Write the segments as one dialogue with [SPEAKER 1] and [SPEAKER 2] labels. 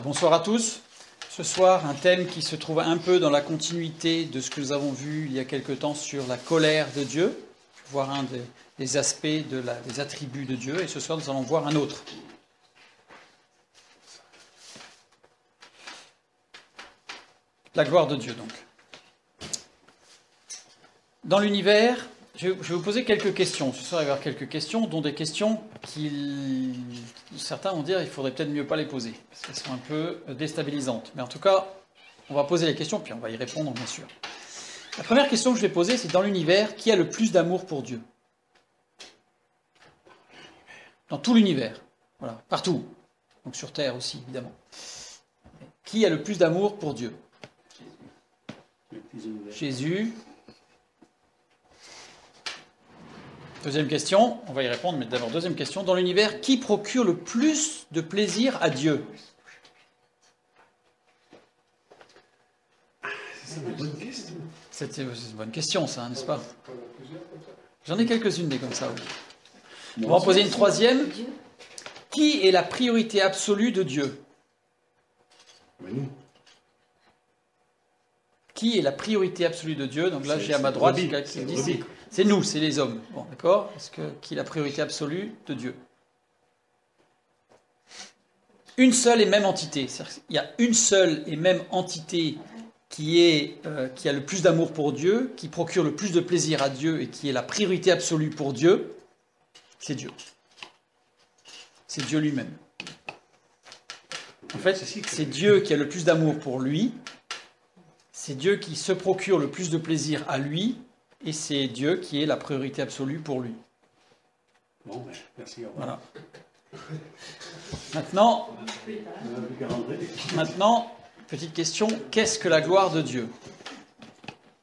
[SPEAKER 1] Bonsoir à tous. Ce soir, un thème qui se trouve un peu dans la continuité de ce que nous avons vu il y a quelque temps sur la colère de Dieu, voir un des aspects des attributs de Dieu, et ce soir nous allons voir un autre. La gloire de Dieu, donc. Dans l'univers, je vais vous poser quelques questions. Ce soir, il va y avoir quelques questions, dont des questions certains vont dire qu'il faudrait peut-être mieux pas les poser, parce qu'elles sont un peu déstabilisantes. Mais en tout cas, on va poser les questions, puis on va y répondre, bien sûr. La première question que je vais poser, c'est dans l'univers, qui a le plus d'amour pour Dieu? Dans tout l'univers, voilà, partout. Donc sur Terre aussi, évidemment. Qui a le plus d'amour pour Dieu? Jésus. Deuxième question, on va y répondre, mais d'abord deuxième question. Dans l'univers, qui procure le plus de plaisir à Dieu?
[SPEAKER 2] C'est une bonne question.
[SPEAKER 1] C'est une bonne question, ça, n'est-ce pas? J'en ai quelques-unes des comme ça, oui. On va en poser une troisième. Qui est la priorité absolue de Dieu?
[SPEAKER 2] Nous.
[SPEAKER 1] Qui est la priorité absolue de Dieu? Donc là, j'ai à ma droite quelqu'un qui dit c'est nous, c'est les hommes. Bon, d'accord? Qui est la priorité absolue de Dieu? Une seule et même entité. Il y a une seule et même entité qui a le plus d'amour pour Dieu, qui procure le plus de plaisir à Dieu et qui est la priorité absolue pour Dieu. C'est Dieu. C'est Dieu lui-même. En fait, c'est Dieu qui a le plus d'amour pour lui. C'est Dieu qui se procure le plus de plaisir à lui, et c'est Dieu qui est la priorité absolue pour lui.
[SPEAKER 2] Bon, ben, merci.
[SPEAKER 1] Voilà. Maintenant, petite question, qu'est-ce que la gloire de Dieu?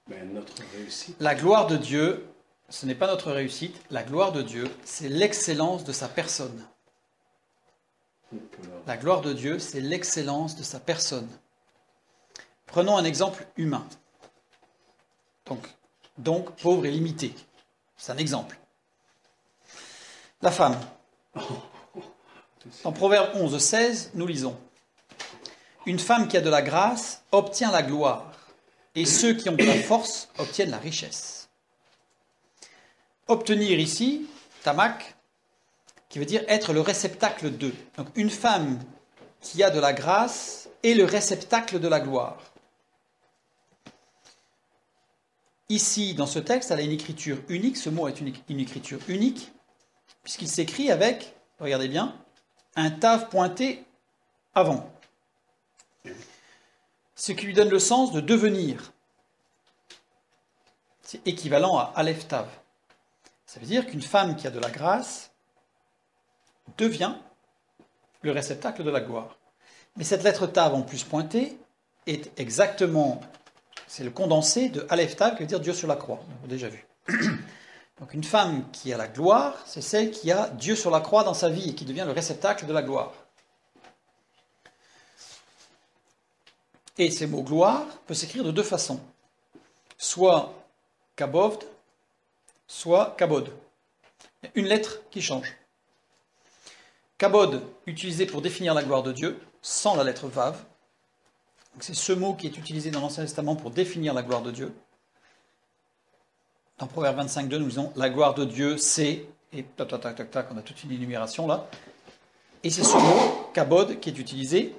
[SPEAKER 2] Ben, notre réussite.
[SPEAKER 1] La gloire de Dieu, ce n'est pas notre réussite, la gloire de Dieu, c'est l'excellence de sa personne. La gloire de Dieu, c'est l'excellence de sa personne. Prenons un exemple humain. Donc pauvre et limité. C'est un exemple. La femme. Dans Proverbe 11, 16, nous lisons: une femme qui a de la grâce obtient la gloire, et ceux qui ont de la force obtiennent la richesse. Obtenir ici, tamak, qui veut dire être le réceptacle de. Donc une femme qui a de la grâce est le réceptacle de la gloire. Ici, dans ce texte, elle a une écriture unique. Ce mot est une écriture unique, puisqu'il s'écrit avec, regardez bien, un tav pointé avant. Ce qui lui donne le sens de devenir. C'est équivalent à aleph tav. Ça veut dire qu'une femme qui a de la grâce devient le réceptacle de la gloire. Mais cette lettre tav en plus pointée est exactement... C'est le condensé de aleph tav, qui veut dire Dieu sur la croix. On l'a déjà vu. Donc une femme qui a la gloire, c'est celle qui a Dieu sur la croix dans sa vie et qui devient le réceptacle de la gloire. Et ces mots gloire peut s'écrire de deux façons. Soit kabovd, soit kabod. Il y a une lettre qui change. Kabod, utilisé pour définir la gloire de Dieu, sans la lettre vav. Donc c'est ce mot qui est utilisé dans l'Ancien Testament pour définir la gloire de Dieu. Dans Proverbe 25.2, nous disons la gloire de Dieu, c'est... Et tac, tac, tac, tac, tac, on a toute une énumération là. Et c'est ce mot, kabod, qui est utilisé,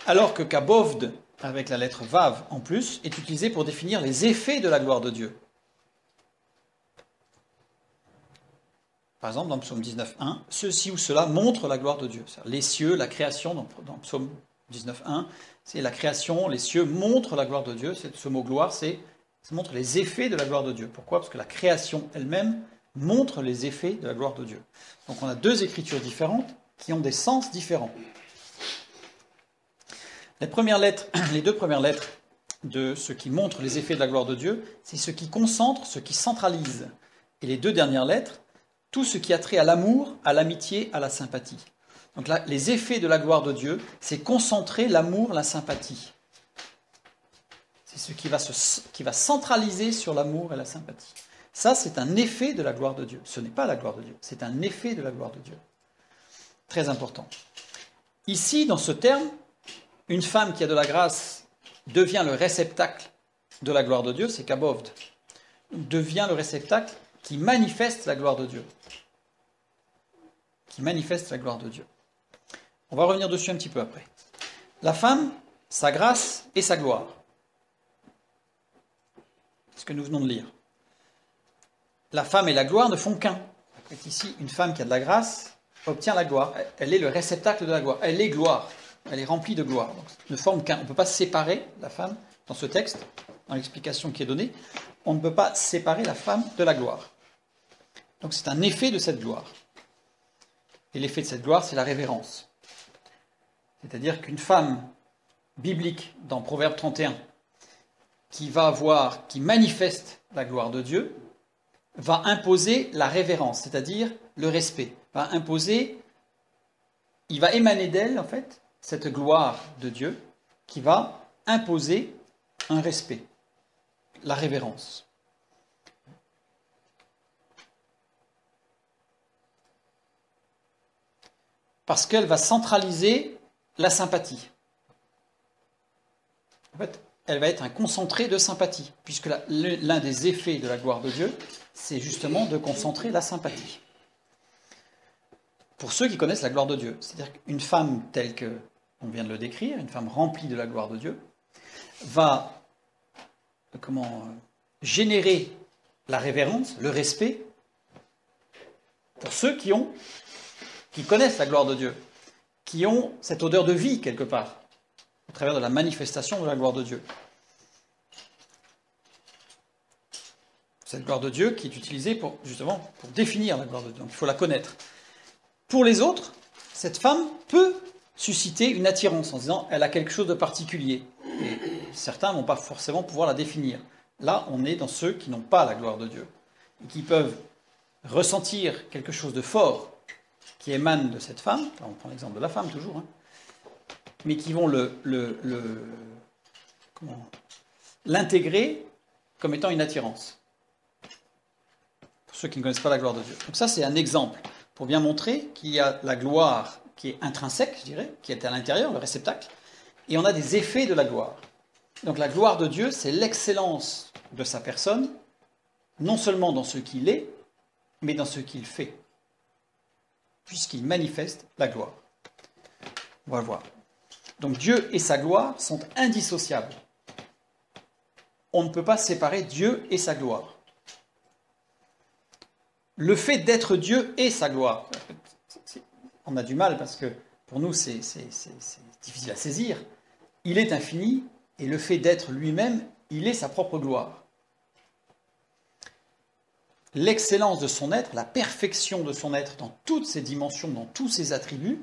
[SPEAKER 1] alors que kabovd, avec la lettre vav en plus, est utilisé pour définir les effets de la gloire de Dieu. Par exemple, dans Psaume 19.1, ceci ou cela montre la gloire de Dieu. Les cieux, la création, dans Psaume 19.1, c'est la création, les cieux montrent la gloire de Dieu. Ce mot gloire, ça montre les effets de la gloire de Dieu. Pourquoi? Parce que la création elle-même montre les effets de la gloire de Dieu. Donc on a deux écritures différentes qui ont des sens différents. Les deux premières lettres de ce qui montre les effets de la gloire de Dieu, c'est ce qui concentre, ce qui centralise. Et les deux dernières lettres, tout ce qui a trait à l'amour, à l'amitié, à la sympathie. Donc là, les effets de la gloire de Dieu, c'est concentrer l'amour, la sympathie. C'est ce qui va centraliser sur l'amour et la sympathie. Ça, c'est un effet de la gloire de Dieu. Ce n'est pas la gloire de Dieu, c'est un effet de la gloire de Dieu. Très important. Ici, dans ce terme, une femme qui a de la grâce devient le réceptacle de la gloire de Dieu, c'est kabovd. Devient le réceptacle qui manifeste la gloire de Dieu. Qui manifeste la gloire de Dieu. On va revenir dessus un petit peu après. La femme, sa grâce et sa gloire. C'est ce que nous venons de lire. La femme et la gloire ne font qu'un. Ici, une femme qui a de la grâce obtient la gloire. Elle est le réceptacle de la gloire. Elle est gloire. Elle est remplie de gloire. Donc, ne forme qu'un. On ne peut pas séparer la femme dans ce texte, dans l'explication qui est donnée. On ne peut pas séparer la femme de la gloire. Donc c'est un effet de cette gloire. Et l'effet de cette gloire, c'est la révérence. C'est-à-dire qu'une femme biblique, dans Proverbe 31, qui manifeste la gloire de Dieu, va imposer la révérence, c'est-à-dire le respect. Il va émaner d'elle, en fait, cette gloire de Dieu, qui va imposer un respect, la révérence. Parce qu'elle va centraliser la sympathie. En fait, elle va être un concentré de sympathie, puisque l'un des effets de la gloire de Dieu, c'est justement de concentrer la sympathie. Pour ceux qui connaissent la gloire de Dieu, c'est-à-dire qu'une femme telle que on vient de le décrire, une femme remplie de la gloire de Dieu, va générer la révérence, le respect, pour ceux qui connaissent la gloire de Dieu, qui ont cette odeur de vie quelque part, au travers de la manifestation de la gloire de Dieu. Cette gloire de Dieu qui est utilisée pour définir la gloire de Dieu. Donc il faut la connaître. Pour les autres, cette femme peut susciter une attirance en disant elle a quelque chose de particulier. Et certains ne vont pas forcément pouvoir la définir. Là, on est dans ceux qui n'ont pas la gloire de Dieu et qui peuvent ressentir quelque chose de fort qui émane de cette femme. On prend l'exemple de la femme toujours, mais qui vont l'intégrer comme étant une attirance. Pour ceux qui ne connaissent pas la gloire de Dieu. Donc ça, c'est un exemple pour bien montrer qu'il y a la gloire qui est intrinsèque, je dirais, qui est à l'intérieur, le réceptacle, et on a des effets de la gloire. Donc la gloire de Dieu, c'est l'excellence de sa personne, non seulement dans ce qu'il est, mais dans ce qu'il fait, puisqu'il manifeste la gloire. On va le voir. Donc Dieu et sa gloire sont indissociables. On ne peut pas séparer Dieu et sa gloire. Le fait d'être Dieu et sa gloire, on a du mal parce que pour nous c'est difficile à saisir. Il est infini et le fait d'être lui-même, il est sa propre gloire. L'excellence de son être, la perfection de son être dans toutes ses dimensions, dans tous ses attributs,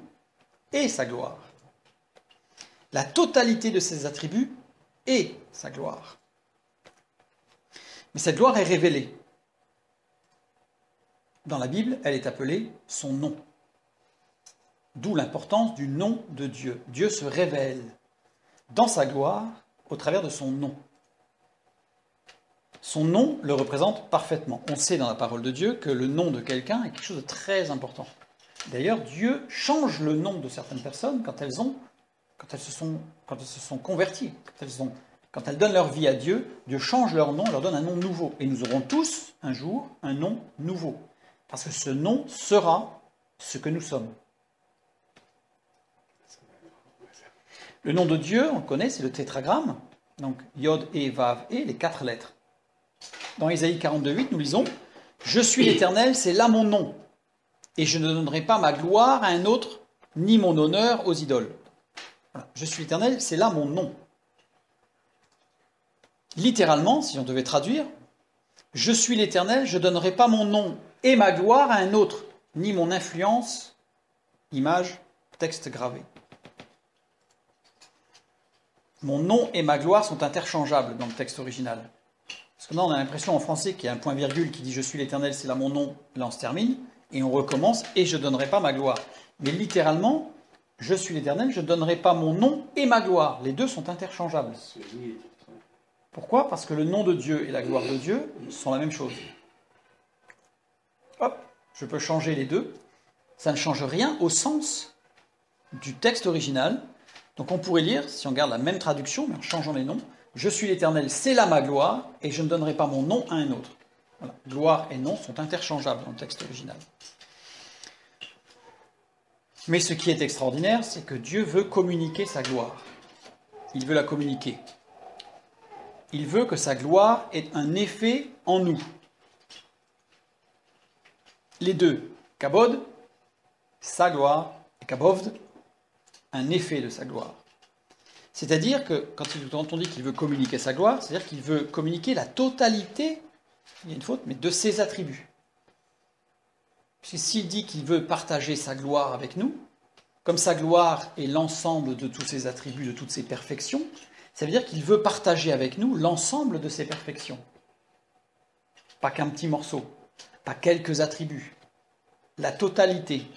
[SPEAKER 1] est sa gloire. La totalité de ses attributs est sa gloire. Mais cette gloire est révélée. Dans la Bible, elle est appelée son nom. D'où l'importance du nom de Dieu. Dieu se révèle dans sa gloire au travers de son nom. Son nom le représente parfaitement. On sait dans la parole de Dieu que le nom de quelqu'un est quelque chose de très important. D'ailleurs, Dieu change le nom de certaines personnes quand elles se sont converties, quand elles donnent leur vie à Dieu. Dieu change leur nom, leur donne un nom nouveau. Et nous aurons tous un jour un nom nouveau. Parce que ce nom sera ce que nous sommes. Le nom de Dieu, on le connaît, c'est le tétragramme. Donc Yod, E, Vav, E, les 4 lettres. Dans Ésaïe 42:8, nous lisons « Je suis l'Éternel, c'est là mon nom, et je ne donnerai pas ma gloire à un autre, ni mon honneur aux idoles. » Voilà. Je suis l'Éternel, c'est là mon nom. Littéralement, si on devait traduire, « Je suis l'Éternel, je ne donnerai pas mon nom et ma gloire à un autre, ni mon influence, image, texte gravé. » Mon nom et ma gloire sont interchangeables dans le texte original. Parce que là, on a l'impression en français qu'il y a un point-virgule qui dit « Je suis l'Éternel, c'est là mon nom », là on se termine, et on recommence « Et je ne donnerai pas ma gloire ». Mais littéralement, « Je suis l'Éternel, je ne donnerai pas mon nom et ma gloire ». Les deux sont interchangeables. Pourquoi ? Parce que le nom de Dieu et la gloire de Dieu sont la même chose. Hop, je peux changer les deux. Ça ne change rien au sens du texte original. Donc on pourrait lire, si on garde la même traduction, mais en changeant les noms, « Je suis l'Éternel, c'est là ma gloire, et je ne donnerai pas mon nom à un autre. » Voilà. Gloire et nom sont interchangeables dans le texte original. Mais ce qui est extraordinaire, c'est que Dieu veut communiquer sa gloire. Il veut la communiquer. Il veut que sa gloire ait un effet en nous. Les deux, kabod, sa gloire, et kabovd, un effet de sa gloire. C'est-à-dire que quand on dit qu'il veut communiquer sa gloire, c'est-à-dire qu'il veut communiquer la totalité, il y a une faute, mais de ses attributs. Parce que s'il dit qu'il veut partager sa gloire avec nous, comme sa gloire est l'ensemble de tous ses attributs, de toutes ses perfections, ça veut dire qu'il veut partager avec nous l'ensemble de ses perfections. Pas qu'un petit morceau, pas quelques attributs, la totalité.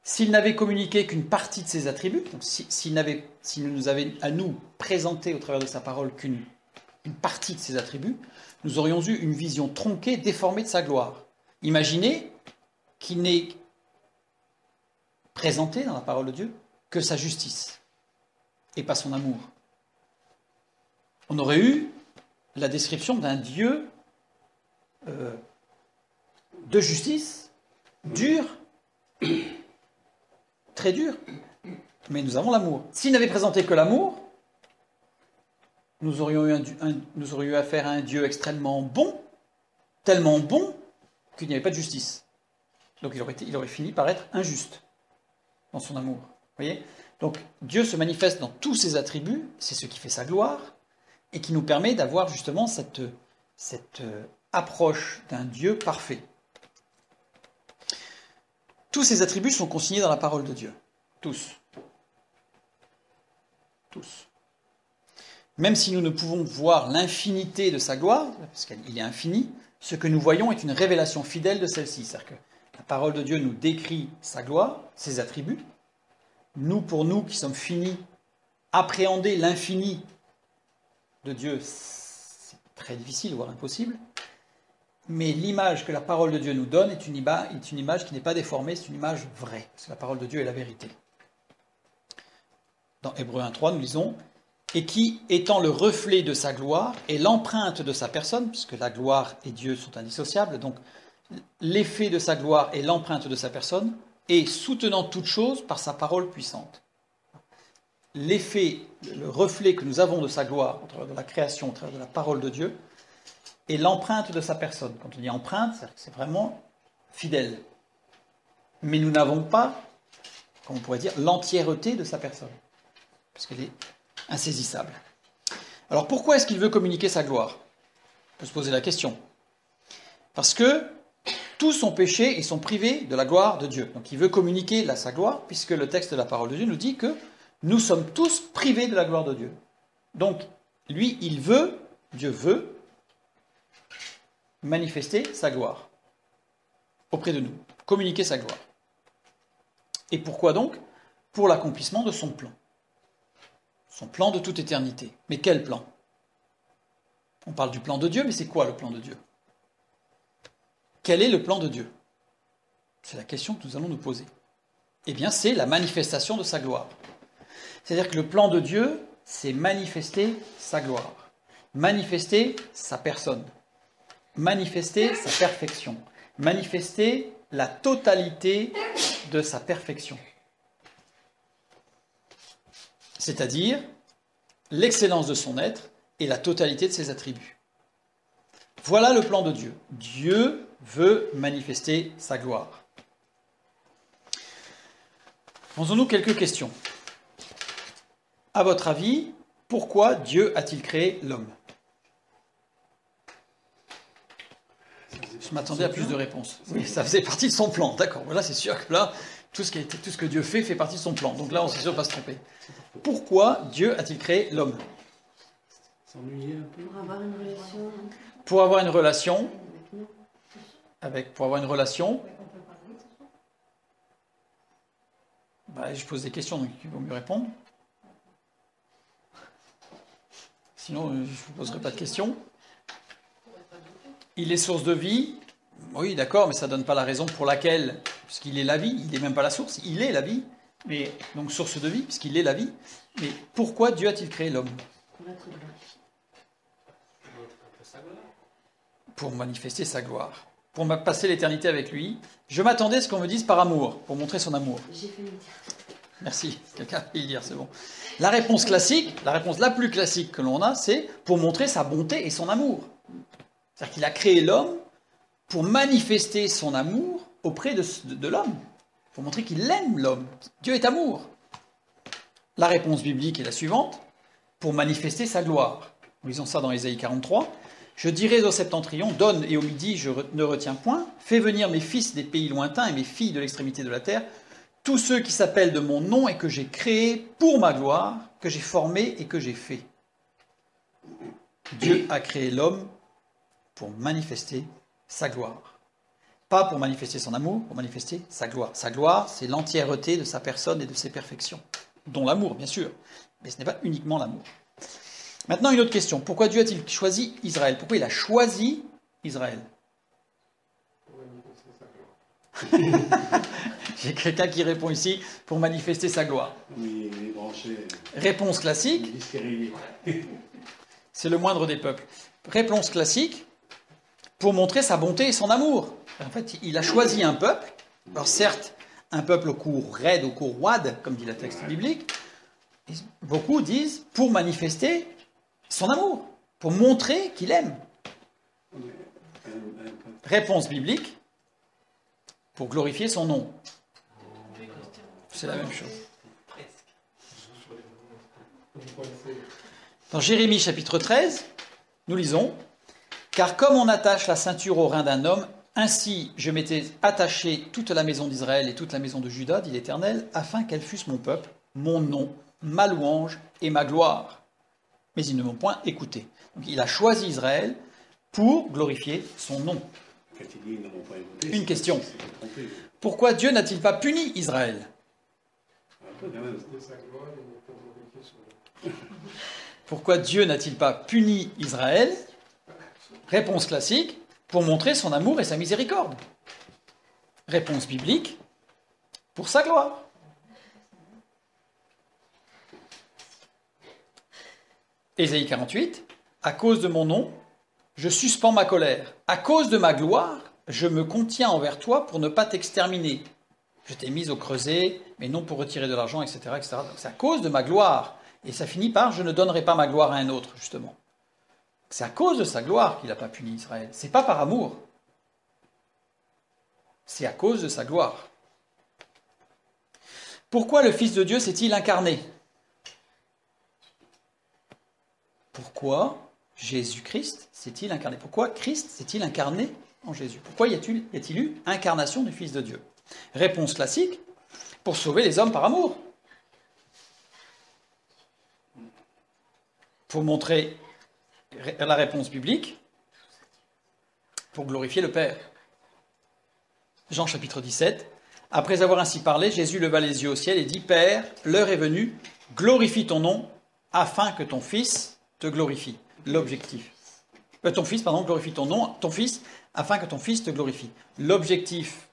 [SPEAKER 1] S'il n'avait communiqué qu'une partie de ses attributs, donc s'il nous avait à nous présenté au travers de sa parole qu'une partie de ses attributs, nous aurions eu une vision tronquée, déformée de sa gloire. Imaginez qu'il n'ait présenté dans la parole de Dieu que sa justice et pas son amour. On aurait eu la description d'un Dieu de justice, dur, très dur, mais nous avons l'amour. S'il n'avait présenté que l'amour, nous aurions eu affaire à un Dieu extrêmement bon, tellement bon qu'il n'y avait pas de justice. Donc il aurait fini par être injuste dans son amour. Voyez ? Donc Dieu se manifeste dans tous ses attributs, c'est ce qui fait sa gloire, et qui nous permet d'avoir justement cette approche d'un Dieu parfait. Tous ces attributs sont consignés dans la parole de Dieu. Tous. Tous. Même si nous ne pouvons voir l'infinité de sa gloire, parce qu'il est infini, ce que nous voyons est une révélation fidèle de celle-ci. C'est-à-dire que la parole de Dieu nous décrit sa gloire, ses attributs. Nous, pour nous qui sommes finis, appréhender l'infini de Dieu, c'est très difficile, voire impossible. Mais l'image que la parole de Dieu nous donne est une image qui n'est pas déformée, c'est une image vraie, parce que la parole de Dieu est la vérité. Dans Hébreux 1.3, nous lisons « Et qui, étant le reflet de sa gloire et l'empreinte de sa personne », puisque la gloire et Dieu sont indissociables, donc l'effet de sa gloire et l'empreinte de sa personne, et soutenant toute chose par sa parole puissante. L'effet, le reflet que nous avons de sa gloire, au travers de la création, au travers de la parole de Dieu, et l'empreinte de sa personne. Quand on dit empreinte, c'est vraiment fidèle. Mais nous n'avons pas, comme on pourrait dire, l'entièreté de sa personne, parce qu'elle est insaisissable. Alors pourquoi est-ce qu'il veut communiquer sa gloire ? On peut se poser la question. Parce que tous ont péché et sont privés de la gloire de Dieu. Donc il veut communiquer sa gloire, puisque le texte de la parole de Dieu nous dit que nous sommes tous privés de la gloire de Dieu. Donc lui, Dieu veut manifester sa gloire auprès de nous, communiquer sa gloire. Et pourquoi donc ? Pour l'accomplissement de son plan de toute éternité. Mais quel plan ? On parle du plan de Dieu, mais c'est quoi le plan de Dieu ? Quel est le plan de Dieu ? C'est la question que nous allons nous poser. Eh bien, c'est la manifestation de sa gloire. C'est-à-dire que le plan de Dieu, c'est manifester sa gloire, manifester sa personne, manifester sa perfection, manifester la totalité de sa perfection. C'est-à-dire l'excellence de son être et la totalité de ses attributs. Voilà le plan de Dieu. Dieu veut manifester sa gloire. Posons-nous quelques questions. À votre avis, pourquoi Dieu a-t-il créé l'homme ? Je m'attendais à plus de réponses. Oui, ça faisait partie de son plan. D'accord, voilà, c'est sûr que là, tout ce que Dieu fait partie de son plan. Donc là, on s'est sûr de ne pas se tromper. Pourquoi Dieu a-t-il créé l'homme ?
[SPEAKER 2] S'ennuyer un peu.
[SPEAKER 3] Pour avoir une relation.
[SPEAKER 1] Pour avoir une relation. Pour avoir une relation. Je pose des questions, donc il vaut mieux répondre. Sinon, je ne vous poserai pas de questions. Il est source de vie. Oui, d'accord, mais ça ne donne pas la raison pour laquelle, puisqu'il est la vie, il n'est même pas la source, il est la vie. Mais, donc source de vie, puisqu'il est la vie. Mais pourquoi Dieu a-t-il créé l'homme?
[SPEAKER 3] Pour être glorifié.
[SPEAKER 1] Pour manifester sa gloire. Pour passer l'éternité avec lui. Je m'attendais à ce qu'on me dise par amour, pour montrer son amour.
[SPEAKER 3] J'ai fait le dire.
[SPEAKER 1] Merci, quelqu'un a pu le dire, c'est bon. La réponse classique, la réponse la plus classique que l'on a, c'est pour montrer sa bonté et son amour. C'est-à-dire qu'il a créé l'homme pour manifester son amour auprès de l'homme. Pour montrer qu'il aime l'homme. Dieu est amour. La réponse biblique est la suivante, pour manifester sa gloire. Lisons ça dans Ésaïe 43. Je dirai au septentrion, donne, et au midi je ne retiens point, fais venir mes fils des pays lointains et mes filles de l'extrémité de la terre, tous ceux qui s'appellent de mon nom et que j'ai créés pour ma gloire, que j'ai formé et que j'ai fait. Dieu a créé l'homme pour manifester sa gloire. Pas pour manifester son amour, pour manifester sa gloire. Sa gloire, c'est l'entièreté de sa personne et de ses perfections, dont l'amour, bien sûr. Mais ce n'est pas uniquement l'amour. Maintenant, une autre question. Pourquoi Dieu a-t-il choisi Israël? Pourquoi il a choisi Israël? J'ai quelqu'un qui répond ici, pour manifester sa gloire.
[SPEAKER 2] Oui, les branchés.
[SPEAKER 1] Réponse classique, c'est le moindre des peuples. Réponse classique, pour montrer sa bonté et son amour. En fait, il a choisi un peuple, alors certes, un peuple au cou raide, au cou roide, comme dit le texte biblique. Beaucoup disent pour manifester son amour, pour montrer qu'il aime. Réponse biblique, pour glorifier son nom. C'est la même chose. Dans Jérémie chapitre 13, nous lisons « Car comme on attache la ceinture au rein d'un homme, ainsi je m'étais attaché toute la maison d'Israël et toute la maison de Juda, dit l'Éternel, afin qu'elles fussent mon peuple, mon nom, ma louange et ma gloire. » Mais ils ne m'ont point écouté. Donc il a choisi Israël pour glorifier son nom. Une question. Pourquoi Dieu n'a-t-il pas puni Israël? Pourquoi Dieu n'a-t-il pas puni Israël? Réponse classique, pour montrer son amour et sa miséricorde. Réponse biblique, pour sa gloire. Ésaïe 48, à cause de mon nom, je suspends ma colère. À cause de ma gloire, je me contiens envers toi pour ne pas t'exterminer. Je t'ai mis au creuset, mais non pour retirer de l'argent, etc., etc. Donc c'est à cause de ma gloire. Et ça finit par « je ne donnerai pas ma gloire à un autre », justement. C'est à cause de sa gloire qu'il n'a pas puni Israël. C'est pas par amour. C'est à cause de sa gloire. Pourquoi le Fils de Dieu s'est-il incarné? Pourquoi Jésus-Christ s'est-il incarné? Pourquoi Christ s'est-il incarné en Jésus? Pourquoi y a-t-il eu incarnation du Fils de Dieu? Réponse classique, pour sauver les hommes par amour. Pour montrer la réponse biblique, pour glorifier le Père. Jean chapitre 17, après avoir ainsi parlé, Jésus leva les yeux au ciel et dit, Père, l'heure est venue, glorifie ton nom, afin que ton Fils te glorifie. L'objectif. Ton Fils, pardon, glorifie ton nom, ton Fils, afin que ton Fils te glorifie. L'objectif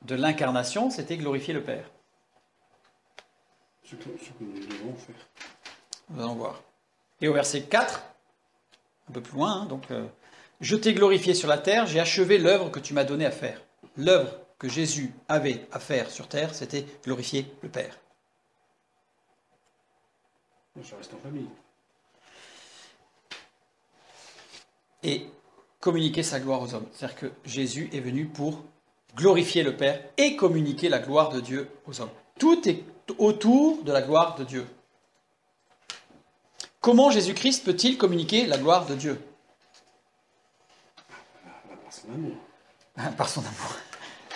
[SPEAKER 1] de l'incarnation, c'était glorifier le Père.
[SPEAKER 2] Ce que nous devons faire.
[SPEAKER 1] Nous allons voir. Et au verset 4, un peu plus loin, je t'ai glorifié sur la terre, j'ai achevé l'œuvre que tu m'as donnée à faire. L'œuvre que Jésus avait à faire sur terre, c'était glorifier le Père.
[SPEAKER 2] Ça reste en famille.
[SPEAKER 1] Et communiquer sa gloire aux hommes. C'est-à-dire que Jésus est venu pour glorifier le Père et communiquer la gloire de Dieu aux hommes. Tout est autour de la gloire de Dieu. Comment Jésus-Christ peut-il communiquer la gloire de Dieu?
[SPEAKER 2] Par son amour.
[SPEAKER 1] Par son amour.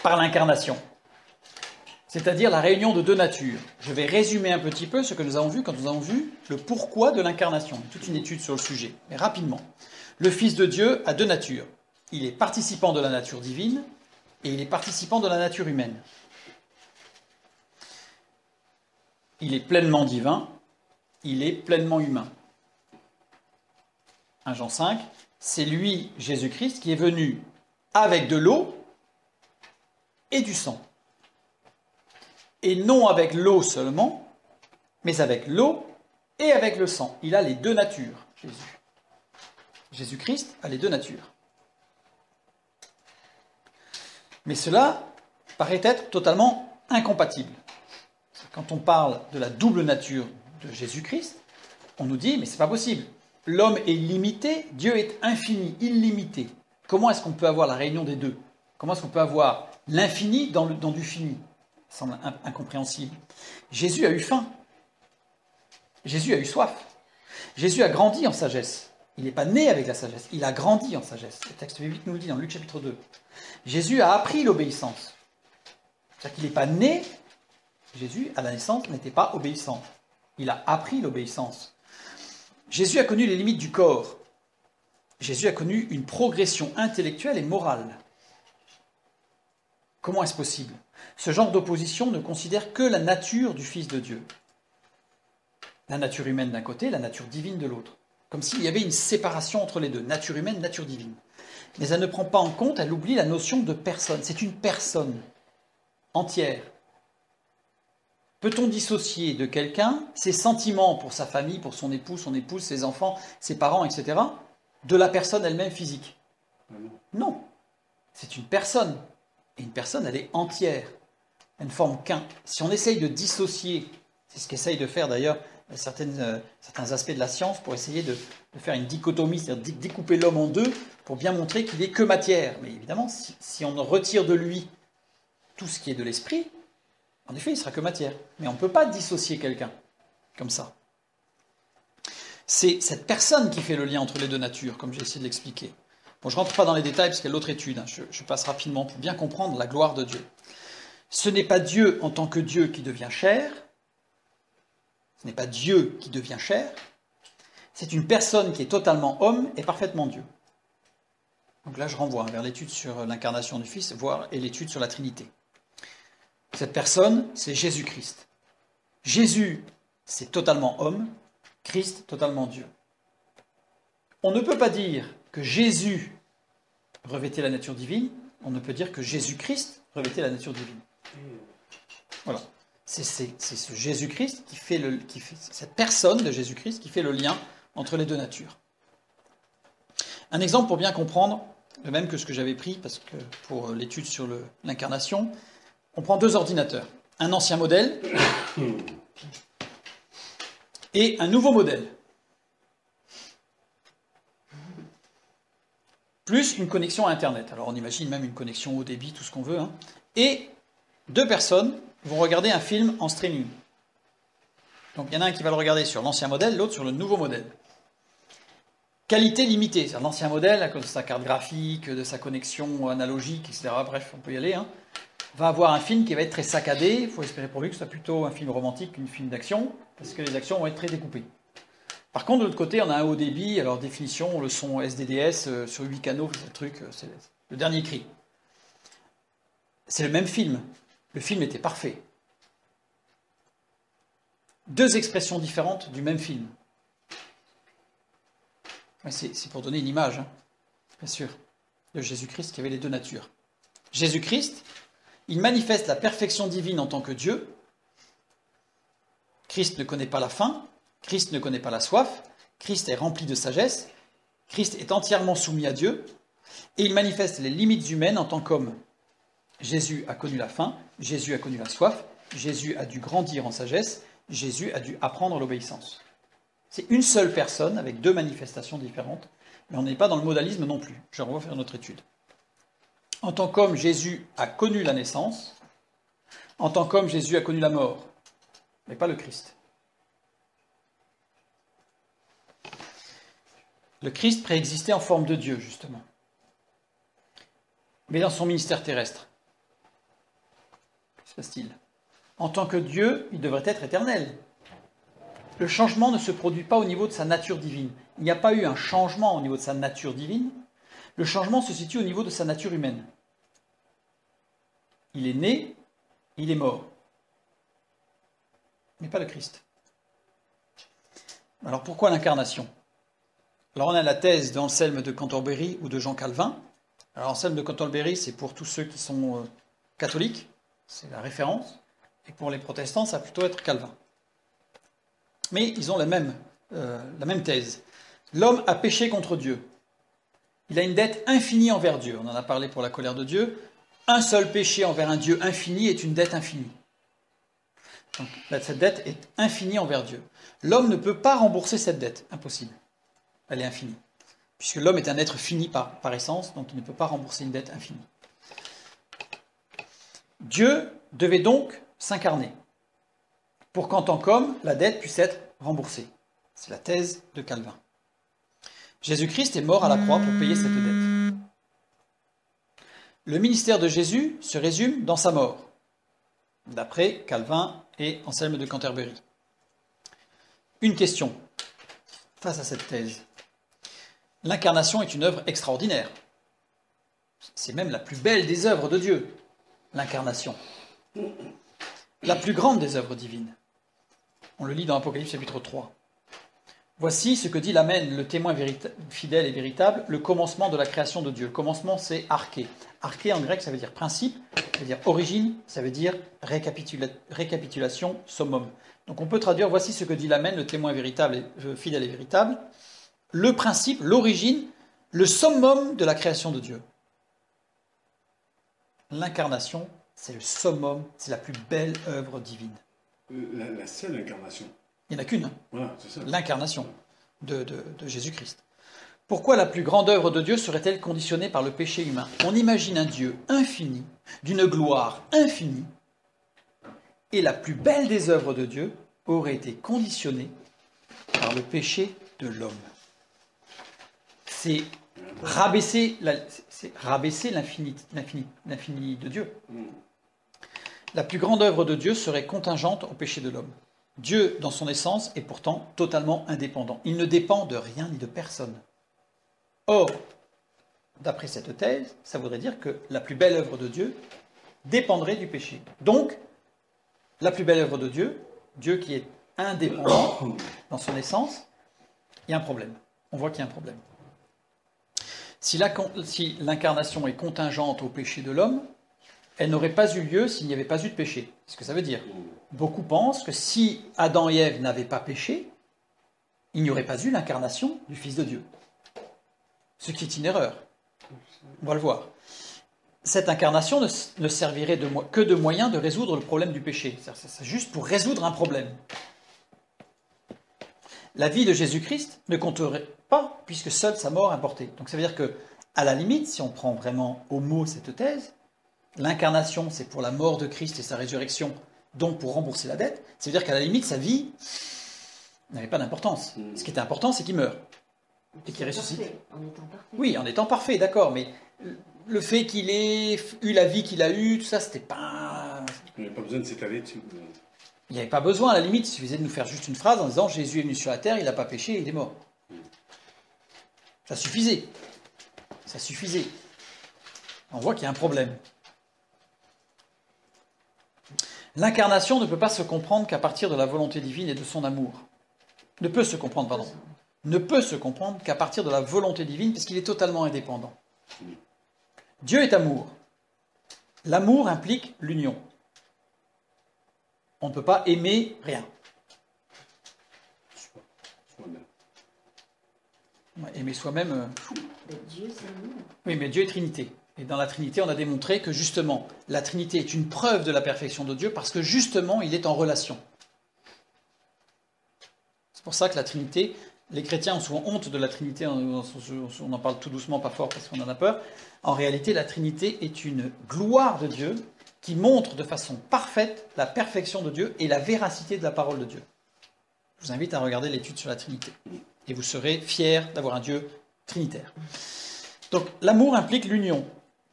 [SPEAKER 1] Par l'incarnation. C'est-à-dire la réunion de deux natures. Je vais résumer un petit peu ce que nous avons vu quand nous avons vu le pourquoi de l'incarnation. Toute une étude sur le sujet, mais rapidement. Le Fils de Dieu a deux natures. Il est participant de la nature divine et il est participant de la nature humaine. Il est pleinement divin, il est pleinement humain. 1 Jean 5, c'est lui, Jésus-Christ, qui est venu avec de l'eau et du sang. et non avec l'eau seulement, mais avec l'eau et avec le sang. Il a les deux natures, Jésus. Jésus-Christ a les deux natures. Mais cela paraît être totalement incompatible. Quand on parle de la double nature de Jésus-Christ, on nous dit, mais c'est pas possible. L'homme est limité, Dieu est infini, illimité. Comment est-ce qu'on peut avoir la réunion des deux? Comment est-ce qu'on peut avoir l'infini dans du fini? Ça semble incompréhensible. Jésus a eu faim. Jésus a eu soif. Jésus a grandi en sagesse. Il n'est pas né avec la sagesse, il a grandi en sagesse. Le texte biblique nous le dit dans Luc chapitre 2. Jésus a appris l'obéissance. C'est-à-dire qu'il n'est pas né, Jésus, à la naissance, n'était pas obéissant. Il a appris l'obéissance. Jésus a connu les limites du corps. Jésus a connu une progression intellectuelle et morale. Comment est-ce possible? Ce genre d'opposition ne considère que la nature du Fils de Dieu. La nature humaine d'un côté, la nature divine de l'autre. Comme s'il y avait une séparation entre les deux, nature humaine, nature divine. Mais elle ne prend pas en compte, elle oublie la notion de personne. C'est une personne entière. Peut-on dissocier de quelqu'un ses sentiments pour sa famille, pour son époux, son épouse, ses enfants, ses parents, etc., de la personne elle-même physique? Non. C'est une personne. Et une personne, elle est entière. Elle ne forme qu'un. Si on essaye de dissocier, c'est ce qu'essaye de faire d'ailleurs certains aspects de la science pour essayer de faire une dichotomie, c'est-à-dire découper l'homme en deux pour bien montrer qu'il n'est que matière. Mais évidemment, si on retire de lui tout ce qui est de l'esprit, en effet, il ne sera que matière. Mais on ne peut pas dissocier quelqu'un comme ça. C'est cette personne qui fait le lien entre les deux natures, comme j'ai essayé de l'expliquer. Bon, je ne rentre pas dans les détails parce qu'il y a l'autre étude. Je passe rapidement pour bien comprendre la gloire de Dieu. Ce n'est pas Dieu en tant que Dieu qui devient chair. Ce n'est pas Dieu qui devient chair. C'est une personne qui est totalement homme et parfaitement Dieu. Donc là, je renvoie vers l'étude sur l'incarnation du Fils, et l'étude sur la Trinité. Cette personne, c'est Jésus-Christ. Jésus, c'est totalement homme, Christ, totalement Dieu. On ne peut pas dire que Jésus revêtait la nature divine, on ne peut dire que Jésus-Christ revêtait la nature divine. Voilà. C'est ce Jésus-Christ qui fait cette personne de Jésus-Christ qui fait le lien entre les deux natures. Un exemple pour bien comprendre, le même que ce que j'avais pris, parce que pour l'étude sur l'incarnation, on prend deux ordinateurs, un ancien modèle et un nouveau modèle, plus une connexion à Internet. Alors on imagine même une connexion haut débit, tout ce qu'on veut, hein. Et deux personnes vont regarder un film en streaming. Donc il y en a un qui va le regarder sur l'ancien modèle, l'autre sur le nouveau modèle. Qualité limitée, c'est-à-dire l'ancien modèle, à cause de sa carte graphique, de sa connexion analogique, etc., bref, on peut y aller, hein, va avoir un film qui va être très saccadé. Il faut espérer pour lui que ce soit plutôt un film romantique qu'un film d'action, parce que les actions vont être très découpées. Par contre, de l'autre côté, on a un haut débit, alors définition, le son SDDS sur 8 canaux, c'est le truc, c'est le dernier cri. C'est le même film. Le film était parfait. Deux expressions différentes du même film. C'est pour donner une image, hein, bien sûr, de Jésus-Christ qui avait les deux natures. Jésus-Christ, il manifeste la perfection divine en tant que Dieu. Christ ne connaît pas la faim, Christ ne connaît pas la soif, Christ est rempli de sagesse, Christ est entièrement soumis à Dieu, et il manifeste les limites humaines en tant qu'homme. Jésus a connu la faim, Jésus a connu la soif, Jésus a dû grandir en sagesse, Jésus a dû apprendre l'obéissance. C'est une seule personne avec deux manifestations différentes, mais on n'est pas dans le modalisme non plus. Je renvoie faire notre étude. En tant qu'homme, Jésus a connu la naissance. En tant qu'homme, Jésus a connu la mort, mais pas le Christ. Le Christ préexistait en forme de Dieu, justement, mais dans son ministère terrestre. Que se passe-t-il ? En tant que Dieu, il devrait être éternel. Le changement ne se produit pas au niveau de sa nature divine. Il n'y a pas eu un changement au niveau de sa nature divine. Le changement se situe au niveau de sa nature humaine. Il est né, il est mort. Mais pas le Christ. Alors pourquoi l'incarnation ? Alors on a la thèse d'Anselme de Cantorbéry ou de Jean Calvin. Alors Anselme de Cantorbéry, c'est pour tous ceux qui sont catholiques, c'est la référence. Et pour les protestants, ça va plutôt être Calvin. Mais ils ont la même thèse. L'homme a péché contre Dieu. Il a une dette infinie envers Dieu. On en a parlé pour la colère de Dieu. Un seul péché envers un Dieu infini est une dette infinie. Donc, cette dette est infinie envers Dieu. L'homme ne peut pas rembourser cette dette. Impossible. Elle est infinie. Puisque l'homme est un être fini par essence, donc il ne peut pas rembourser une dette infinie. Dieu devait donc s'incarner pour qu'en tant qu'homme, la dette puisse être remboursée. C'est la thèse de Calvin. Jésus-Christ est mort à la croix pour payer cette dette. Le ministère de Jésus se résume dans sa mort, d'après Calvin et Anselme de Canterbury. Une question face à cette thèse. L'incarnation est une œuvre extraordinaire. C'est même la plus belle des œuvres de Dieu, l'incarnation. La plus grande des œuvres divines. On le lit dans Apocalypse chapitre 3. Voici ce que dit l'Amen, le témoin fidèle et véritable, le commencement de la création de Dieu. Le commencement, c'est arché. Arché en grec, ça veut dire principe, ça veut dire origine, ça veut dire récapitulation, summum. Donc on peut traduire, voici ce que dit l'Amen, le témoin véritable, fidèle et véritable, le principe, l'origine, le summum de la création de Dieu. L'incarnation, c'est le summum, c'est la plus belle œuvre divine.
[SPEAKER 2] La seule incarnation.
[SPEAKER 1] Il n'y en a qu'une,
[SPEAKER 2] Voilà, c'est ça.
[SPEAKER 1] L'incarnation de Jésus-Christ. Pourquoi la plus grande œuvre de Dieu serait-elle conditionnée par le péché humain? On imagine un Dieu infini, d'une gloire infinie, et la plus belle des œuvres de Dieu aurait été conditionnée par le péché de l'homme. C'est rabaisser l'infini de Dieu. La plus grande œuvre de Dieu serait contingente au péché de l'homme. Dieu, dans son essence, est pourtant totalement indépendant. Il ne dépend de rien ni de personne. Or, d'après cette thèse, ça voudrait dire que la plus belle œuvre de Dieu dépendrait du péché. Donc, la plus belle œuvre de Dieu, Dieu qui est indépendant dans son essence, il y a un problème. On voit qu'il y a un problème. Si l'incarnation est contingente au péché de l'homme, elle n'aurait pas eu lieu s'il n'y avait pas eu de péché. C'est ce que ça veut dire. Beaucoup pensent que si Adam et Ève n'avaient pas péché, il n'y aurait pas eu l'incarnation du Fils de Dieu. Ce qui est une erreur. On va le voir. Cette incarnation ne servirait que de moyen de résoudre le problème du péché. C'est juste pour résoudre un problème. La vie de Jésus-Christ ne compterait pas, puisque seule sa mort importait. Donc ça veut dire que, à la limite, si on prend vraiment au mot cette thèse, l'incarnation, c'est pour la mort de Christ et sa résurrection, donc pour rembourser la dette. Ça veut dire qu'à la limite, sa vie n'avait pas d'importance. Ce qui était important, c'est qu'il meurt et qu'il ressuscite.
[SPEAKER 3] En étant parfait.
[SPEAKER 1] Oui, en étant parfait, d'accord, mais le fait qu'il ait eu la vie qu'il a eue, tout ça, c'était pas...
[SPEAKER 2] Il n'y a pas besoin de s'étaler dessus.
[SPEAKER 1] Il n'y avait pas besoin, à la limite, il suffisait de nous faire juste une phrase en disant « Jésus est venu sur la terre, il n'a pas péché, il est mort ». Ça suffisait. Ça suffisait. On voit qu'il y a un problème. L'incarnation ne peut pas se comprendre qu'à partir de la volonté divine et de son amour. Ne peut se comprendre, pardon. Ne peut se comprendre qu'à partir de la volonté divine, puisqu'il est totalement indépendant. Dieu est amour. L'amour implique l'union. On ne peut pas aimer rien. Aimer soi-même...
[SPEAKER 3] Mais Dieu, c'est amour.
[SPEAKER 1] Oui, mais Dieu est Trinité. Et dans la Trinité, on a démontré que justement, la Trinité est une preuve de la perfection de Dieu parce que justement, il est en relation. C'est pour ça que la Trinité, les chrétiens ont souvent honte de la Trinité, on en parle tout doucement, pas fort parce qu'on en a peur. En réalité, la Trinité est une gloire de Dieu qui montre de façon parfaite la perfection de Dieu et la véracité de la parole de Dieu. Je vous invite à regarder l'étude sur la Trinité. Et vous serez fiers d'avoir un Dieu trinitaire. Donc, l'amour implique l'union.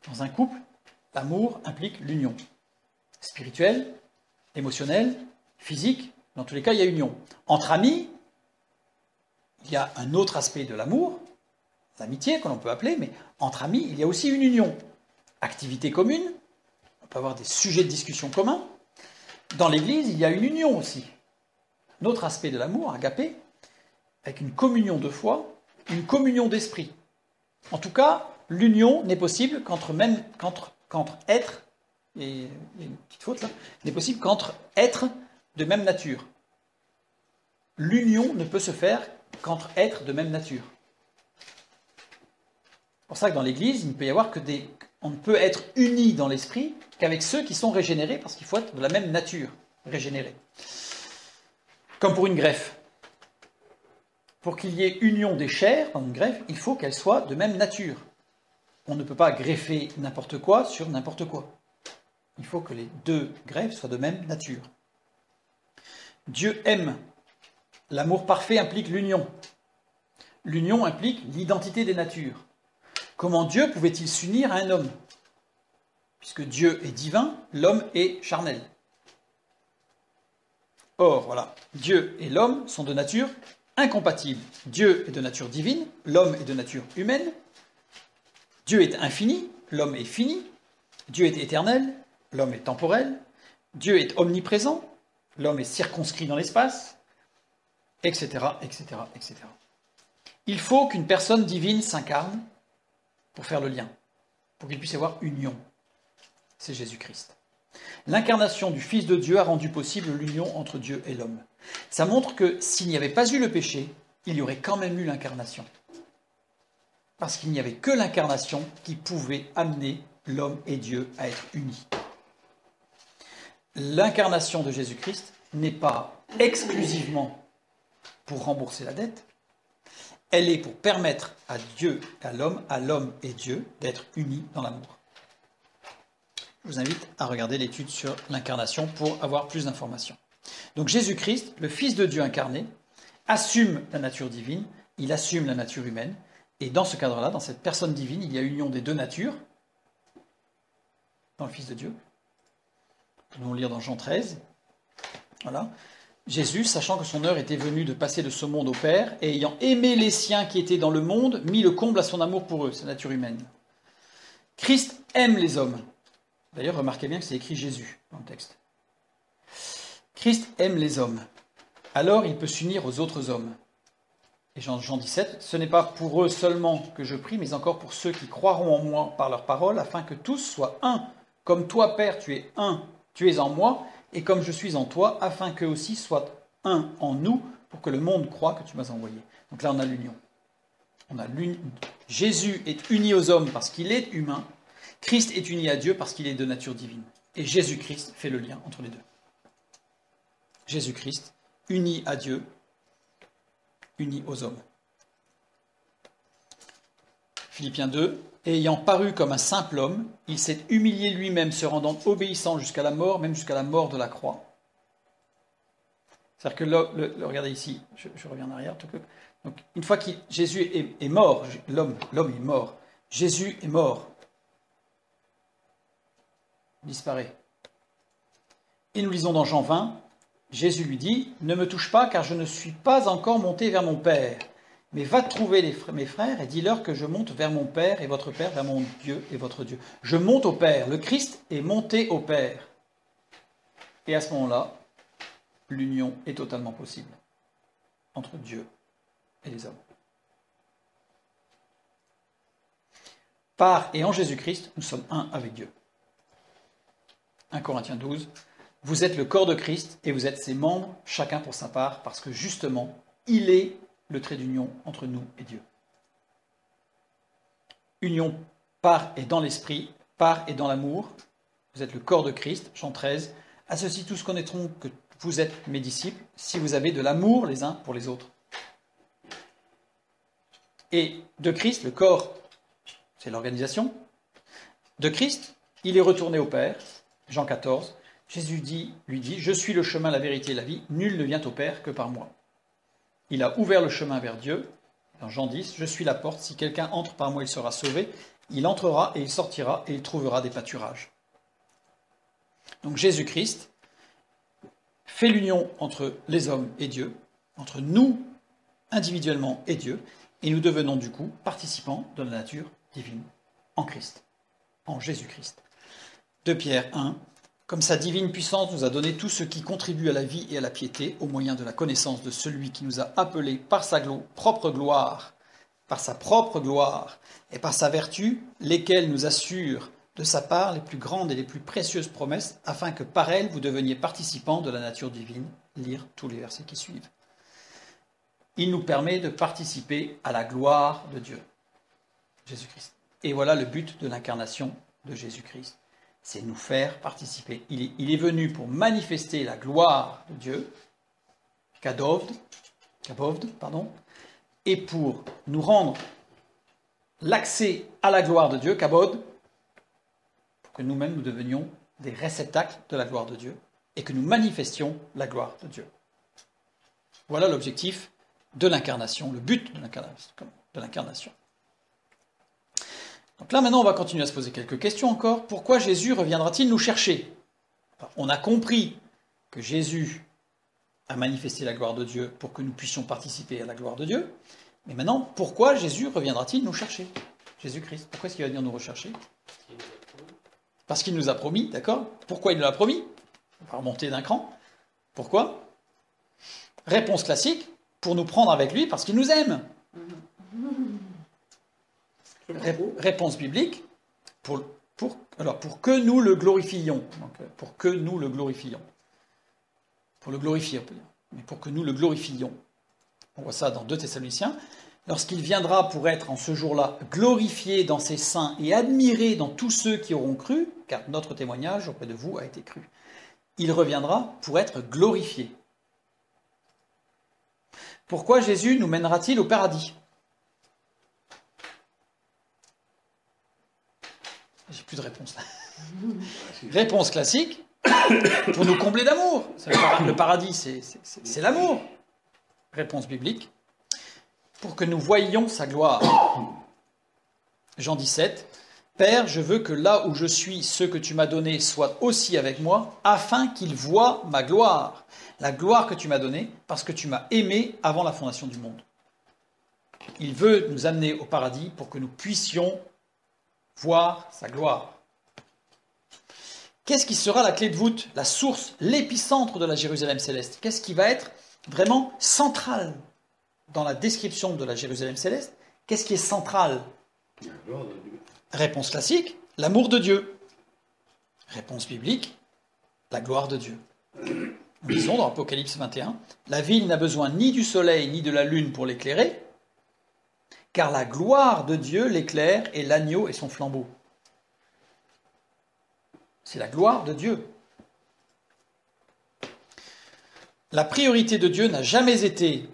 [SPEAKER 1] Dans un couple, l'amour implique l'union. Spirituelle, émotionnelle, physique, dans tous les cas, il y a union. Entre amis, il y a un autre aspect de l'amour, l'amitié, qu'on peut appeler, mais entre amis, il y a aussi une union. Activité commune, on peut avoir des sujets de discussion communs. Dans l'Église, il y a une union aussi. Un autre aspect de l'amour, agapé, avec une communion de foi, une communion d'esprit. En tout cas, l'union n'est possible qu'entre êtres et il y a une petite faute là, n'est possible qu'entre êtres de même nature. L'union ne peut se faire qu'entre êtres de même nature. C'est pour ça que dans l'Église, il ne peut y avoir que des... On ne peut être unis dans l'esprit qu'avec ceux qui sont régénérés, parce qu'il faut être de la même nature, régénérés. Comme pour une greffe. Pour qu'il y ait union des chairs dans une greffe, il faut qu'elles soient de même nature. On ne peut pas greffer n'importe quoi sur n'importe quoi. Il faut que les deux greffes soient de même nature. Dieu aime. L'amour parfait implique l'union. L'union implique l'identité des natures. Comment Dieu pouvait-il s'unir à un homme? Puisque Dieu est divin, l'homme est charnel. Or, voilà, Dieu et l'homme sont de nature incompatibles. Dieu est de nature divine, l'homme est de nature humaine. Dieu est infini, l'homme est fini. Dieu est éternel, l'homme est temporel. Dieu est omniprésent, l'homme est circonscrit dans l'espace, etc., etc., etc. Il faut qu'une personne divine s'incarne pour faire le lien, pour qu'il puisse y avoir union. C'est Jésus-Christ. L'incarnation du Fils de Dieu a rendu possible l'union entre Dieu et l'homme. Ça montre que s'il n'y avait pas eu le péché, il y aurait quand même eu l'incarnation. Parce qu'il n'y avait que l'incarnation qui pouvait amener l'homme et Dieu à être unis. L'incarnation de Jésus-Christ n'est pas exclusivement pour rembourser la dette, elle est pour permettre à Dieu, à l'homme et Dieu d'être unis dans l'amour. Je vous invite à regarder l'étude sur l'incarnation pour avoir plus d'informations. Donc Jésus-Christ, le Fils de Dieu incarné, assume la nature divine, il assume la nature humaine, et dans ce cadre-là, dans cette personne divine, il y a union des deux natures, dans le Fils de Dieu. Nous allons lire dans Jean 13. Voilà. Jésus, sachant que son heure était venue de passer de ce monde au Père, et ayant aimé les siens qui étaient dans le monde, mit le comble à son amour pour eux, sa nature humaine. Christ aime les hommes. D'ailleurs, remarquez bien que c'est écrit Jésus dans le texte. Christ aime les hommes. Alors il peut s'unir aux autres hommes. Et Jean 17, ce n'est pas pour eux seulement que je prie, mais encore pour ceux qui croiront en moi par leur parole, afin que tous soient un. Comme toi, Père, tu es un, tu es en moi, et comme je suis en toi, afin qu'eux aussi soient un en nous, pour que le monde croie que tu m'as envoyé. Donc là, on a l'union. Jésus est uni aux hommes parce qu'il est humain. Christ est uni à Dieu parce qu'il est de nature divine. Et Jésus-Christ fait le lien entre les deux. Jésus-Christ, uni à Dieu, uni aux hommes. Philippiens 2, ayant paru comme un simple homme, il s'est humilié lui-même, se rendant obéissant jusqu'à la mort, même jusqu'à la mort de la croix. C'est-à-dire que regardez ici, je reviens en arrière. Donc, une fois que Jésus est mort, l'homme est mort, Jésus est mort, il disparaît. Et nous lisons dans Jean 20, Jésus lui dit, « Ne me touche pas, car je ne suis pas encore monté vers mon Père. Mais va trouver mes frères et dis-leur que je monte vers mon Père et votre Père, vers mon Dieu et votre Dieu. » Je monte au Père. Le Christ est monté au Père. Et à ce moment-là, l'union est totalement possible entre Dieu et les hommes. Par et en Jésus-Christ, nous sommes un avec Dieu. 1 Corinthiens 12. Vous êtes le corps de Christ et vous êtes ses membres, chacun pour sa part, parce que justement, il est le trait d'union entre nous et Dieu. Union par et dans l'esprit, par et dans l'amour. Vous êtes le corps de Christ, Jean 13. À ceci tous connaîtront que vous êtes mes disciples, si vous avez de l'amour les uns pour les autres. Et de Christ, le corps, c'est l'organisation. De Christ, il est retourné au Père, Jean 14. Jésus lui dit, « Je suis le chemin, la vérité et la vie, nul ne vient au Père que par moi. » Il a ouvert le chemin vers Dieu. Dans Jean 10, « Je suis la porte, si quelqu'un entre par moi, il sera sauvé. Il entrera et il sortira et il trouvera des pâturages. » Donc Jésus-Christ fait l'union entre les hommes et Dieu, entre nous individuellement et Dieu, et nous devenons du coup participants de la nature divine en Christ, en Jésus-Christ. 2 Pierre 1. Comme sa divine puissance nous a donné tout ce qui contribue à la vie et à la piété, au moyen de la connaissance de celui qui nous a appelés par sa propre gloire, et par sa vertu, lesquelles nous assurent de sa part les plus grandes et les plus précieuses promesses, afin que par elles vous deveniez participants de la nature divine. Lire tous les versets qui suivent. Il nous permet de participer à la gloire de Dieu, Jésus-Christ. Et voilà le but de l'incarnation de Jésus-Christ. C'est nous faire participer. Il est venu pour manifester la gloire de Dieu, Kabod, et pour nous rendre l'accès à la gloire de Dieu, Kabod, pour que nous-mêmes nous devenions des réceptacles de la gloire de Dieu et que nous manifestions la gloire de Dieu. Voilà l'objectif de l'incarnation, le but de l'incarnation. Donc là, maintenant, on va continuer à se poser quelques questions encore. Pourquoi Jésus reviendra-t-il nous chercher ? On a compris que Jésus a manifesté la gloire de Dieu pour que nous puissions participer à la gloire de Dieu. Mais maintenant, pourquoi Jésus reviendra-t-il nous chercher ? Jésus-Christ, pourquoi est-ce qu'il va venir nous rechercher ? Parce qu'il nous a promis, d'accord ? Pourquoi il nous l'a promis ? On va remonter d'un cran. Pourquoi ? Réponse classique, pour nous prendre avec lui parce qu'il nous aime. Réponse biblique, pour que nous le glorifions. Donc, pour que nous le glorifions. Pour le glorifier, on peut dire. Mais pour que nous le glorifions. On voit ça dans 2 Thessaloniciens. Lorsqu'il viendra pour être en ce jour-là glorifié dans ses saints et admiré dans tous ceux qui auront cru, car notre témoignage auprès de vous a été cru. Il reviendra pour être glorifié. Pourquoi Jésus nous mènera-t-il au paradis ? J'ai plus de réponse là. Réponse classique, pour nous combler d'amour. Le paradis, c'est l'amour. Réponse biblique, pour que nous voyions sa gloire. Jean 17, Père, je veux que là où je suis, ceux que tu m'as donnés soient aussi avec moi, afin qu'ils voient ma gloire. La gloire que tu m'as donnée, parce que tu m'as aimé avant la fondation du monde. Il veut nous amener au paradis pour que nous puissions voir sa gloire. Qu'est-ce qui sera la clé de voûte, la source, l'épicentre de la Jérusalem céleste ? Qu'est-ce qui va être vraiment central dans la description de la Jérusalem céleste ? Qu'est-ce qui est central ? Réponse classique, l'amour de Dieu. Réponse biblique, la gloire de Dieu. Nous lisons dans Apocalypse 21, la ville n'a besoin ni du soleil ni de la lune pour l'éclairer, car la gloire de Dieu l'éclaire et l'agneau est son flambeau. C'est la gloire de Dieu. La priorité de Dieu n'a jamais été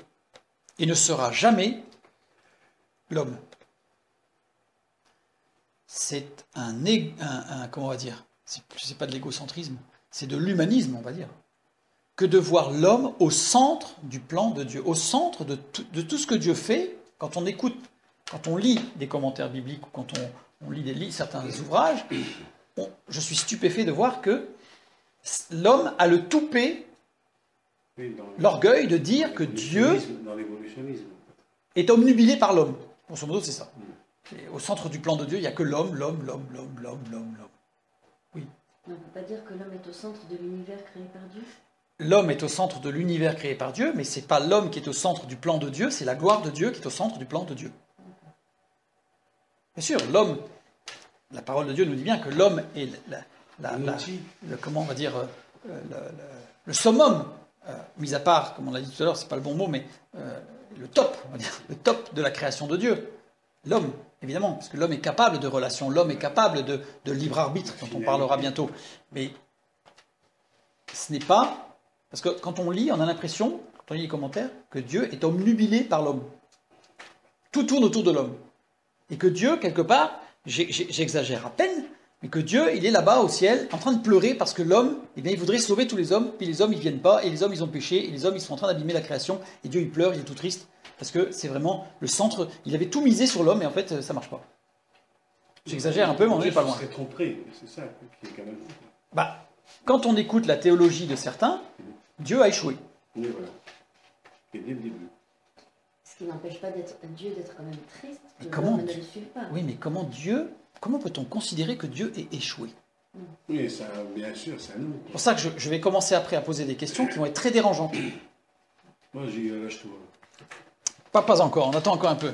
[SPEAKER 1] et ne sera jamais l'homme. C'est comment on va dire, c'est pas de l'égocentrisme, c'est de l'humanisme, on va dire, que de voir l'homme au centre du plan de Dieu, au centre de tout ce que Dieu fait. Quand on écoute, quand on lit des commentaires bibliques, ou quand on lit certains ouvrages, je suis stupéfait de voir que l'homme a le toupet, l'orgueil de dire que Dieu est omnubilé par l'homme. Grosso modo, c'est ça. Et au centre du plan de Dieu, il n'y a que l'homme. Oui.
[SPEAKER 3] On ne peut pas dire que l'homme est au centre de l'univers créé par Dieu ?
[SPEAKER 1] L'homme est au centre de l'univers créé par Dieu, mais ce n'est pas l'homme qui est au centre du plan de Dieu, c'est la gloire de Dieu qui est au centre du plan de Dieu. Bien sûr, l'homme, la parole de Dieu nous dit bien que l'homme est comment on va dire, le summum, mis à part, comme on l'a dit tout à l'heure, c'est pas le bon mot, mais le top, on va dire, le top de la création de Dieu. L'homme, évidemment, parce que l'homme est capable de relation, l'homme est capable de libre arbitre, dont on parlera bientôt. Mais ce n'est pas... Parce que quand on lit, on a l'impression, quand on lit les commentaires, que Dieu est omnubilé par l'homme. Tout tourne autour de l'homme. Et que Dieu, quelque part, j'exagère à peine, mais que Dieu, il est là-bas au ciel, en train de pleurer parce que l'homme, eh bien, il voudrait sauver tous les hommes, puis les hommes, ils viennent pas, et les hommes, ils ont péché, et les hommes, ils sont en train d'abîmer la création, et Dieu, il pleure, il est tout triste, parce que c'est vraiment le centre, il avait tout misé sur l'homme, et en fait, ça marche pas. J'exagère un peu, mais on n'est pas loin.
[SPEAKER 2] C'est trompé, c'est ça qui est quand même...
[SPEAKER 1] Quand on écoute la théologie de certains, Dieu a échoué.
[SPEAKER 2] Oui, voilà. Et dès le début.
[SPEAKER 3] Ce qui n'empêche pas Dieu d'être quand même triste que
[SPEAKER 1] comment
[SPEAKER 3] l'homme ne le suive pas.
[SPEAKER 1] Oui, mais comment peut-on considérer que Dieu ait échoué ?
[SPEAKER 2] Oui, ça, bien sûr, c'est à nous.
[SPEAKER 1] C'est pour ça que je vais commencer après à poser des questions qui vont être très dérangeantes.
[SPEAKER 2] Moi, j'y lâche tout.
[SPEAKER 1] Pas encore, on attend encore un peu.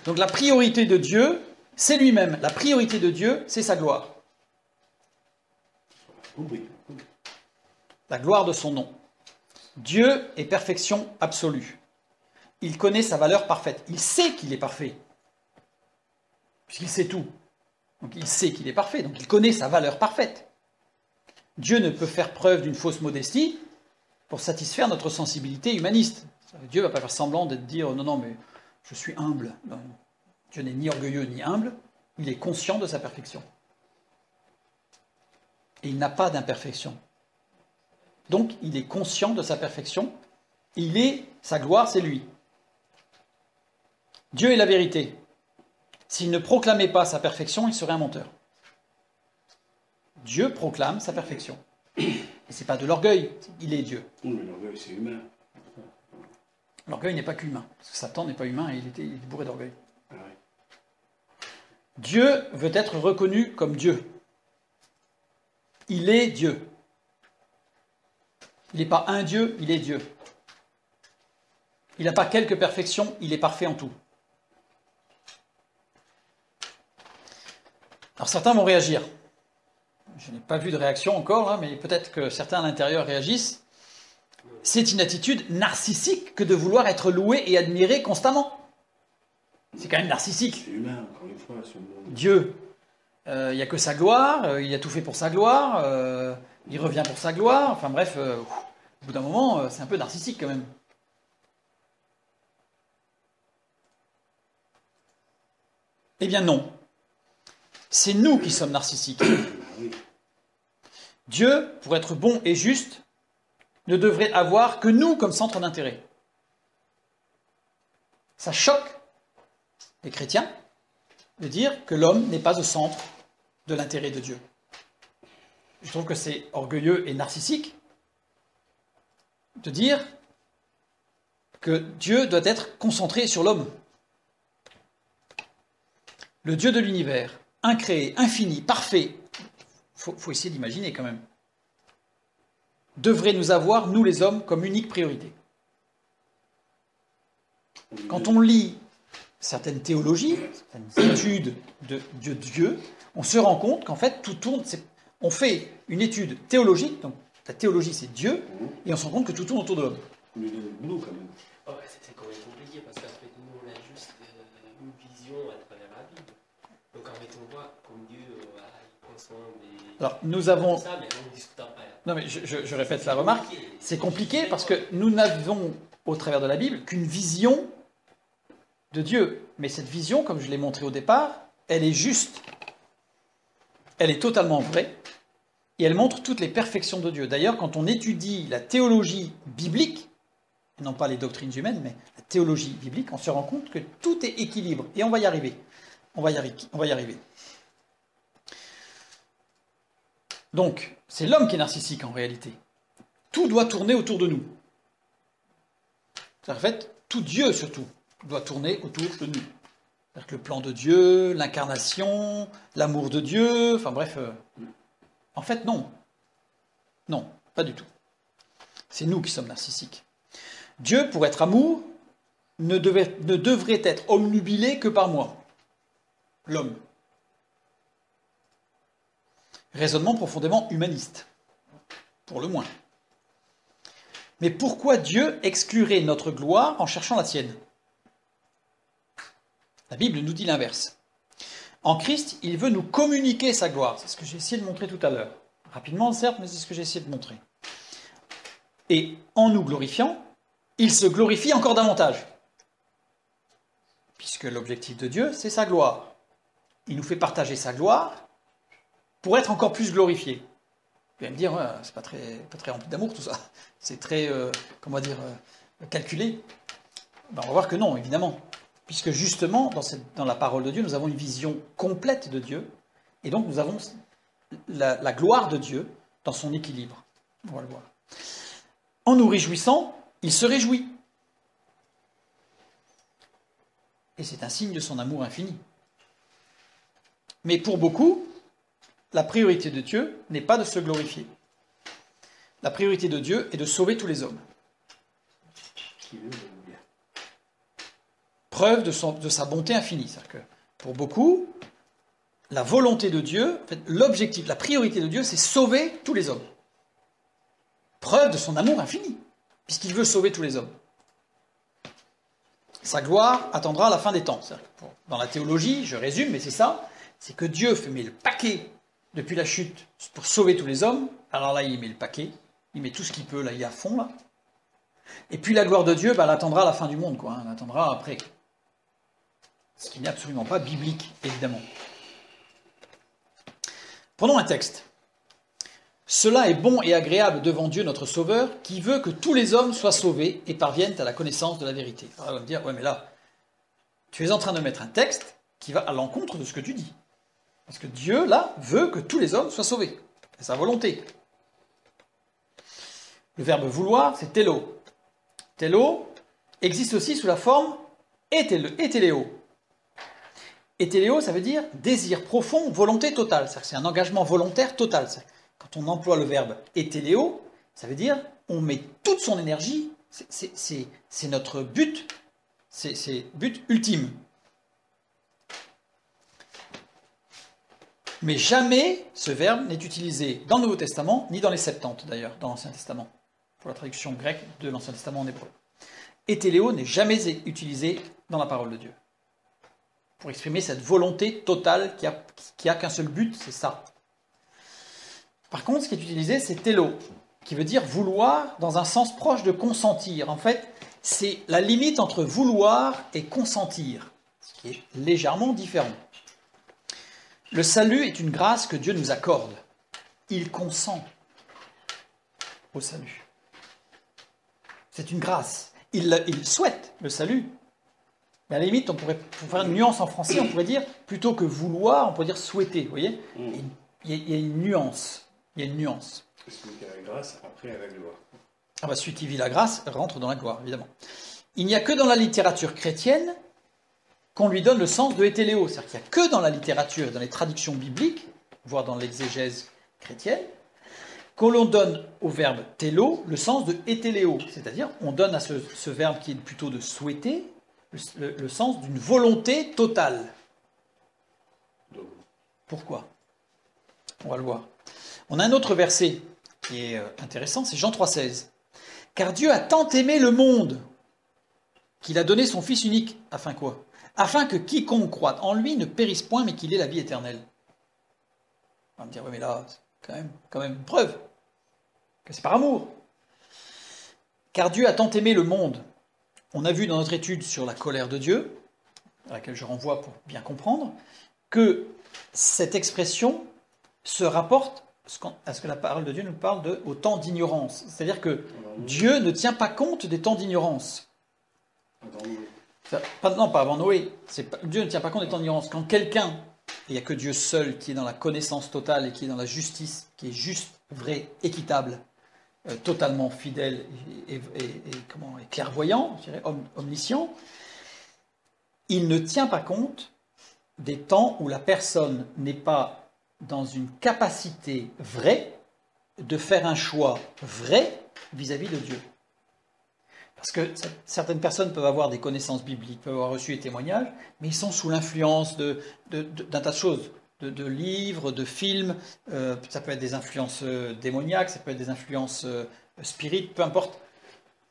[SPEAKER 1] Donc la priorité de Dieu, c'est lui-même. La priorité de Dieu, c'est sa gloire.
[SPEAKER 2] Compris.
[SPEAKER 1] La gloire de son nom. Dieu est perfection absolue. Il connaît sa valeur parfaite. Il sait qu'il est parfait. Puisqu'il sait tout. Donc il sait qu'il est parfait. Donc il connaît sa valeur parfaite. Dieu ne peut faire preuve d'une fausse modestie pour satisfaire notre sensibilité humaniste. Dieu ne va pas faire semblant de dire non, non, mais je suis humble. Non. Dieu n'est ni orgueilleux ni humble. Il est conscient de sa perfection. Et il n'a pas d'imperfection. Donc, il est conscient de sa perfection. Sa gloire, c'est lui. Dieu est la vérité. S'il ne proclamait pas sa perfection, il serait un menteur. Dieu proclame sa perfection. Et ce n'est pas de l'orgueil, il est Dieu.
[SPEAKER 2] Oui, mais l'orgueil, c'est humain.
[SPEAKER 1] L'orgueil n'est pas qu'humain. Parce que Satan n'est pas humain et il est bourré d'orgueil.
[SPEAKER 2] Ah ouais.
[SPEAKER 1] Dieu veut être reconnu comme Dieu. Il est Dieu. Il n'est pas un Dieu, il est Dieu. Il n'a pas quelques perfections, il est parfait en tout. Alors certains vont réagir. Je n'ai pas vu de réaction encore, hein, mais peut-être que certains à l'intérieur réagissent. C'est une attitude narcissique que de vouloir être loué et admiré constamment. C'est quand même narcissique.
[SPEAKER 2] C'est humain, encore une fois.
[SPEAKER 1] Dieu, il n'y a que sa gloire, il a tout fait pour sa gloire, il revient pour sa gloire, enfin bref, au bout d'un moment, c'est un peu narcissique quand même. Eh bien non. C'est nous qui sommes narcissiques. Dieu, pour être bon et juste, ne devrait avoir que nous comme centre d'intérêt. Ça choque les chrétiens de dire que l'homme n'est pas au centre de l'intérêt de Dieu. Je trouve que c'est orgueilleux et narcissique de dire que Dieu doit être concentré sur l'homme. Le Dieu de l'univers, incréé, infini, parfait, faut essayer d'imaginer quand même, devrait nous avoir, nous les hommes, comme unique priorité. Quand on lit certaines théologies, certaines études de Dieu, on se rend compte qu'en fait, tout tourne. On fait une étude théologique, donc la théologie c'est Dieu, et on se rend compte que tout tourne autour de l'homme.
[SPEAKER 2] Mais il y a le boulot quand même.
[SPEAKER 4] Oh, c'est quand même compliqué parce qu'en fait, nous, on a juste une vision à travers la Bible. Donc, en fait, on voit comme Dieu, voilà, il prend soin des.
[SPEAKER 1] Alors, nous avons.
[SPEAKER 4] Ça, mais on ne discute pas.
[SPEAKER 1] Non, mais je répète la remarque. C'est compliqué parce que nous n'avons, au travers de la Bible, qu'une vision de Dieu. Mais cette vision, comme je l'ai montré au départ, elle est juste. Elle est totalement vraie. Et elle montre toutes les perfections de Dieu. D'ailleurs, quand on étudie la théologie biblique, non pas les doctrines humaines, mais la théologie biblique, on se rend compte que tout est équilibre. Et on va y arriver. On va y arriver. Donc, c'est l'homme qui est narcissique en réalité. Tout doit tourner autour de nous. En fait, tout Dieu surtout doit tourner autour de nous. C'est-à-dire que le plan de Dieu, l'incarnation, l'amour de Dieu, enfin bref. En fait, non. Non, pas du tout. C'est nous qui sommes narcissiques. Dieu, pour être amour, ne devrait être omnubilé que par moi, l'homme. Raisonnement profondément humaniste, pour le moins. Mais pourquoi Dieu exclurait notre gloire en cherchant la sienne ? La Bible nous dit l'inverse. En Christ, il veut nous communiquer sa gloire. C'est ce que j'ai essayé de montrer tout à l'heure. Rapidement, certes, mais c'est ce que j'ai essayé de montrer. Et en nous glorifiant, il se glorifie encore davantage. Puisque l'objectif de Dieu, c'est sa gloire. Il nous fait partager sa gloire pour être encore plus glorifié. Vous allez me dire, ouais, c'est pas très rempli d'amour tout ça. C'est très, calculé. Ben, on va voir que non, évidemment. Puisque justement, dans la parole de Dieu, nous avons une vision complète de Dieu. Et donc, nous avons la gloire de Dieu dans son équilibre. On va le voir. En nous réjouissant, il se réjouit. Et c'est un signe de son amour infini. Mais pour beaucoup, la priorité de Dieu n'est pas de se glorifier. La priorité de Dieu est de sauver tous les hommes. Preuve de sa bonté infinie. C'est-à-dire que pour beaucoup, la volonté de Dieu, en fait, l'objectif, la priorité de Dieu, c'est sauver tous les hommes. Preuve de son amour infini, puisqu'il veut sauver tous les hommes. Sa gloire attendra la fin des temps. Dans la théologie, je résume, mais c'est ça, c'est que Dieu met le paquet depuis la chute pour sauver tous les hommes. Alors là, il met le paquet, il met tout ce qu'il peut, là, il est à fond, là. Et puis la gloire de Dieu, elle attendra la fin du monde, quoi. Elle attendra après. Ce qui n'est absolument pas biblique, évidemment. Prenons un texte. Cela est bon et agréable devant Dieu notre Sauveur, qui veut que tous les hommes soient sauvés et parviennent à la connaissance de la vérité. Alors, on va me dire, ouais, mais là, tu es en train de mettre un texte qui va à l'encontre de ce que tu dis. Parce que Dieu, là, veut que tous les hommes soient sauvés. C'est sa volonté. Le verbe vouloir, c'est télo. Télo existe aussi sous la forme étéléo. Étéléo, ça veut dire désir profond, volonté totale. C'est un engagement volontaire total. Quand on emploie le verbe étéléo, ça veut dire on met toute son énergie, c'est notre but, c'est but ultime. Mais jamais ce verbe n'est utilisé dans le Nouveau Testament, ni dans les Septante d'ailleurs, dans l'Ancien Testament, pour la traduction grecque de l'Ancien Testament en hébreu. Étéléo n'est jamais utilisé dans la parole de Dieu, pour exprimer cette volonté totale qui a qu'un seul but, c'est ça. Par contre, ce qui est utilisé, c'est télo, qui veut dire vouloir dans un sens proche de consentir. En fait, c'est la limite entre vouloir et consentir, ce qui est légèrement différent. Le salut est une grâce que Dieu nous accorde. Il consent au salut. C'est une grâce. Il souhaite le salut. Mais à la limite, pour faire une nuance en français, on pourrait dire, plutôt que vouloir, on pourrait dire souhaiter. Vous voyez ? Il y a une nuance. Il y a une nuance.
[SPEAKER 2] Celui qui a la grâce, après a la gloire.
[SPEAKER 1] Ah bah, celui qui vit la grâce rentre dans la gloire, évidemment. Il n'y a que dans la littérature chrétienne qu'on lui donne le sens de hétéléo. C'est-à-dire qu'il n'y a que dans la littérature et dans les traductions bibliques, voire dans l'exégèse chrétienne, qu'on l'on donne au verbe télo le sens de hétéléo. C'est-à-dire, on donne à ce verbe qui est plutôt de souhaiter le sens d'une volonté totale. Pourquoi ? On va le voir. On a un autre verset qui est intéressant, c'est Jean 3,16. « Car Dieu a tant aimé le monde qu'il a donné son Fils unique, afin quoi ? Afin que quiconque croit en lui ne périsse point, mais qu'il ait la vie éternelle. » On va me dire, oui, mais là, c'est quand même une preuve que c'est par amour. « Car Dieu a tant aimé le monde. » On a vu dans notre étude sur la colère de Dieu, à laquelle je renvoie pour bien comprendre, que cette expression se rapporte à ce que la parole de Dieu nous parle au temps d'ignorance. C'est-à-dire que Dieu ne tient pas compte des temps d'ignorance. Non, pas avant Noé. Dieu ne tient pas compte des temps d'ignorance. Quand quelqu'un, il n'y a que Dieu seul qui est dans la connaissance totale et qui est dans la justice, qui est juste, vrai, équitable, totalement fidèle et clairvoyant, je dirais, omniscient, il ne tient pas compte des temps où la personne n'est pas dans une capacité vraie de faire un choix vrai vis-à-vis de Dieu. Parce que certaines personnes peuvent avoir des connaissances bibliques, peuvent avoir reçu des témoignages, mais ils sont sous l'influence d'un tas de choses, de livres, de films, ça peut être des influences démoniaques, ça peut être des influences spirites, peu importe.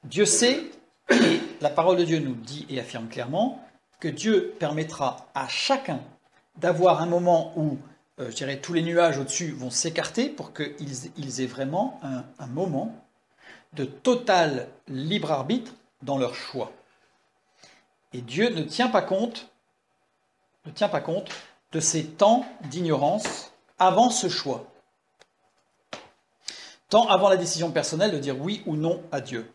[SPEAKER 1] Dieu sait, et la parole de Dieu nous dit et affirme clairement, que Dieu permettra à chacun d'avoir un moment où je dirais, tous les nuages au-dessus vont s'écarter pour qu'ils aient vraiment un moment de total libre arbitre dans leur choix. Et Dieu ne tient pas compte de ces temps d'ignorance avant ce choix. Tant avant la décision personnelle de dire oui ou non à Dieu.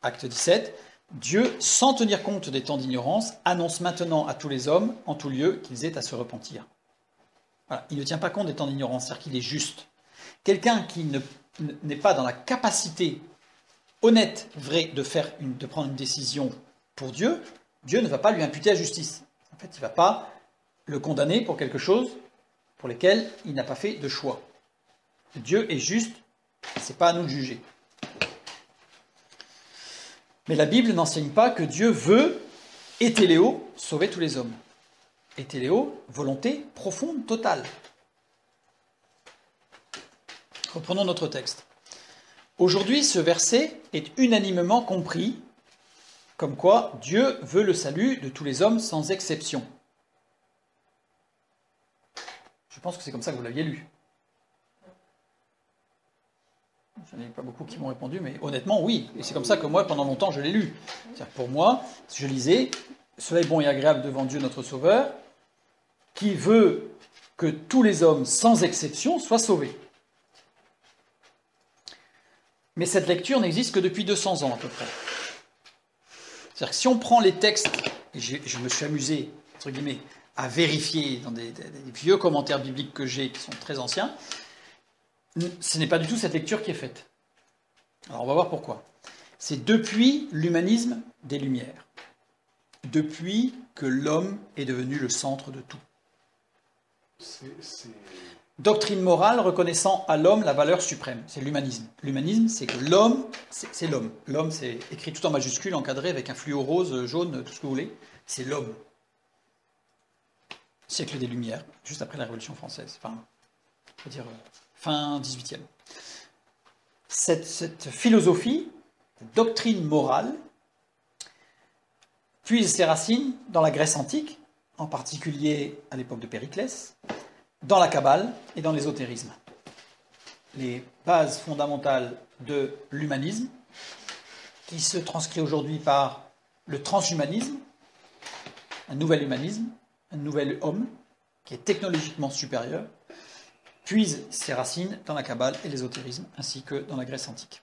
[SPEAKER 1] Acte 17. Dieu, sans tenir compte des temps d'ignorance, annonce maintenant à tous les hommes, en tout lieu, qu'ils aient à se repentir. Voilà, il ne tient pas compte des temps d'ignorance, c'est-à-dire qu'il est juste. Quelqu'un qui n'est pas dans la capacité honnête, vraie, de prendre une décision pour Dieu, Dieu ne va pas lui imputer la justice. En fait, il ne va pas le condamner pour quelque chose pour lequel il n'a pas fait de choix. Dieu est juste, ce n'est pas à nous de juger. Mais la Bible n'enseigne pas que Dieu veut, et téléo, sauver tous les hommes. et téléo, volonté profonde, totale. Reprenons notre texte. Aujourd'hui, ce verset est unanimement compris comme quoi Dieu veut le salut de tous les hommes sans exception. Je pense que c'est comme ça que vous l'aviez lu. Je n'en ai pas beaucoup qui m'ont répondu, mais honnêtement, oui. Et c'est comme ça que moi, pendant longtemps, je l'ai lu. C'est-à-dire pour moi, je lisais « Cela est bon et agréable devant Dieu notre Sauveur, qui veut que tous les hommes, sans exception, soient sauvés. » Mais cette lecture n'existe que depuis 200 ans à peu près. C'est-à-dire que si on prend les textes, et je me suis amusé, entre guillemets, à vérifier dans des vieux commentaires bibliques que j'ai, qui sont très anciens, ce n'est pas du tout cette lecture qui est faite. Alors on va voir pourquoi. C'est depuis l'humanisme des Lumières, depuis que l'homme est devenu le centre de tout. Doctrine morale reconnaissant à l'homme la valeur suprême, c'est l'humanisme. L'humanisme, c'est que l'homme, c'est l'homme. L'homme, c'est écrit tout en majuscule, encadré avec un fluo rose, jaune, tout ce que vous voulez. C'est l'homme. Siècle des Lumières, juste après la Révolution française. Enfin, je veux dire, fin 18e. Cette philosophie, cette doctrine morale, puise ses racines dans la Grèce antique, en particulier à l'époque de Périclès, dans la Kabbale et dans l'ésotérisme. Les bases fondamentales de l'humanisme, qui se transcrit aujourd'hui par le transhumanisme, un nouvel humanisme, un nouvel homme, qui est technologiquement supérieur, puise ses racines dans la Kabbale et l'ésotérisme, ainsi que dans la Grèce antique.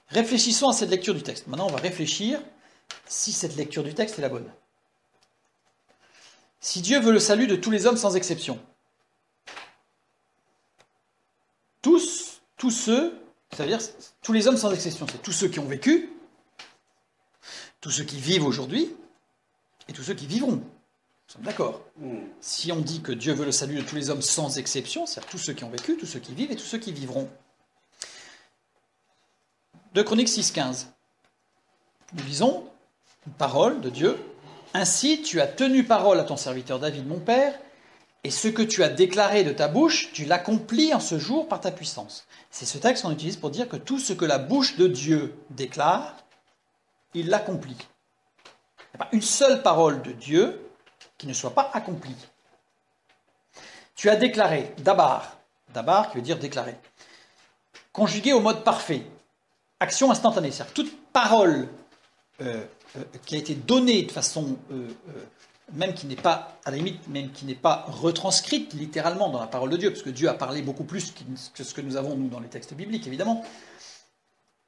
[SPEAKER 1] Réfléchissons à cette lecture du texte. Maintenant, on va réfléchir si cette lecture du texte est la bonne. Si Dieu veut le salut de tous les hommes sans exception, tous ceux, ça veut dire tous les hommes sans exception, c'est tous ceux qui ont vécu, tous ceux qui vivent aujourd'hui, et tous ceux qui vivront. Nous sommes d'accord. Si on dit que Dieu veut le salut de tous les hommes sans exception, c'est-à-dire tous ceux qui ont vécu, tous ceux qui vivent et tous ceux qui vivront. 2 Chroniques 6,15. Nous lisons une parole de Dieu. Ainsi, tu as tenu parole à ton serviteur David, mon père, et ce que tu as déclaré de ta bouche, tu l'accomplis en ce jour par ta puissance. C'est ce texte qu'on utilise pour dire que tout ce que la bouche de Dieu déclare, il l'accomplit. Il n'y a pas une seule parole de Dieu qui ne soit pas accomplie. Tu as déclaré, dabar qui veut dire déclarer, conjugué au mode parfait, action instantanée, c'est-à-dire toute parole qui a été donnée de façon, même qui n'est pas, à la limite, même qui n'est pas retranscrite littéralement dans la parole de Dieu, parce que Dieu a parlé beaucoup plus que ce que nous avons, nous, dans les textes bibliques, évidemment.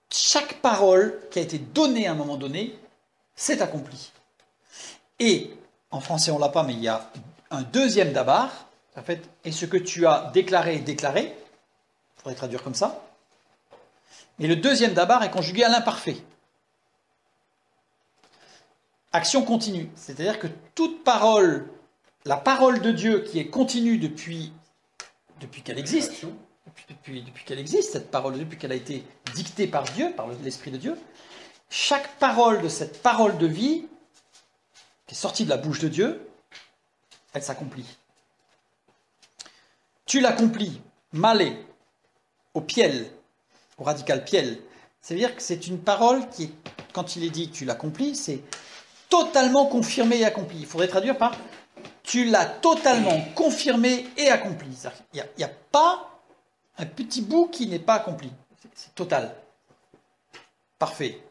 [SPEAKER 1] Chaque parole qui a été donnée à un moment donné, s'est accomplie. Et, en français on ne l'a pas, mais il y a un deuxième dabar, en fait, et ce que tu as déclaré, il faudrait traduire comme ça, mais le deuxième dabar est conjugué à l'imparfait. Action continue, c'est-à-dire que toute parole, la parole de Dieu qui est continue depuis qu'elle existe, depuis qu'elle existe, cette parole, depuis qu'elle a été dictée par Dieu, par l'Esprit de Dieu, chaque parole de cette parole de vie qui est sortie de la bouche de Dieu, elle s'accomplit. Tu l'accomplis, malé, au piel, au radical piel. C'est-à-dire que c'est une parole qui, quand il est dit tu l'accomplis, c'est totalement confirmé et accompli. Il faudrait traduire par tu l'as totalement confirmé et accompli. Il n'y a pas un petit bout qui n'est pas accompli. C'est total. Parfait.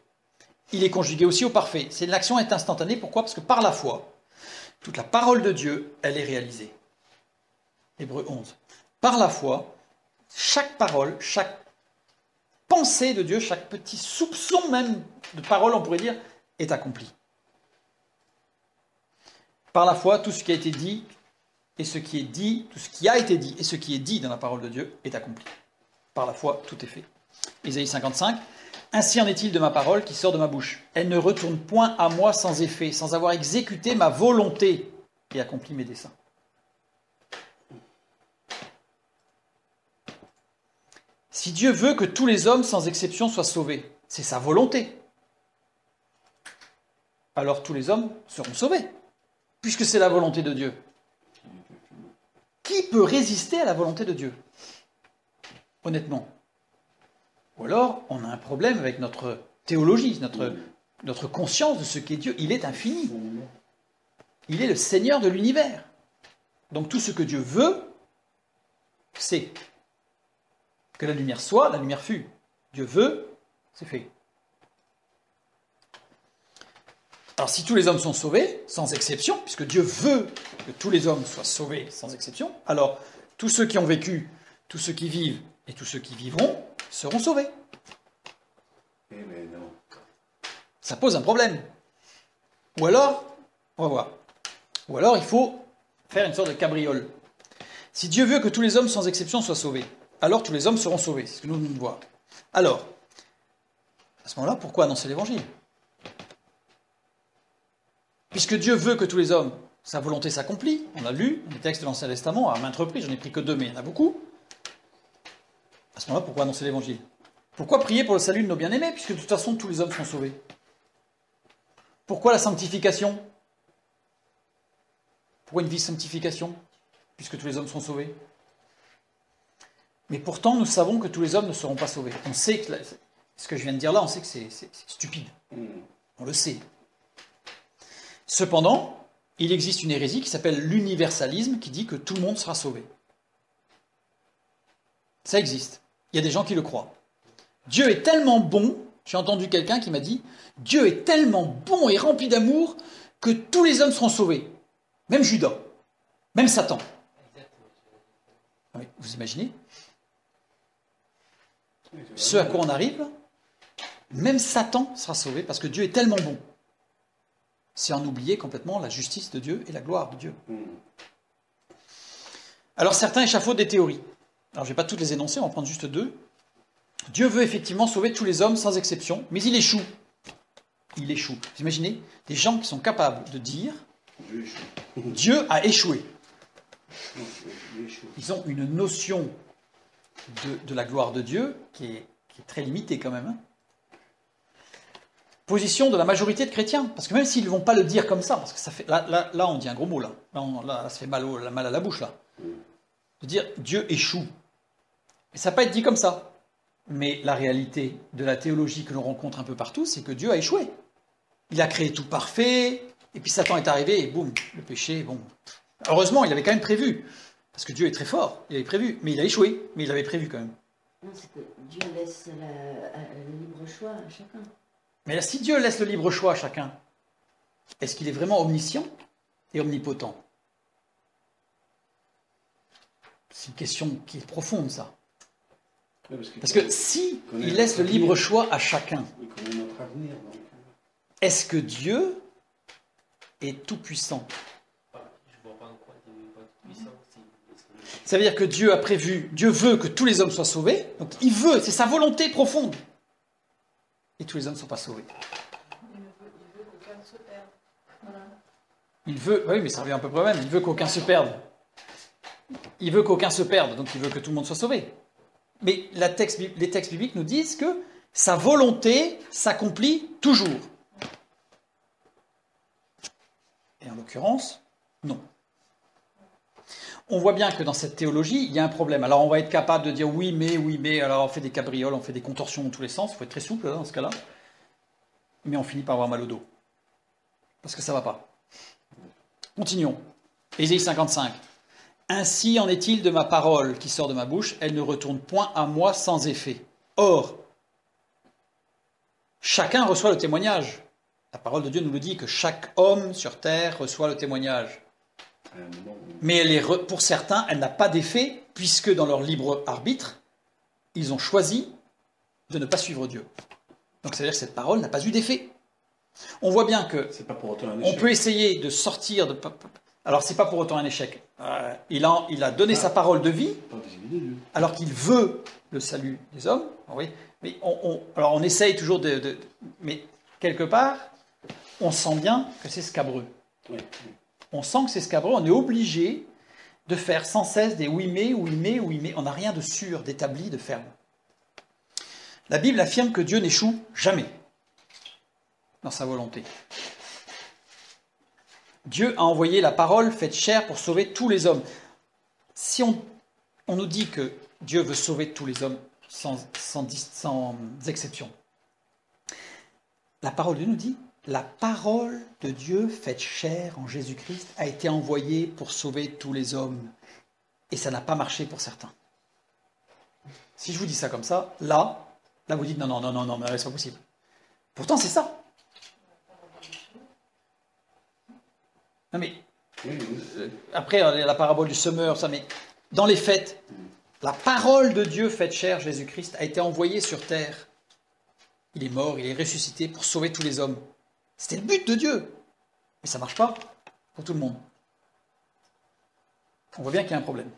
[SPEAKER 1] Il est conjugué aussi au parfait. L'action est instantanée. Pourquoi ? Parce que par la foi, toute la parole de Dieu, elle est réalisée. Hébreux 11. Par la foi, chaque parole, chaque pensée de Dieu, chaque petit soupçon même de parole, on pourrait dire, est accompli. Par la foi, tout ce qui a été dit et ce qui est dit, tout ce qui a été dit et ce qui est dit dans la parole de Dieu est accompli. Par la foi, tout est fait. Ésaïe 55. Ainsi en est-il de ma parole qui sort de ma bouche. Elle ne retourne point à moi sans effet, sans avoir exécuté ma volonté et accompli mes desseins. Si Dieu veut que tous les hommes, sans exception, soient sauvés, c'est sa volonté. Alors tous les hommes seront sauvés. puisque c'est la volonté de Dieu. Qui peut résister à la volonté de Dieu? Honnêtement. Ou alors, on a un problème avec notre théologie, notre conscience de ce qu'est Dieu. Il est infini. Il est le Seigneur de l'univers. Donc tout ce que Dieu veut, c'est que la lumière soit, la lumière fut. Dieu veut, c'est fait. Alors si tous les hommes sont sauvés, sans exception, puisque Dieu veut que tous les hommes soient sauvés sans exception, alors tous ceux qui ont vécu, tous ceux qui vivent et tous ceux qui vivront seront sauvés.
[SPEAKER 2] Eh ben non.
[SPEAKER 1] Ça pose un problème. Ou alors, on va voir. Ou alors il faut faire une sorte de cabriole. Si Dieu veut que tous les hommes sans exception soient sauvés, alors tous les hommes seront sauvés. C'est ce que nous venons de voir. Alors, à ce moment-là, pourquoi annoncer l'évangile? Puisque Dieu veut que tous les hommes, sa volonté s'accomplit. On a lu les textes de l'Ancien Testament à maintes reprises, j'en ai pris que 2, mais il y en a beaucoup. À ce moment-là, pourquoi annoncer l'évangile? Pourquoi prier pour le salut de nos bien-aimés, puisque de toute façon, tous les hommes seront sauvés? Pourquoi la sanctification? Pourquoi une vie de sanctification, puisque tous les hommes seront sauvés? Mais pourtant, nous savons que tous les hommes ne seront pas sauvés. On sait que, ce que je viens de dire là, on sait que c'est stupide. On le sait. Cependant, il existe une hérésie qui s'appelle l'universalisme, qui dit que tout le monde sera sauvé. Ça existe. Il y a des gens qui le croient. Dieu est tellement bon, j'ai entendu quelqu'un qui m'a dit, Dieu est tellement bon et rempli d'amour que tous les hommes seront sauvés. Même Judas, même Satan. Oui, vous imaginez? Ce à quoi on arrive, même Satan sera sauvé parce que Dieu est tellement bon. C'est en oublier complètement la justice de Dieu et la gloire de Dieu. Alors certains échafaudent des théories. Alors je ne vais pas toutes les énoncer, on va en prendre juste 2. Dieu veut effectivement sauver tous les hommes sans exception, mais il échoue. Il échoue. Vous imaginez des gens qui sont capables de dire Dieu a échoué. Ils ont une notion de la gloire de Dieu qui est très limitée quand même. Position de la majorité de chrétiens, parce que même s'ils ne vont pas le dire comme ça, parce que ça fait là on dit un gros mot là ça fait mal à la bouche là, de dire Dieu échoue. Et ça ne va pas être dit comme ça. Mais la réalité de la théologie que l'on rencontre un peu partout, c'est que Dieu a échoué. Il a créé tout parfait, et puis Satan est arrivé, et boum, le péché, bon. Heureusement, il avait quand même prévu, parce que Dieu est très fort, il avait prévu, mais il a échoué, mais il avait prévu quand même.
[SPEAKER 3] Non, c'est que Dieu laisse le libre choix à chacun.
[SPEAKER 1] Mais si Dieu laisse le libre choix à chacun, est-ce qu'il est vraiment omniscient et omnipotent? C'est une question qui est profonde, ça. Parce que si il laisse le libre choix à chacun, est-ce que Dieu est tout-puissant? Ça veut dire que Dieu a prévu, Dieu veut que tous les hommes soient sauvés, donc il veut, c'est sa volonté profonde. Et tous les hommes ne sont pas sauvés.
[SPEAKER 5] Il veut qu'aucun se perde. Voilà.
[SPEAKER 1] Il veut, oui, mais ça revient un peu près même, il veut qu'aucun se perde. Il veut qu'aucun se perde, donc il veut que tout le monde soit sauvé. Mais les textes bibliques nous disent que sa volonté s'accomplit toujours. Et en l'occurrence, non. On voit bien que dans cette théologie, il y a un problème. Alors on va être capable de dire oui, mais, alors on fait des cabrioles, on fait des contorsions dans tous les sens, il faut être très souple dans ce cas-là. Mais on finit par avoir mal au dos. Parce que ça ne va pas. Continuons. Ésaïe 55. Ainsi en est-il de ma parole qui sort de ma bouche, elle ne retourne point à moi sans effet. Or, chacun reçoit le témoignage. La parole de Dieu nous le dit que chaque homme sur terre reçoit le témoignage. Mais pour certains, elle n'a pas d'effet, puisque dans leur libre arbitre, ils ont choisi de ne pas suivre Dieu. Donc ça veut dire que cette parole n'a pas eu d'effet. On voit bien que on peut essayer de sortir de... Alors c'est pas pour autant un échec. Il a donné sa parole de vie, alors qu'il veut le salut des hommes. Oui. Mais alors on essaye toujours mais quelque part, on sent bien que c'est scabreux.
[SPEAKER 2] Oui.
[SPEAKER 1] On sent que c'est scabreux, on est obligé de faire sans cesse des oui mais. On n'a rien de sûr, d'établi, de ferme. La Bible affirme que Dieu n'échoue jamais dans sa volonté. Dieu a envoyé la parole faite chair pour sauver tous les hommes. Si on nous dit que Dieu veut sauver tous les hommes sans exception, la parole de Dieu nous dit, la parole de Dieu faite chair en Jésus-Christ a été envoyée pour sauver tous les hommes. Et ça n'a pas marché pour certains. Si je vous dis ça comme ça, là vous dites non, mais c'est pas possible. Pourtant, c'est ça. Non mais, après, la parabole du semeur, ça, mais dans les faits, la parole de Dieu faite chair, Jésus-Christ, a été envoyée sur terre. Il est mort, il est ressuscité pour sauver tous les hommes. C'était le but de Dieu. Mais ça ne marche pas pour tout le monde. On voit bien qu'il y a un problème.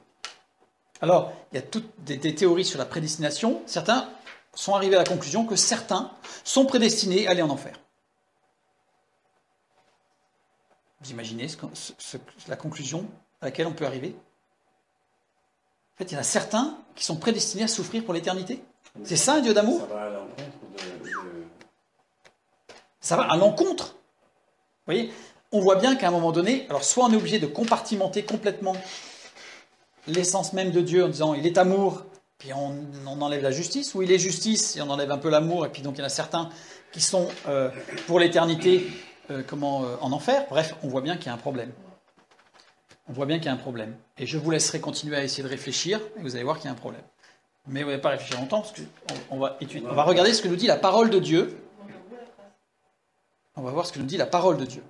[SPEAKER 1] Alors, il y a toutes des théories sur la prédestination. Certains sont arrivés à la conclusion que certains sont prédestinés à aller en enfer. Vous imaginez la conclusion à laquelle on peut arriver? En fait, il y en a certains qui sont prédestinés à souffrir pour l'éternité. C'est ça un Dieu d'amour?
[SPEAKER 2] Ça va à l'encontre
[SPEAKER 1] Ça va à l'encontre. Vous voyez, on voit bien qu'à un moment donné, alors soit on est obligé de compartimenter complètement l'essence même de Dieu en disant il est amour, puis on enlève la justice, ou il est justice et on enlève un peu l'amour, et puis donc il y en a certains qui sont pour l'éternité en enfer. Bref, on voit bien qu'il y a un problème. On voit bien qu'il y a un problème. Et je vous laisserai continuer à essayer de réfléchir, et vous allez voir qu'il y a un problème. Mais vous n'allez pas réfléchir longtemps, parce qu'on va regarder ce que nous dit la parole de Dieu. On va voir ce que nous dit la parole de Dieu.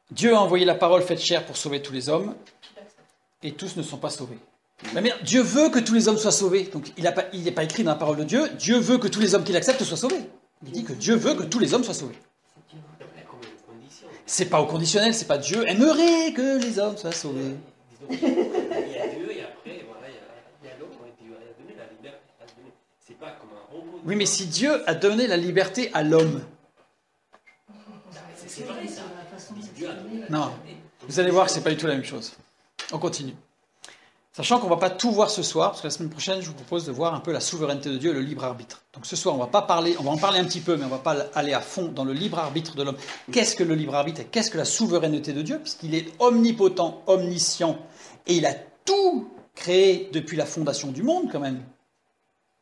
[SPEAKER 1] Dieu a envoyé la parole faite chair pour sauver tous les hommes, et tous ne sont pas sauvés. Mais Dieu veut que tous les hommes soient sauvés. Donc il n'est pas écrit dans la parole de Dieu, Dieu veut que tous les hommes qui l'acceptent soient sauvés. Il dit que Dieu veut que tous les hommes soient sauvés. C'est pas au conditionnel, c'est pas Dieu aimerait que les hommes soient sauvés.
[SPEAKER 4] Il y a Dieu et après, voilà, il y a l'homme, et Dieu a donné la liberté. C'est pas comme un robot.
[SPEAKER 1] Oui, mais si Dieu a donné la liberté à l'homme,
[SPEAKER 4] c'est vrai ça. Dieu a donné la
[SPEAKER 1] non, vous allez voir que c'est pas du tout la même chose. On continue. Sachant qu'on ne va pas tout voir ce soir, parce que la semaine prochaine, je vous propose de voir un peu la souveraineté de Dieu et le libre arbitre. Donc ce soir, on va en parler un petit peu, mais on ne va pas aller à fond dans le libre arbitre de l'homme. Qu'est-ce que le libre arbitre et qu'est-ce que la souveraineté de Dieu? Puisqu'il est omnipotent, omniscient, et il a tout créé depuis la fondation du monde quand même.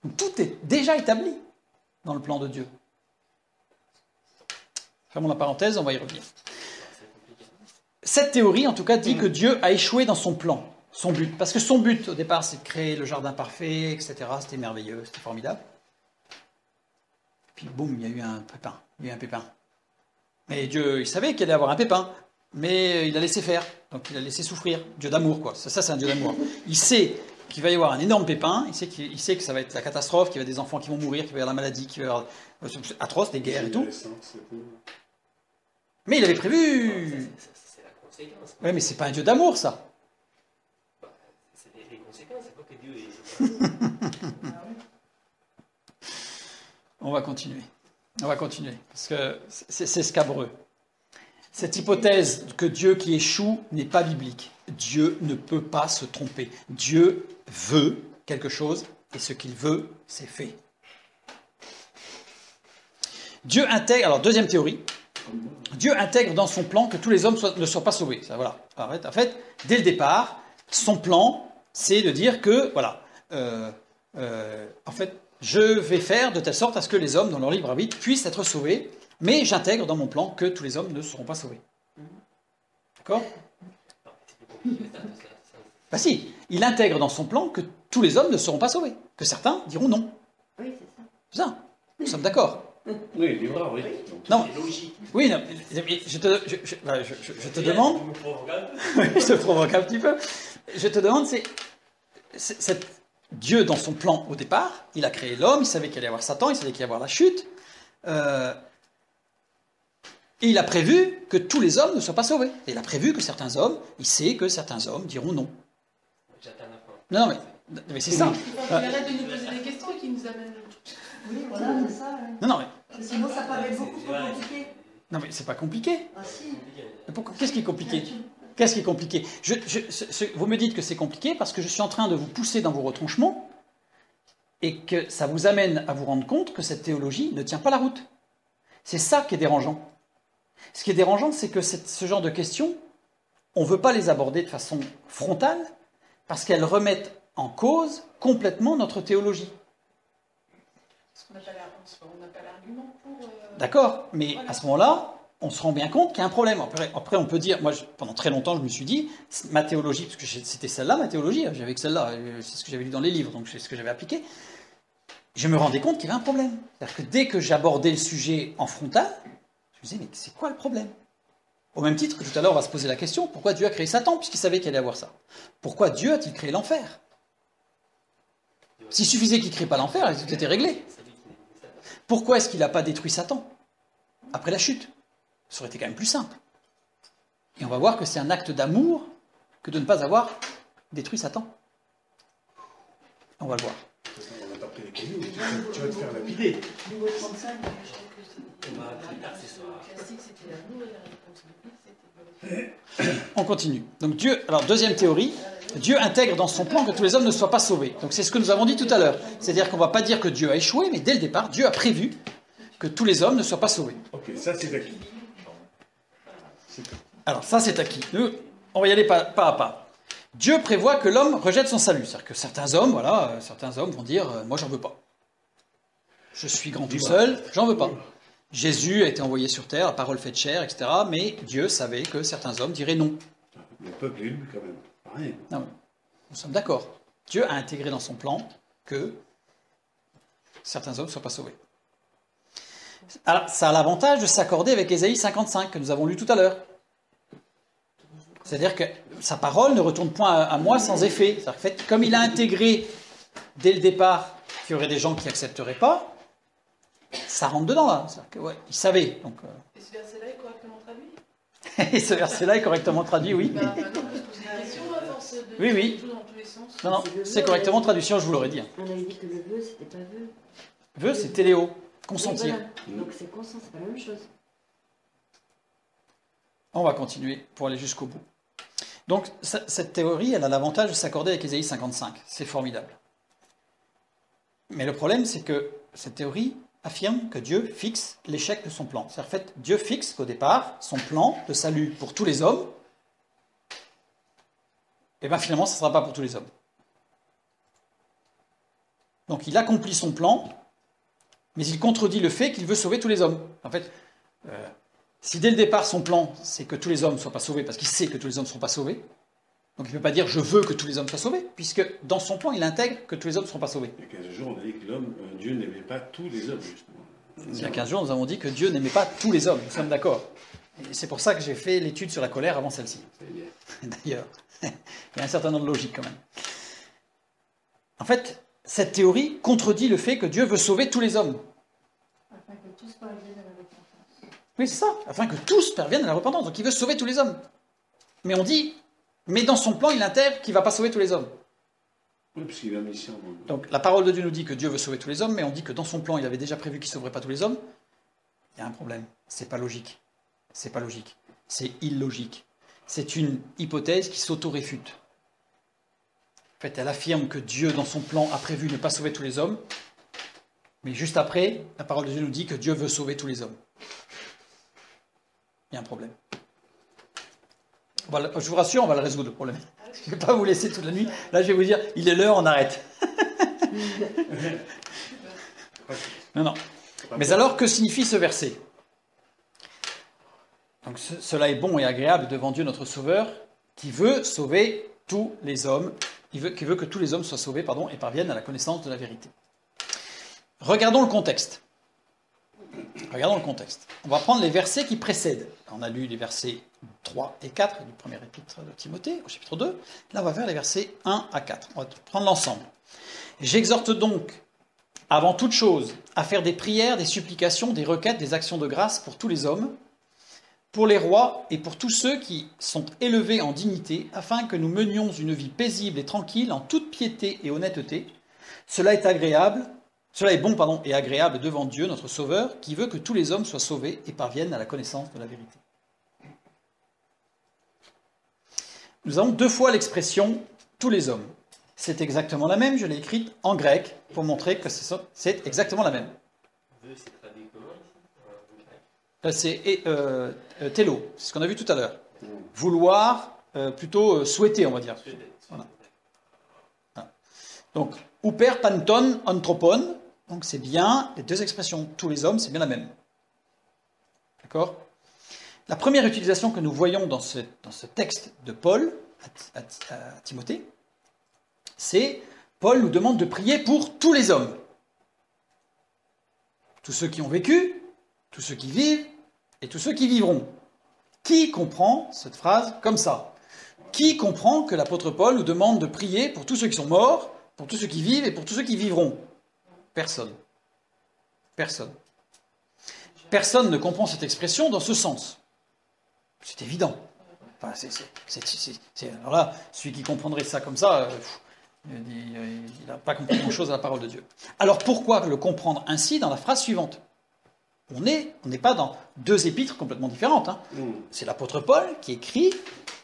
[SPEAKER 1] Donc tout est déjà établi dans le plan de Dieu. Fermons la parenthèse, on va y revenir. Cette théorie, en tout cas, dit que Dieu a échoué dans son plan. Son but. Parce que son but, au départ, c'est de créer le jardin parfait, etc. C'était merveilleux, c'était formidable. Puis, boum, il y a eu un pépin. Mais Dieu, il savait qu'il allait avoir un pépin, mais il a laissé faire. Donc, il a laissé souffrir. Dieu d'amour, quoi. Ça c'est un Dieu d'amour. Il sait qu'il va y avoir un énorme pépin, il sait que ça va être la catastrophe, qu'il y a des enfants qui vont mourir, qu'il va y avoir la maladie, qu'il va y avoir atroce, des guerres et tout. Mais il avait prévu.
[SPEAKER 4] C'est la conséquence.
[SPEAKER 1] Oui, mais c'est pas un Dieu d'amour, ça.
[SPEAKER 4] C'est les conséquences, c'est pas que Dieu est...
[SPEAKER 1] On va continuer, parce que c'est scabreux. Cette hypothèse que Dieu qui échoue n'est pas biblique. Dieu ne peut pas se tromper. Dieu veut quelque chose, et ce qu'il veut, c'est fait. Dieu intègre, alors deuxième théorie, Dieu intègre dans son plan que tous les hommes ne soient pas sauvés. Ça, voilà. En fait, dès le départ, son plan, c'est de dire que, voilà, en fait, je vais faire de telle sorte à ce que les hommes, dans leur libre arbitre, puissent être sauvés, mais j'intègre dans mon plan que tous les hommes ne seront pas sauvés. D'accord? Bah si, il intègre dans son plan que tous les hommes ne seront pas sauvés, que certains diront non.
[SPEAKER 3] Oui, c'est ça.
[SPEAKER 1] C'est ça, nous sommes d'accord.
[SPEAKER 2] Oui, libre, oui.
[SPEAKER 1] Non,
[SPEAKER 4] C'est logique.
[SPEAKER 1] oui, non, je te demande,
[SPEAKER 4] Vous me provoquez un peu.
[SPEAKER 1] je te provoque un petit peu, je te demande, c'est Dieu dans son plan au départ, il a créé l'homme, il savait qu'il allait y avoir Satan, il savait qu'il allait y avoir la chute, et il a prévu que tous les hommes ne soient pas sauvés. Et il a prévu que certains hommes, il sait que certains hommes diront non.
[SPEAKER 4] J'attends la fin.
[SPEAKER 1] Non, mais c'est ça.
[SPEAKER 5] Il faut qu'il arrête de nous poser des questions et qu'il nous amène le truc.
[SPEAKER 3] Oui, voilà, c'est ça. Ouais.
[SPEAKER 1] Non,
[SPEAKER 3] Sinon, ça paraît beaucoup trop compliqué.
[SPEAKER 1] mais c'est pas compliqué.
[SPEAKER 3] Ah si.
[SPEAKER 1] Mais qu'est-ce qui est compliqué? Qu'est-ce qui est compliqué? Vous me dites que c'est compliqué parce que je suis en train de vous pousser dans vos retranchements et que ça vous amène à vous rendre compte que cette théologie ne tient pas la route. C'est ça qui est dérangeant. Ce qui est dérangeant, c'est que ce genre de questions, on ne veut pas les aborder de façon frontale, parce qu'elles remettent en cause complètement notre théologie.
[SPEAKER 5] Parce qu'on n'a pas l'argument pour...
[SPEAKER 1] D'accord, mais
[SPEAKER 5] Voilà.
[SPEAKER 1] à ce moment-là, on se rend bien compte qu'il y a un problème. Après, on peut dire, moi, pendant très longtemps, je me suis dit, ma théologie, parce que c'était celle-là, ma théologie, j'avais que celle-là, c'est ce que j'avais lu dans les livres, donc c'est ce que j'avais appliqué. Je me rendais compte qu'il y avait un problème. C'est-à-dire que dès que j'abordais le sujet en frontal, je me disais, mais c'est quoi le problème? Au même titre que tout à l'heure, on va se poser la question, pourquoi Dieu a créé Satan, puisqu'il savait qu'il allait avoir ça? Pourquoi Dieu a-t-il créé l'enfer? S'il suffisait qu'il ne crée pas l'enfer, tout était réglé. Pourquoi est-ce qu'il n'a pas détruit Satan après la chute? Ça aurait été quand même plus simple. Et on va voir que c'est un acte d'amour que de ne pas avoir détruit Satan. On va le voir.
[SPEAKER 2] On n'a pas pris les cailloux, tu vas te faire lapider.
[SPEAKER 5] Niveau 35, je trouve que c'était...
[SPEAKER 4] On va appeler l'accessoire.
[SPEAKER 5] Le classique, c'était l'amour et la responsabilité, c'était...
[SPEAKER 1] On continue. Donc Dieu, alors deuxième théorie, Dieu intègre dans son plan que tous les hommes ne soient pas sauvés. Donc c'est ce que nous avons dit tout à l'heure. C'est-à-dire qu'on ne va pas dire que Dieu a échoué, mais dès le départ, Dieu a prévu que tous les hommes ne soient pas sauvés.
[SPEAKER 2] Ok, ça c'est acquis.
[SPEAKER 1] Alors ça c'est acquis. Nous, on va y aller pas à pas. Dieu prévoit que l'homme rejette son salut. C'est-à-dire que certains hommes vont dire moi j'en veux pas. Je suis grand tout seul, j'en veux pas. Jésus a été envoyé sur terre, la parole faite chair, etc. Mais Dieu savait que certains hommes diraient non.
[SPEAKER 2] Le peuple est élu quand même. Rien.
[SPEAKER 1] Non, mais nous sommes d'accord. Dieu a intégré dans son plan que certains hommes ne soient pas sauvés. Alors, ça a l'avantage de s'accorder avec Ésaïe 55, que nous avons lu tout à l'heure. C'est-à-dire que sa parole ne retourne point à moi sans effet. C'est-à-dire qu'en fait, comme il a intégré dès le départ qu'il y aurait des gens qui n'accepteraient pas, ça rentre dedans là. C'est-à-dire que, ouais, il savait. Donc,
[SPEAKER 5] Et ce verset-là est correctement traduit?
[SPEAKER 1] et ce verset-là est correctement traduit, oui.
[SPEAKER 5] Bah non, parce que c'est une question à force de...
[SPEAKER 1] Oui, oui.
[SPEAKER 5] Tout dans tous les sens.
[SPEAKER 1] Non, non, c'est correctement traduction, je vous l'aurais dit.
[SPEAKER 3] On avait dit que le vœu, c'était pas vœu.
[SPEAKER 1] Vœu, c'est téléo, consentir.
[SPEAKER 3] Oui, voilà. Donc c'est consent, c'est pas la même chose.
[SPEAKER 1] On va continuer pour aller jusqu'au bout. Donc, cette théorie, elle a l'avantage de s'accorder avec Ésaïe 55. C'est formidable. Mais le problème, c'est que cette théorie affirme que Dieu fixe l'échec de son plan. C'est-à-dire, en fait, Dieu fixe qu'au départ, son plan de salut pour tous les hommes, et bien finalement, ce ne sera pas pour tous les hommes. Donc, il accomplit son plan, mais il contredit le fait qu'il veut sauver tous les hommes. En fait, si dès le départ, son plan, c'est que tous les hommes ne soient pas sauvés, parce qu'il sait que tous les hommes ne seront pas sauvés, donc il ne peut pas dire « je veux que tous les hommes soient sauvés », puisque dans son plan, il intègre que tous les hommes ne seront pas sauvés.
[SPEAKER 2] Il y a 15 jours, on a dit que Dieu n'aimait pas tous les hommes, justement.
[SPEAKER 1] Il y a 15 jours, nous avons dit que Dieu n'aimait pas tous les hommes, nous sommes d'accord. Et c'est pour ça que j'ai fait l'étude sur la colère avant celle-ci.
[SPEAKER 2] C'est bien.
[SPEAKER 1] D'ailleurs, il y a un certain nombre de logiques quand même. En fait, cette théorie contredit le fait que Dieu veut sauver tous les hommes.
[SPEAKER 5] Afin que tous parviennent à la repentance.
[SPEAKER 1] Oui, c'est ça, afin que tous parviennent à la repentance. Donc il veut sauver tous les hommes. Mais on dit, mais dans son plan, il intègre qu'il ne va pas sauver tous les hommes.
[SPEAKER 2] Oui, puisqu'il a mission.
[SPEAKER 1] Donc la parole de Dieu nous dit que Dieu veut sauver tous les hommes, mais on dit que dans son plan, il avait déjà prévu qu'il ne sauverait pas tous les hommes. Il y a un problème. C'est pas logique. C'est pas logique. C'est illogique. C'est une hypothèse qui s'auto-réfute. En fait, elle affirme que Dieu, dans son plan, a prévu ne pas sauver tous les hommes, mais juste après, la parole de Dieu nous dit que Dieu veut sauver tous les hommes. Il y a un problème. Je vous rassure, on va le résoudre, le problème. Je ne vais pas vous laisser toute la nuit. Là, je vais vous dire, il est l'heure, on arrête. Non, non. Mais alors, que signifie ce verset? Donc, cela est bon et agréable devant Dieu notre Sauveur, qui veut sauver tous les hommes, qui veut que tous les hommes soient sauvés, et parviennent à la connaissance de la vérité. Regardons le contexte. Regardons le contexte. On va prendre les versets qui précèdent. On a lu les versets 3 et 4 du premier épître de Timothée, au chapitre 2. Là, on va faire les versets 1 à 4. On va prendre l'ensemble. J'exhorte donc, avant toute chose, à faire des prières, des supplications, des requêtes, des actions de grâce pour tous les hommes, pour les rois et pour tous ceux qui sont élevés en dignité, afin que nous menions une vie paisible et tranquille, en toute piété et honnêteté. Cela est bon et agréable devant Dieu, notre Sauveur, qui veut que tous les hommes soient sauvés et parviennent à la connaissance de la vérité. Nous avons 2 fois l'expression « tous les hommes ». C'est exactement la même, je l'ai écrite en grec pour montrer que c'est exactement la même.
[SPEAKER 4] Vœu, c'est traduit comment ici? En grec?
[SPEAKER 1] C'est télo, c'est ce qu'on a vu tout à l'heure. Vouloir, plutôt souhaiter, on va dire. Voilà. Voilà. Donc, uper, panton, anthropon. Donc, c'est bien les deux expressions. Tous les hommes, c'est bien la même. D'accord ? La première utilisation que nous voyons dans ce texte de Paul à Timothée, c'est Paul nous demande de prier pour tous les hommes. Tous ceux qui ont vécu, tous ceux qui vivent et tous ceux qui vivront. Qui comprend cette phrase comme ça ? Qui comprend que l'apôtre Paul nous demande de prier pour tous ceux qui sont morts, pour tous ceux qui vivent et pour tous ceux qui vivront ? Personne. Personne. Personne ne comprend cette expression dans ce sens. C'est évident. Enfin, alors là, celui qui comprendrait ça comme ça, il n'a pas compris grand-chose à la parole de Dieu. Alors pourquoi le comprendre ainsi dans la phrase suivante ? On n'est pas dans deux épîtres complètement différentes. Hein. C'est l'apôtre Paul qui écrit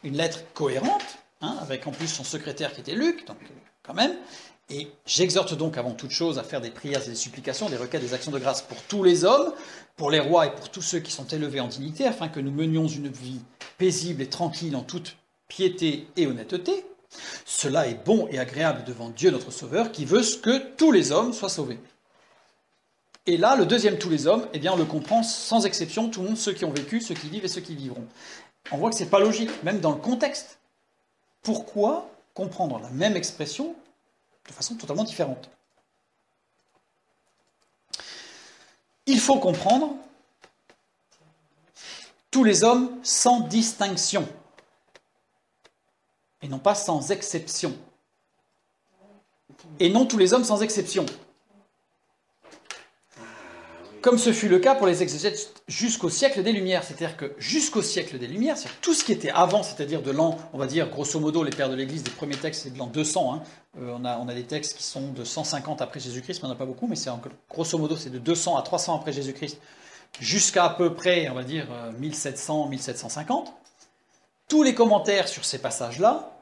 [SPEAKER 1] une lettre cohérente, hein, avec en plus son secrétaire qui était Luc, donc quand même. Et j'exhorte donc avant toute chose à faire des prières et des supplications, des requêtes, des actions de grâce pour tous les hommes, pour les rois et pour tous ceux qui sont élevés en dignité, afin que nous menions une vie paisible et tranquille en toute piété et honnêteté. Cela est bon et agréable devant Dieu notre Sauveur, qui veut que tous les hommes soient sauvés. Et là, le deuxième tous les hommes, eh bien, on le comprend sans exception, tout le monde, ceux qui ont vécu, ceux qui vivent et ceux qui vivront. On voit que ce n'est pas logique, même dans le contexte. Pourquoi comprendre la même expression de façon totalement différente ? Il faut comprendre tous les hommes sans distinction, et non pas sans exception. Et non tous les hommes sans exception. Comme ce fut le cas pour les exégètes jusqu'au siècle des Lumières. C'est-à-dire que jusqu'au siècle des Lumières, c'est-à-dire tout ce qui était avant, c'est-à-dire de l'an, on va dire, grosso modo, les pères de l'Église, les premiers textes, c'est de l'an 200. Hein. On a des textes qui sont de 150 après Jésus-Christ, mais on n'en a pas beaucoup, mais c'est grosso modo, c'est de 200 à 300 après Jésus-Christ, jusqu'à peu près, on va dire, 1700, 1750. Tous les commentaires sur ces passages-là,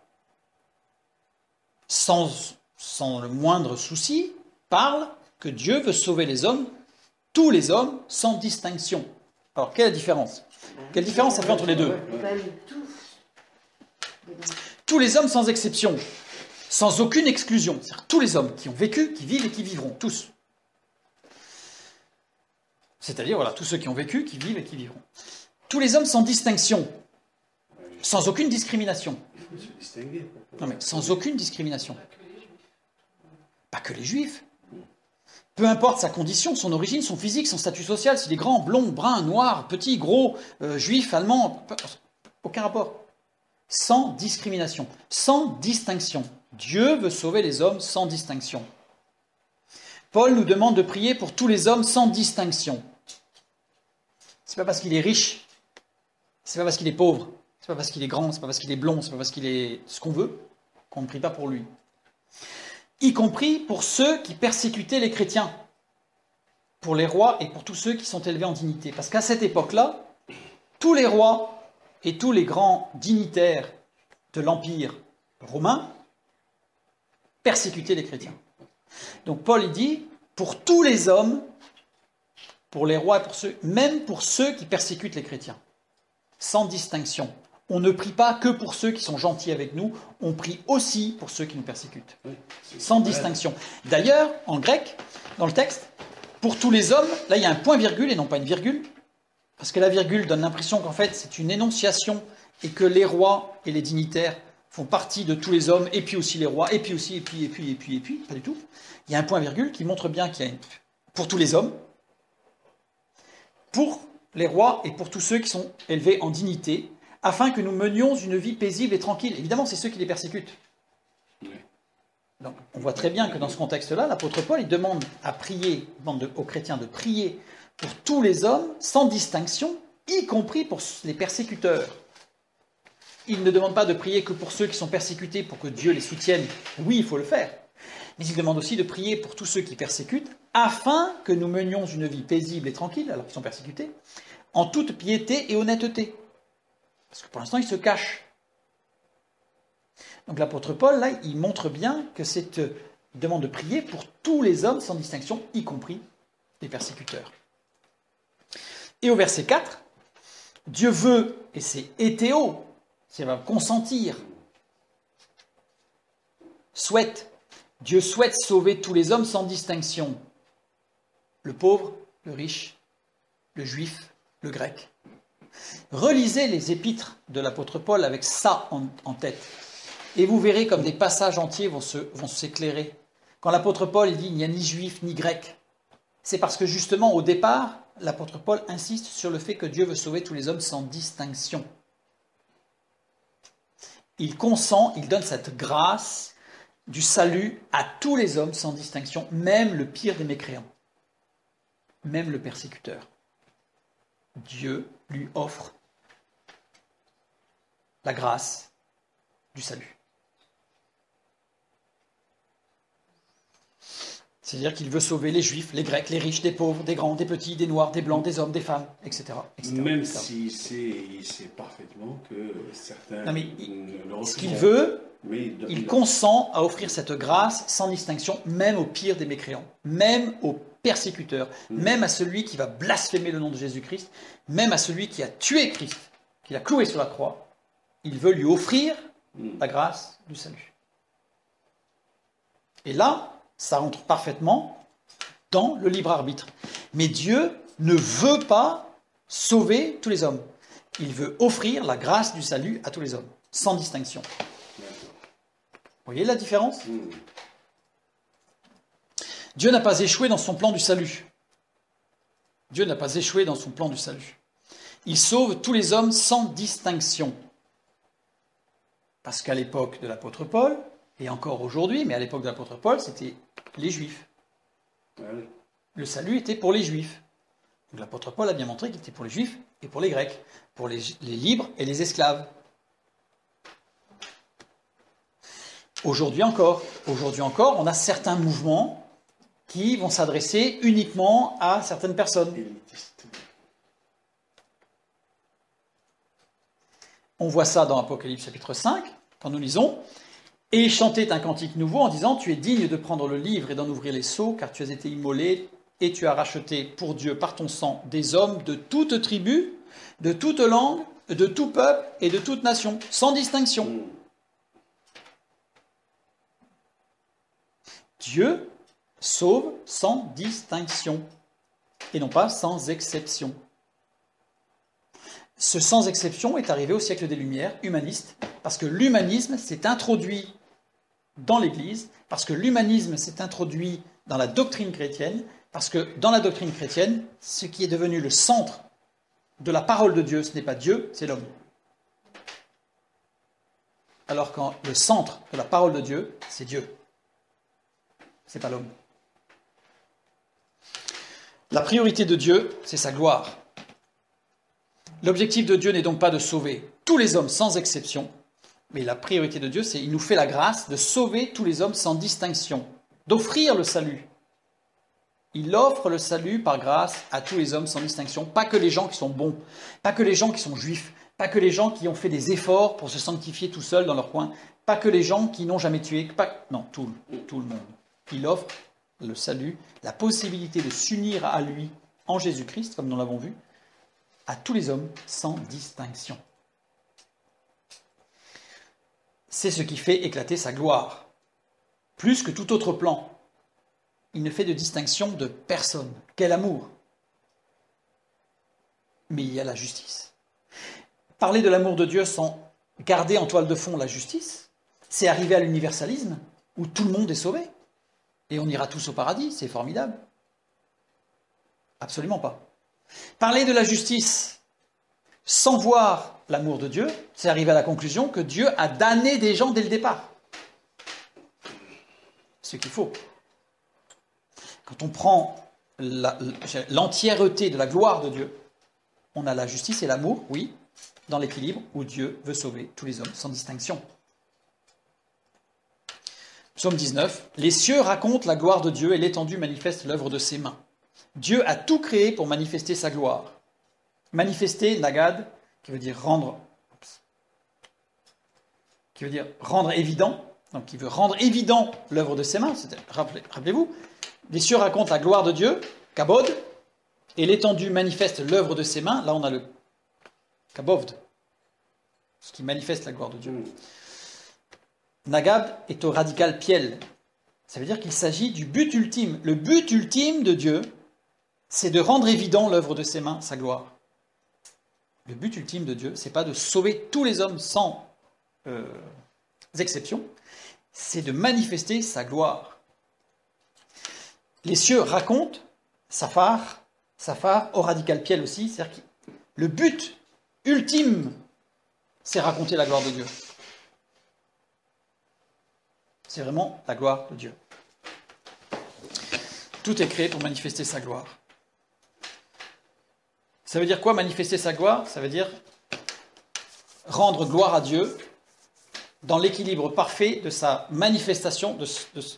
[SPEAKER 1] sans le moindre souci, parlent que Dieu veut sauver les hommes, tous les hommes, sans distinction. Alors, quelle est la différence ? Quelle différence ça fait entre les deux ? Tous les hommes sans exception, sans aucune exclusion. C'est-à-dire tous les hommes qui ont vécu, qui vivent et qui vivront, tous. C'est-à-dire, voilà, tous ceux qui ont vécu, qui vivent et qui vivront. Tous les hommes sans distinction, sans aucune discrimination.
[SPEAKER 2] Il faut se distinguer.
[SPEAKER 1] Non mais sans aucune discrimination. Pas que les juifs. Peu importe sa condition, son origine, son physique, son statut social, s'il est grand, blond, brun, noir, petit, gros, juif, allemand, aucun rapport. Sans discrimination, sans distinction. Dieu veut sauver les hommes sans distinction. Paul nous demande de prier pour tous les hommes sans distinction. C'est pas parce qu'il est riche, c'est pas parce qu'il est pauvre, c'est pas parce qu'il est grand, c'est pas parce qu'il est blond, c'est pas parce qu'il est ce qu'on veut, qu'on ne prie pas pour lui. Y compris pour ceux qui persécutaient les chrétiens, pour les rois et pour tous ceux qui sont élevés en dignité. Parce qu'à cette époque-là, tous les rois et tous les grands dignitaires de l'Empire romain persécutaient les chrétiens. Donc Paul il dit, pour tous les hommes, pour les rois, même pour ceux qui persécutent les chrétiens, sans distinction. On ne prie pas que pour ceux qui sont gentils avec nous, on prie aussi pour ceux qui nous persécutent, sans distinction. D'ailleurs, en grec, dans le texte, pour tous les hommes, là il y a un point-virgule et non pas une virgule, parce que la virgule donne l'impression qu'en fait c'est une énonciation et que les rois et les dignitaires font partie de tous les hommes, et puis aussi les rois, et puis aussi, et puis, pas du tout. Il y a un point-virgule qui montre bien qu'il y a pour tous les hommes, pour les rois et pour tous ceux qui sont élevés en dignité, afin que nous menions une vie paisible et tranquille. Évidemment, c'est ceux qui les persécutent. Donc, on voit très bien que dans ce contexte-là, l'apôtre Paul, il demande aux chrétiens de prier pour tous les hommes, sans distinction, y compris pour les persécuteurs. Il ne demande pas de prier que pour ceux qui sont persécutés, pour que Dieu les soutienne. Oui, il faut le faire. Mais il demande aussi de prier pour tous ceux qui persécutent, afin que nous menions une vie paisible et tranquille, alors qu'ils sont persécutés, en toute piété et honnêteté. Parce que pour l'instant, ils se cachent. Donc l'apôtre Paul, là, il montre bien que il demande de prier pour tous les hommes sans distinction, y compris les persécuteurs. Et au verset 4, Dieu veut, et c'est hétéo, c'est va consentir, souhaite, Dieu souhaite sauver tous les hommes sans distinction, le pauvre, le riche, le juif, le grec. Relisez les épîtres de l'apôtre Paul avec ça en tête, et vous verrez comme des passages entiers vont s'éclairer. Quand l'apôtre Paul dit « il n'y a ni juif ni grec », c'est parce que justement au départ, l'apôtre Paul insiste sur le fait que Dieu veut sauver tous les hommes sans distinction. Il consent, il donne cette grâce du salut à tous les hommes sans distinction, même le pire des mécréants, même le persécuteur. Dieu lui offre la grâce du salut. C'est-à-dire qu'il veut sauver les juifs, les grecs, les riches, des pauvres, des grands, des petits, des noirs, des blancs, des hommes, des femmes, etc.
[SPEAKER 2] Même s'il sait parfaitement que certains
[SPEAKER 1] non, mais
[SPEAKER 2] ne le
[SPEAKER 1] ce qu'il
[SPEAKER 2] refuseront.
[SPEAKER 1] veut,
[SPEAKER 2] Mais
[SPEAKER 1] il consent à offrir cette grâce sans distinction, même au pire des mécréants, même aux persécuteurs, même à celui qui va blasphémer le nom de Jésus-Christ, même à celui qui a tué Christ, qui l'a cloué sur la croix. Il veut lui offrir la grâce du salut. Et là, ça rentre parfaitement dans le libre arbitre. Mais Dieu ne veut pas sauver tous les hommes. Il veut offrir la grâce du salut à tous les hommes, sans distinction. Vous voyez la différence ? Dieu n'a pas échoué dans son plan du salut. Dieu n'a pas échoué dans son plan du salut. Il sauve tous les hommes sans distinction. Parce qu'à l'époque de l'apôtre Paul, et encore aujourd'hui, mais à l'époque de l'apôtre Paul, c'était les Juifs. Le salut était pour les Juifs. Donc l'apôtre Paul a bien montré qu'il était pour les Juifs et pour les Grecs, pour les libres et les esclaves. Aujourd'hui encore, on a certains mouvements qui vont s'adresser uniquement à certaines personnes. On voit ça dans Apocalypse chapitre 5, quand nous lisons « Et il chantait un cantique nouveau en disant « Tu es digne de prendre le livre et d'en ouvrir les sceaux, car tu as été immolé et tu as racheté pour Dieu par ton sang des hommes de toute tribu, de toute langue, de tout peuple et de toute nation, sans distinction. » Dieu sauve sans distinction et non pas sans exception. Ce sans exception est arrivé au siècle des Lumières, humaniste, parce que l'humanisme s'est introduit dans l'Église, parce que l'humanisme s'est introduit dans la doctrine chrétienne, parce que dans la doctrine chrétienne, ce qui est devenu le centre de la parole de Dieu, ce n'est pas Dieu, c'est l'homme. Alors que le centre de la parole de Dieu, c'est Dieu. C'est pas l'homme. La priorité de Dieu, c'est sa gloire. L'objectif de Dieu n'est donc pas de sauver tous les hommes sans exception, mais la priorité de Dieu, c'est qu'il nous fait la grâce de sauver tous les hommes sans distinction, d'offrir le salut. Il offre le salut par grâce à tous les hommes sans distinction, pas que les gens qui sont bons, pas que les gens qui sont juifs, pas que les gens qui ont fait des efforts pour se sanctifier tout seuls dans leur coin, pas que les gens qui n'ont jamais tué, non, tout le monde. Il offre le salut, la possibilité de s'unir à lui en Jésus-Christ, comme nous l'avons vu, à tous les hommes sans distinction. C'est ce qui fait éclater sa gloire. Plus que tout autre plan, il ne fait de distinction de personne. Quel amour! Mais il y a la justice. Parler de l'amour de Dieu sans garder en toile de fond la justice, c'est arriver à l'universalisme où tout le monde est sauvé. Et on ira tous au paradis, c'est formidable. Absolument pas. Parler de la justice sans voir l'amour de Dieu, c'est arriver à la conclusion que Dieu a damné des gens dès le départ. Ce qu'il faut. Quand on prend l'entièreté de la gloire de Dieu, on a la justice et l'amour, oui, dans l'équilibre où Dieu veut sauver tous les hommes sans distinction. Psaume 19. Les cieux racontent la gloire de Dieu et l'étendue manifeste l'œuvre de ses mains. Dieu a tout créé pour manifester sa gloire. Manifester, nagad, qui veut dire rendre évident, donc qui veut rendre évident l'œuvre de ses mains. Rappelez-vous, les cieux racontent la gloire de Dieu, kabod, et l'étendue manifeste l'œuvre de ses mains. Là, on a le kabovd, ce qui manifeste la gloire de Dieu. Nagab est au radical piel. Ça veut dire qu'il s'agit du but ultime. Le but ultime de Dieu, c'est de rendre évident l'œuvre de ses mains, sa gloire. Le but ultime de Dieu, c'est pas de sauver tous les hommes sans exception, c'est de manifester sa gloire. Les cieux racontent, Safar au radical piel aussi, c'est-à-dire que le but ultime, c'est raconter la gloire de Dieu. C'est vraiment la gloire de Dieu. Tout est créé pour manifester sa gloire. Ça veut dire quoi, manifester sa gloire? Ça veut dire rendre gloire à Dieu dans l'équilibre parfait de sa manifestation.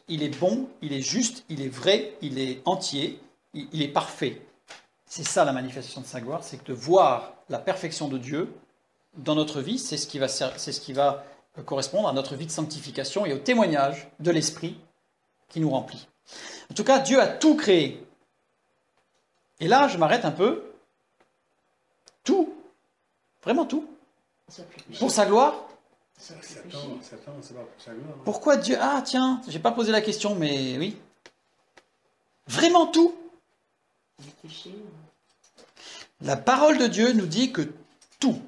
[SPEAKER 1] Il est bon, il est juste, il est vrai, il est entier, il est parfait. C'est ça la manifestation de sa gloire, c'est de voir la perfection de Dieu dans notre vie. C'est ce qui va correspondre à notre vie de sanctification et au témoignage de l'Esprit qui nous remplit. En tout cas, Dieu a tout créé. Et là, je m'arrête un peu. Tout, vraiment tout, pour sa gloire.
[SPEAKER 2] Satan, c'est pas pour sa gloire.
[SPEAKER 1] Pourquoi Dieu... Ah tiens, j'ai pas posé la question, mais oui. Vraiment tout. La parole de Dieu nous dit que tout,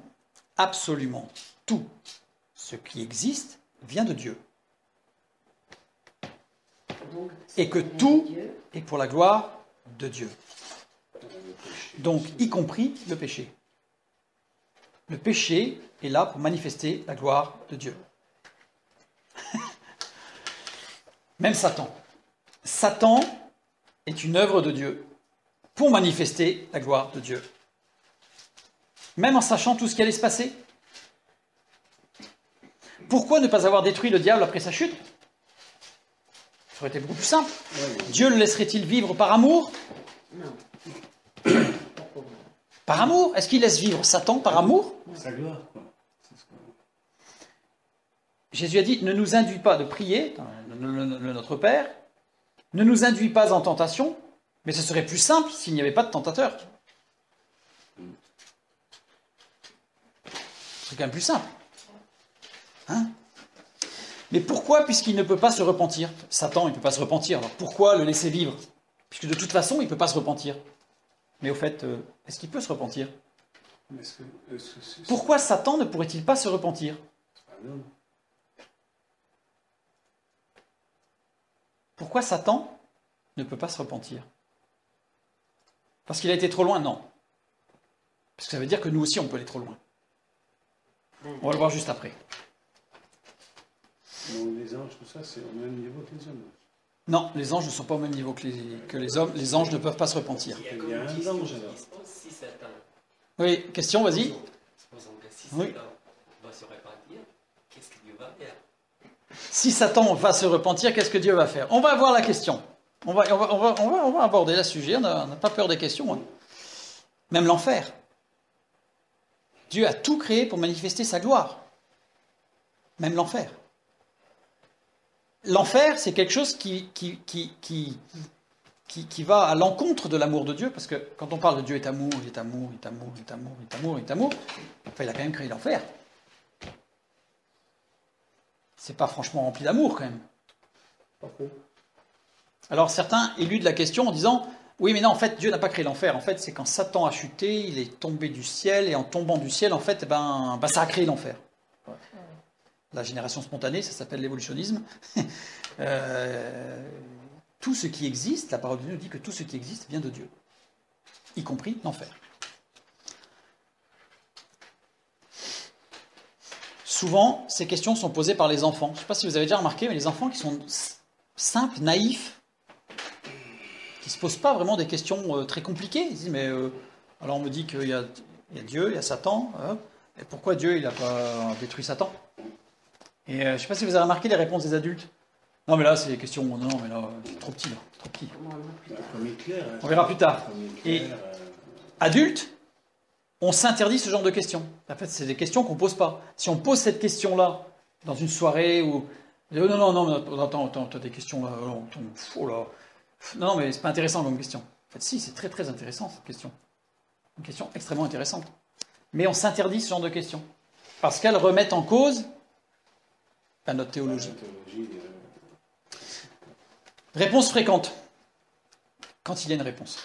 [SPEAKER 1] absolument tout, ce qui existe vient de Dieu. Et que tout est pour la gloire de Dieu. Donc, y compris le péché. Le péché est là pour manifester la gloire de Dieu. Même Satan. Satan est une œuvre de Dieu pour manifester la gloire de Dieu. Même en sachant tout ce qui allait se passer. Pourquoi ne pas avoir détruit le diable après sa chute? Ça aurait été beaucoup plus simple. Dieu le laisserait-il vivre par amour?
[SPEAKER 3] Non.
[SPEAKER 1] Par amour? Est-ce qu'il laisse vivre Satan par amour?
[SPEAKER 2] Sa gloire, quoi.
[SPEAKER 1] Jésus a dit, ne nous induis pas de prier, notre Père, ne nous induis pas en tentation, mais ce serait plus simple s'il n'y avait pas de tentateur. C'est quand même plus simple. Hein? Mais pourquoi, puisqu'il ne peut pas se repentir? Satan, il ne peut pas se repentir, alors pourquoi le laisser vivre? Puisque de toute façon, il ne peut pas se repentir. Mais au fait, est-ce qu'il peut se repentir? Pourquoi Satan ne pourrait-il pas se repentir? Pourquoi Satan ne peut pas se repentir? Parce qu'il a été trop loin? Non. Parce que ça veut dire que nous aussi, on peut aller trop loin. On va le voir juste après.
[SPEAKER 2] Donc, les anges, tout ça, c'est au même niveau que les hommes.
[SPEAKER 1] Non, les anges ne sont pas au même niveau que les hommes. Les anges ne peuvent pas se repentir.
[SPEAKER 2] Il y a un ange, alors.
[SPEAKER 4] Si Satan,
[SPEAKER 1] Oui, question, vas-y.
[SPEAKER 4] supposons que si
[SPEAKER 1] Oui.
[SPEAKER 4] Satan va se repentir, qu'est-ce que Dieu va faire?
[SPEAKER 1] Si Satan va se repentir, qu'est-ce que Dieu va faire? On va voir la question. On va aborder le sujet. On n'a pas peur des questions. Hein. Même l'enfer. Dieu a tout créé pour manifester sa gloire. Même l'enfer. L'enfer, c'est quelque chose qui va à l'encontre de l'amour de Dieu, parce que quand on parle de Dieu est amour, il est amour, il est amour, il est amour, il est amour, il est amour, enfin, il a quand même créé l'enfer. C'est pas franchement rempli d'amour, quand même. Alors certains éludent la question en disant, oui, mais non, en fait, Dieu n'a pas créé l'enfer. En fait, c'est quand Satan a chuté, il est tombé du ciel, et en tombant du ciel, en fait, ça a créé l'enfer. La génération spontanée, ça s'appelle l'évolutionnisme. Tout ce qui existe, la parole de Dieu nous dit que tout ce qui existe vient de Dieu, y compris l'enfer. Souvent, ces questions sont posées par les enfants. Je ne sais pas si vous avez déjà remarqué, mais les enfants qui sont simples, naïfs, qui ne se posent pas vraiment des questions très compliquées. Ils disent, mais alors on me dit qu'il y a Dieu, il y a Satan, et pourquoi Dieu il n'a pas détruit Satan? Et je ne sais pas si vous avez remarqué les réponses des adultes. Non, mais là, c'est des questions. Non, mais là, c'est trop petit, là. Trop petit.
[SPEAKER 2] Comme Hitler.
[SPEAKER 1] On verra plus tard.
[SPEAKER 2] Comme Hitler,
[SPEAKER 1] Et adultes, on s'interdit ce genre de questions. En fait, c'est des questions qu'on ne pose pas. Si on pose cette question-là dans une soirée où. Non, attends, des questions là. Oh là. Non, mais c'est pas intéressant comme question. fait, si, c'est très très intéressant cette question. Une question extrêmement intéressante. Mais on s'interdit ce genre de questions. Parce qu'elles remettent en cause notre théologie. Réponse fréquente. Quand il y a une réponse.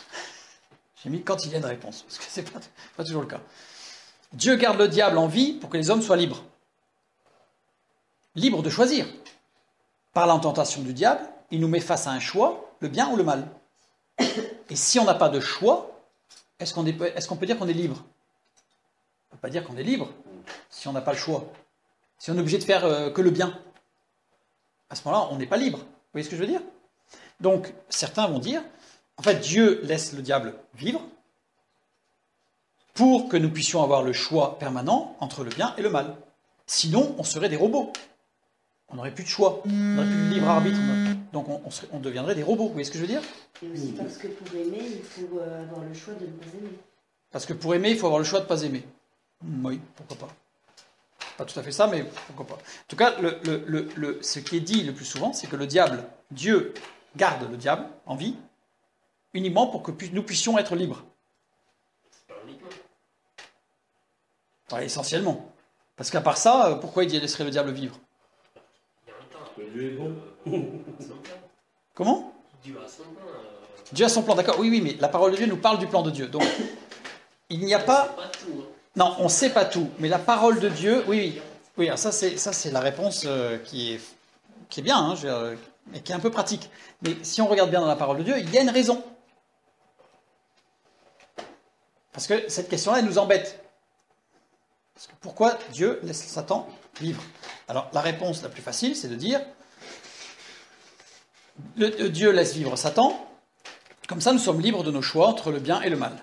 [SPEAKER 1] J'ai mis quand il y a une réponse, parce que c'est pas toujours le cas. Dieu garde le diable en vie pour que les hommes soient libres. Libres de choisir. Par la tentation du diable, il nous met face à un choix, le bien ou le mal. Et si on n'a pas de choix, est-ce qu'on peut dire qu'on est libre? On ne peut pas dire qu'on est libre si on n'a pas le choix. Si on est obligé de faire que le bien. À ce moment-là, on n'est pas libre. Vous voyez ce que je veux dire? Donc, certains vont dire, en fait, Dieu laisse le diable vivre pour que nous puissions avoir le choix permanent entre le bien et le mal. Sinon, on serait des robots. On n'aurait plus de choix. On n'aurait plus de libre arbitre. Donc, on deviendrait des robots. Vous voyez ce que je veux dire?
[SPEAKER 3] Et aussi parce que pour aimer, il faut avoir le choix de ne pas aimer.
[SPEAKER 1] Parce que pour aimer, il faut avoir le choix de ne pas aimer. Oui, pourquoi pas. Pas tout à fait ça, mais pourquoi pas. En tout cas, ce qui est dit le plus souvent, c'est que Dieu garde le diable en vie, uniquement pour que nous puissions être libres.
[SPEAKER 4] Pas uniquement.
[SPEAKER 1] Ouais, essentiellement. Parce qu'à part ça, pourquoi il laisserait le diable vivre?
[SPEAKER 4] Il y a un temps.
[SPEAKER 2] Dieu est bon.
[SPEAKER 4] Son plan.
[SPEAKER 1] Comment?
[SPEAKER 4] Dieu a son plan.
[SPEAKER 1] Dieu a son plan, d'accord. Oui, mais la parole de Dieu nous parle du plan de Dieu. Donc, il n'y a pas...
[SPEAKER 4] C'est pas tout. Hein.
[SPEAKER 1] Non, on ne sait pas tout, mais la parole de Dieu, oui. Oui, alors ça c'est la réponse qui est bien, hein, mais qui est un peu pratique. Mais si on regarde bien dans la parole de Dieu, il y a une raison. Parce que cette question-là, elle nous embête. Parce que pourquoi Dieu laisse Satan vivre? Alors, la réponse la plus facile, c'est de dire, Dieu laisse vivre Satan, comme ça nous sommes libres de nos choix entre le bien et le mal.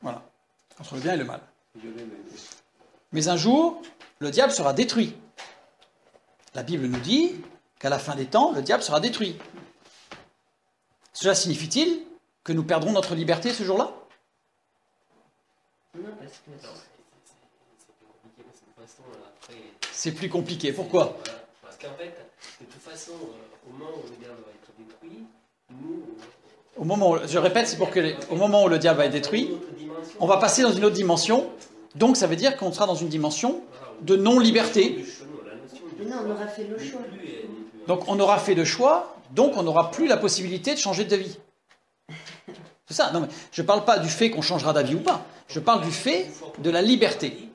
[SPEAKER 1] Voilà, entre le bien et le mal. Mais un jour, le diable sera détruit. La Bible nous dit qu'à la fin des temps, le diable sera détruit. Cela signifie-t-il que nous perdrons notre liberté ce jour-là?
[SPEAKER 3] Non, parce que...
[SPEAKER 4] Non, c'est plus compliqué parce que de toute façon, après.
[SPEAKER 1] C'est plus compliqué. Pourquoi?
[SPEAKER 4] Voilà. Parce qu'en fait, de toute façon, au moment où le diable va être détruit, nous.
[SPEAKER 1] Au moment où, je répète, c'est pour que au moment où le diable va être détruit, on va passer dans une autre dimension. Donc ça veut dire qu'on sera dans une dimension de non-liberté.
[SPEAKER 3] Mais non, on aura fait le choix.
[SPEAKER 1] Donc on aura fait de choix, donc on n'aura plus la possibilité de changer de vie. C'est ça. Non, mais je ne parle pas du fait qu'on changera d'avis ou pas. Je parle du fait de la liberté.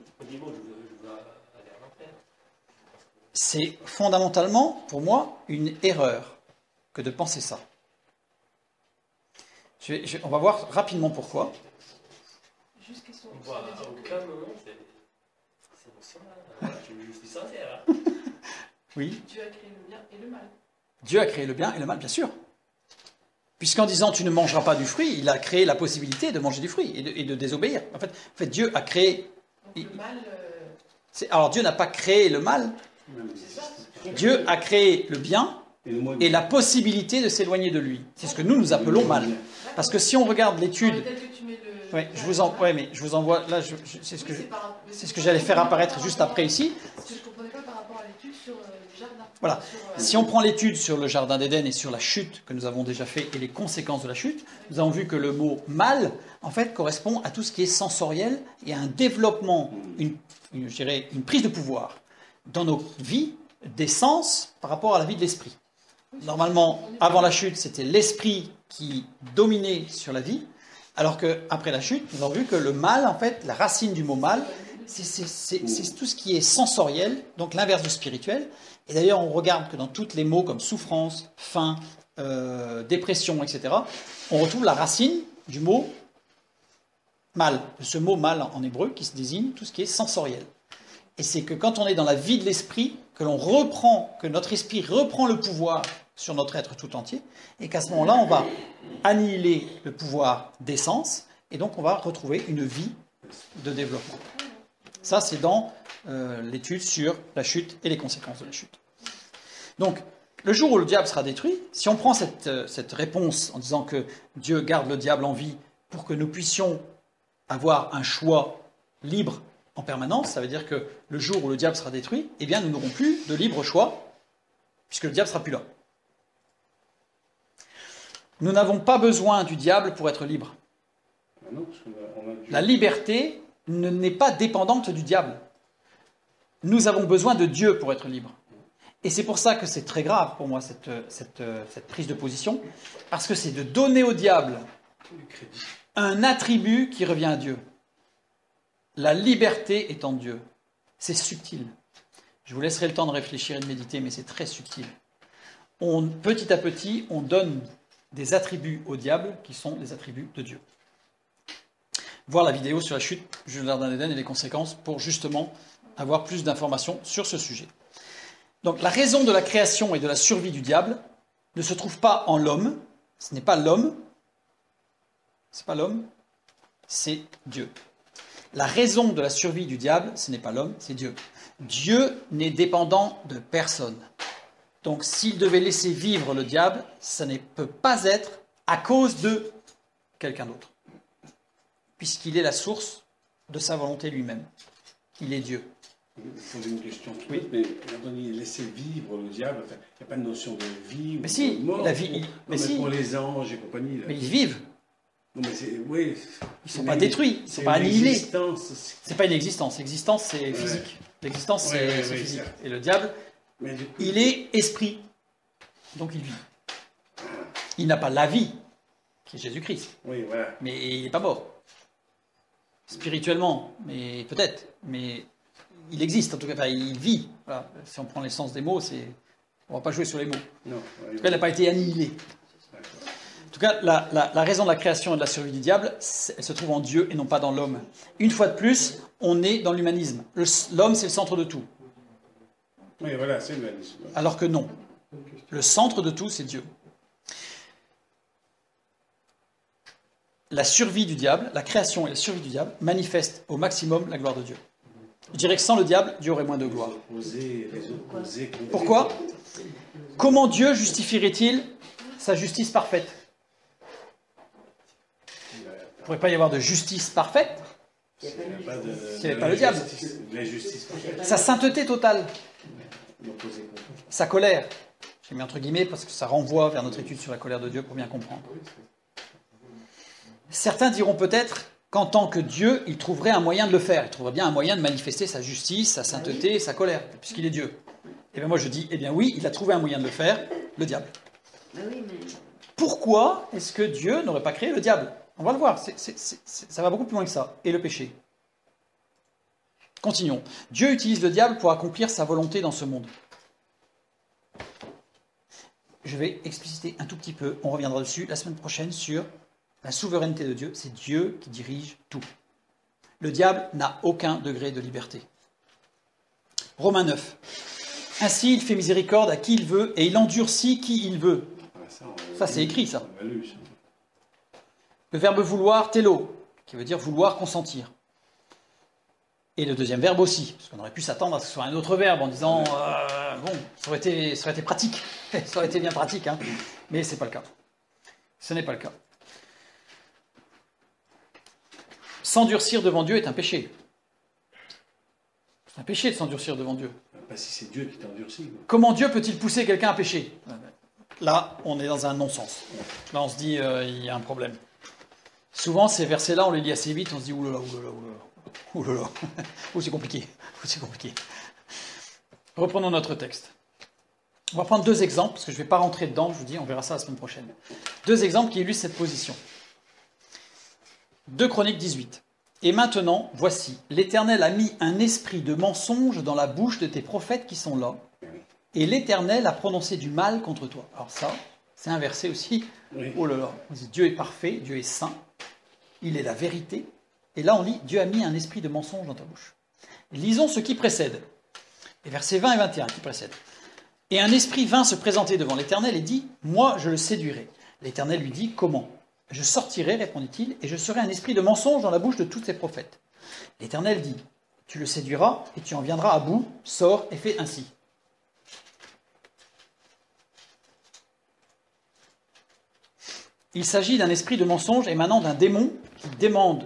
[SPEAKER 1] C'est fondamentalement, pour moi, une erreur que de penser ça. On va voir rapidement pourquoi.
[SPEAKER 5] Juste question.
[SPEAKER 4] On voit à aucun moment, c'est émotionnel. Je suis sincère.
[SPEAKER 1] Oui.
[SPEAKER 5] Dieu a créé le bien et le mal.
[SPEAKER 1] Dieu a créé le bien et le mal, bien sûr. Puisqu'en disant tu ne mangeras pas du fruit, il a créé la possibilité de manger du fruit et de désobéir. En fait, Dieu a créé.
[SPEAKER 5] Donc le mal.
[SPEAKER 1] Alors Dieu n'a pas créé le mal.
[SPEAKER 5] C'est ça.
[SPEAKER 1] Dieu a créé le bien et la possibilité de s'éloigner de lui. C'est ce que nous appelons mal. Parce que si on regarde l'étude,
[SPEAKER 5] Tel que tu mets le.
[SPEAKER 1] ouais, mais je vous envoie là. C'est ce que j'allais faire apparaître juste après ici.
[SPEAKER 5] Parce que je ne comprenais pas par rapport à l'étude sur le jardin.
[SPEAKER 1] Voilà. Si on prend l'étude sur le jardin d'Éden et sur la chute que nous avons déjà fait et les conséquences de la chute, nous avons vu que le mot mal, en fait, correspond à tout ce qui est sensoriel et à un développement, je dirais, une prise de pouvoir dans nos vies des sens par rapport à la vie de l'esprit. Normalement, avant la chute, c'était l'esprit qui dominait sur la vie, alors qu'après la chute, nous avons vu que le mal, en fait, la racine du mot mal, c'est tout ce qui est sensoriel, donc l'inverse du spirituel. Et d'ailleurs, on regarde que dans tous les mots comme souffrance, faim, dépression, etc., on retrouve la racine du mot mal, de ce mot mal en hébreu qui se désigne tout ce qui est sensoriel. Et c'est que quand on est dans la vie de l'esprit, que notre esprit reprend le pouvoir sur notre être tout entier, et qu'à ce moment-là, on va annihiler le pouvoir des sens, et donc on va retrouver une vie de développement. Ça, c'est dans l'étude sur la chute et les conséquences de la chute. Donc, le jour où le diable sera détruit, si on prend cette réponse en disant que Dieu garde le diable en vie pour que nous puissions avoir un choix libre en permanence, ça veut dire que le jour où le diable sera détruit, eh bien, nous n'aurons plus de libre choix, puisque le diable ne sera plus là. Nous n'avons pas besoin du diable pour être libres.
[SPEAKER 2] Ah non, parce qu'on a Dieu.
[SPEAKER 1] La liberté n'est pas dépendante du diable. Nous avons besoin de Dieu pour être libres. Et c'est pour ça que c'est très grave pour moi, cette prise de position, parce que c'est de donner au diable
[SPEAKER 2] Du crédit.
[SPEAKER 1] un attribut qui revient à Dieu. La liberté est en Dieu. C'est subtil. Je vous laisserai le temps de réfléchir et de méditer, mais c'est très subtil. Petit à petit, on donne des attributs au diable qui sont des attributs de Dieu. Voir la vidéo sur la chute du Jardin d'Éden et les conséquences pour justement avoir plus d'informations sur ce sujet. Donc la raison de la création et de la survie du diable ne se trouve pas en l'homme. Ce n'est pas l'homme. C'est pas l'homme. C'est Dieu. La raison de la survie du diable, ce n'est pas l'homme, c'est Dieu. Dieu n'est dépendant de personne. Donc s'il devait laisser vivre le diable, ça ne peut pas être à cause de quelqu'un d'autre. Puisqu'il est la source de sa volonté lui-même. Il est Dieu.
[SPEAKER 2] Je vais poser une question toute
[SPEAKER 1] Oui.
[SPEAKER 2] bête, mais quand on dit laisser vivre le diable, il n'y a pas de notion de vie ou
[SPEAKER 1] Mais si,
[SPEAKER 2] de mort.
[SPEAKER 1] la vie-
[SPEAKER 2] Non,
[SPEAKER 1] mais
[SPEAKER 2] mais
[SPEAKER 1] si.
[SPEAKER 2] pour les anges et compagnie. Là.
[SPEAKER 1] Mais ils vivent.
[SPEAKER 2] Non, mais oui,
[SPEAKER 1] Ils ne sont pas détruits, ils ne sont pas annihilés. C'est pas une existence. L'existence, c'est physique. L'existence, c'est
[SPEAKER 2] Ouais,
[SPEAKER 1] c'est physique.
[SPEAKER 2] certes.
[SPEAKER 1] Et le diable,
[SPEAKER 2] Mais du coup,
[SPEAKER 1] il est esprit. Donc il vit. Il n'a pas la vie, qui est Jésus-Christ.
[SPEAKER 2] oui, voilà.
[SPEAKER 1] Mais il n'est pas mort. Spirituellement, mais peut-être. Mais il existe, en tout cas. Enfin, il vit. Voilà. Si on prend l'essence des mots, on ne va pas jouer sur les mots.
[SPEAKER 2] Non,
[SPEAKER 1] En tout cas, il n'a pas été annihilé. En tout cas, la raison de la création et de la survie du diable, elle se trouve en Dieu et non pas dans l'homme. Une fois de plus, on est dans l'humanisme. L'homme, c'est le centre de tout.
[SPEAKER 2] Oui, voilà, c'est l'humanisme.
[SPEAKER 1] Alors que non. Le centre de tout, c'est Dieu. La survie du diable, la création et la survie du diable manifestent au maximum la gloire de Dieu. Je dirais que sans le diable, Dieu aurait moins de gloire.
[SPEAKER 2] Les opposés.
[SPEAKER 1] Pourquoi ? Comment Dieu justifierait-il sa justice parfaite ? Il ne pourrait pas y avoir de justice parfaite,
[SPEAKER 2] S'il n'y
[SPEAKER 1] avait pas le diable.
[SPEAKER 2] L'injustice parfaite.
[SPEAKER 1] sa sainteté totale,
[SPEAKER 2] L'opposé contre.
[SPEAKER 1] sa colère. J'ai mis entre guillemets parce que ça renvoie vers notre étude sur la colère de Dieu pour bien comprendre. Certains diront peut-être qu'en tant que Dieu, il trouverait un moyen de le faire. Il trouverait bien un moyen de manifester sa justice, sa sainteté, sa colère, puisqu'il est Dieu. Et bien moi je dis, eh bien oui, il a trouvé un moyen de le faire, le diable.
[SPEAKER 3] Oui, mais
[SPEAKER 1] Pourquoi est-ce que Dieu n'aurait pas créé le diable ? On va le voir, ça va beaucoup plus loin que ça. Et le péché. Continuons. Dieu utilise le diable pour accomplir sa volonté dans ce monde. Je vais expliciter un tout petit peu, on reviendra dessus la semaine prochaine sur la souveraineté de Dieu. C'est Dieu qui dirige tout. Le diable n'a aucun degré de liberté. Romains 9. Ainsi, il fait miséricorde à qui il veut et il endurcit qui il veut. Ça, c'est écrit, ça.
[SPEAKER 2] On l'a lu, ça.
[SPEAKER 1] Le verbe vouloir, télo, qui veut dire vouloir consentir. Et le deuxième verbe aussi, parce qu'on aurait pu s'attendre à ce que ce soit un autre verbe en disant bon, ça aurait été pratique, ça aurait été bien pratique, hein. Mais c'est pas le cas. Ce n'est pas le cas. S'endurcir devant Dieu est un péché. C'est un péché de s'endurcir devant Dieu.
[SPEAKER 2] Pas si c'est Dieu qui t'endurcit. quoi.
[SPEAKER 1] Comment Dieu peut-il pousser quelqu'un à pécher ? Là, on est dans un non-sens. Là, on se dit, il y a un problème. Souvent, ces versets-là, on les lit assez vite, on se dit, oulala, oulala, oulala, oulala, ouh, c'est compliqué, c'est compliqué. Reprenons notre texte. On va prendre deux exemples, parce que je ne vais pas rentrer dedans, je vous dis, on verra ça la semaine prochaine. Deux exemples qui illustrent cette position. 2 Chroniques 18. Et maintenant, voici, l'Éternel a mis un esprit de mensonge dans la bouche de tes prophètes qui sont là, et l'Éternel a prononcé du mal contre toi. Alors ça, c'est un verset aussi.
[SPEAKER 2] Oui.
[SPEAKER 1] Oh là là, on dit Dieu est parfait, Dieu est saint, il est la vérité. Et là on lit, Dieu a mis un esprit de mensonge dans ta bouche. Lisons ce qui précède. Les versets 20 et 21 qui précèdent. Et un esprit vint se présenter devant l'Éternel et dit, moi je le séduirai. L'Éternel lui dit, comment ? Je sortirai, répondit-il, et je serai un esprit de mensonge dans la bouche de tous ses prophètes. L'Éternel dit, tu le séduiras et tu en viendras à bout, sors et fais ainsi. Il s'agit d'un esprit de mensonge émanant d'un démon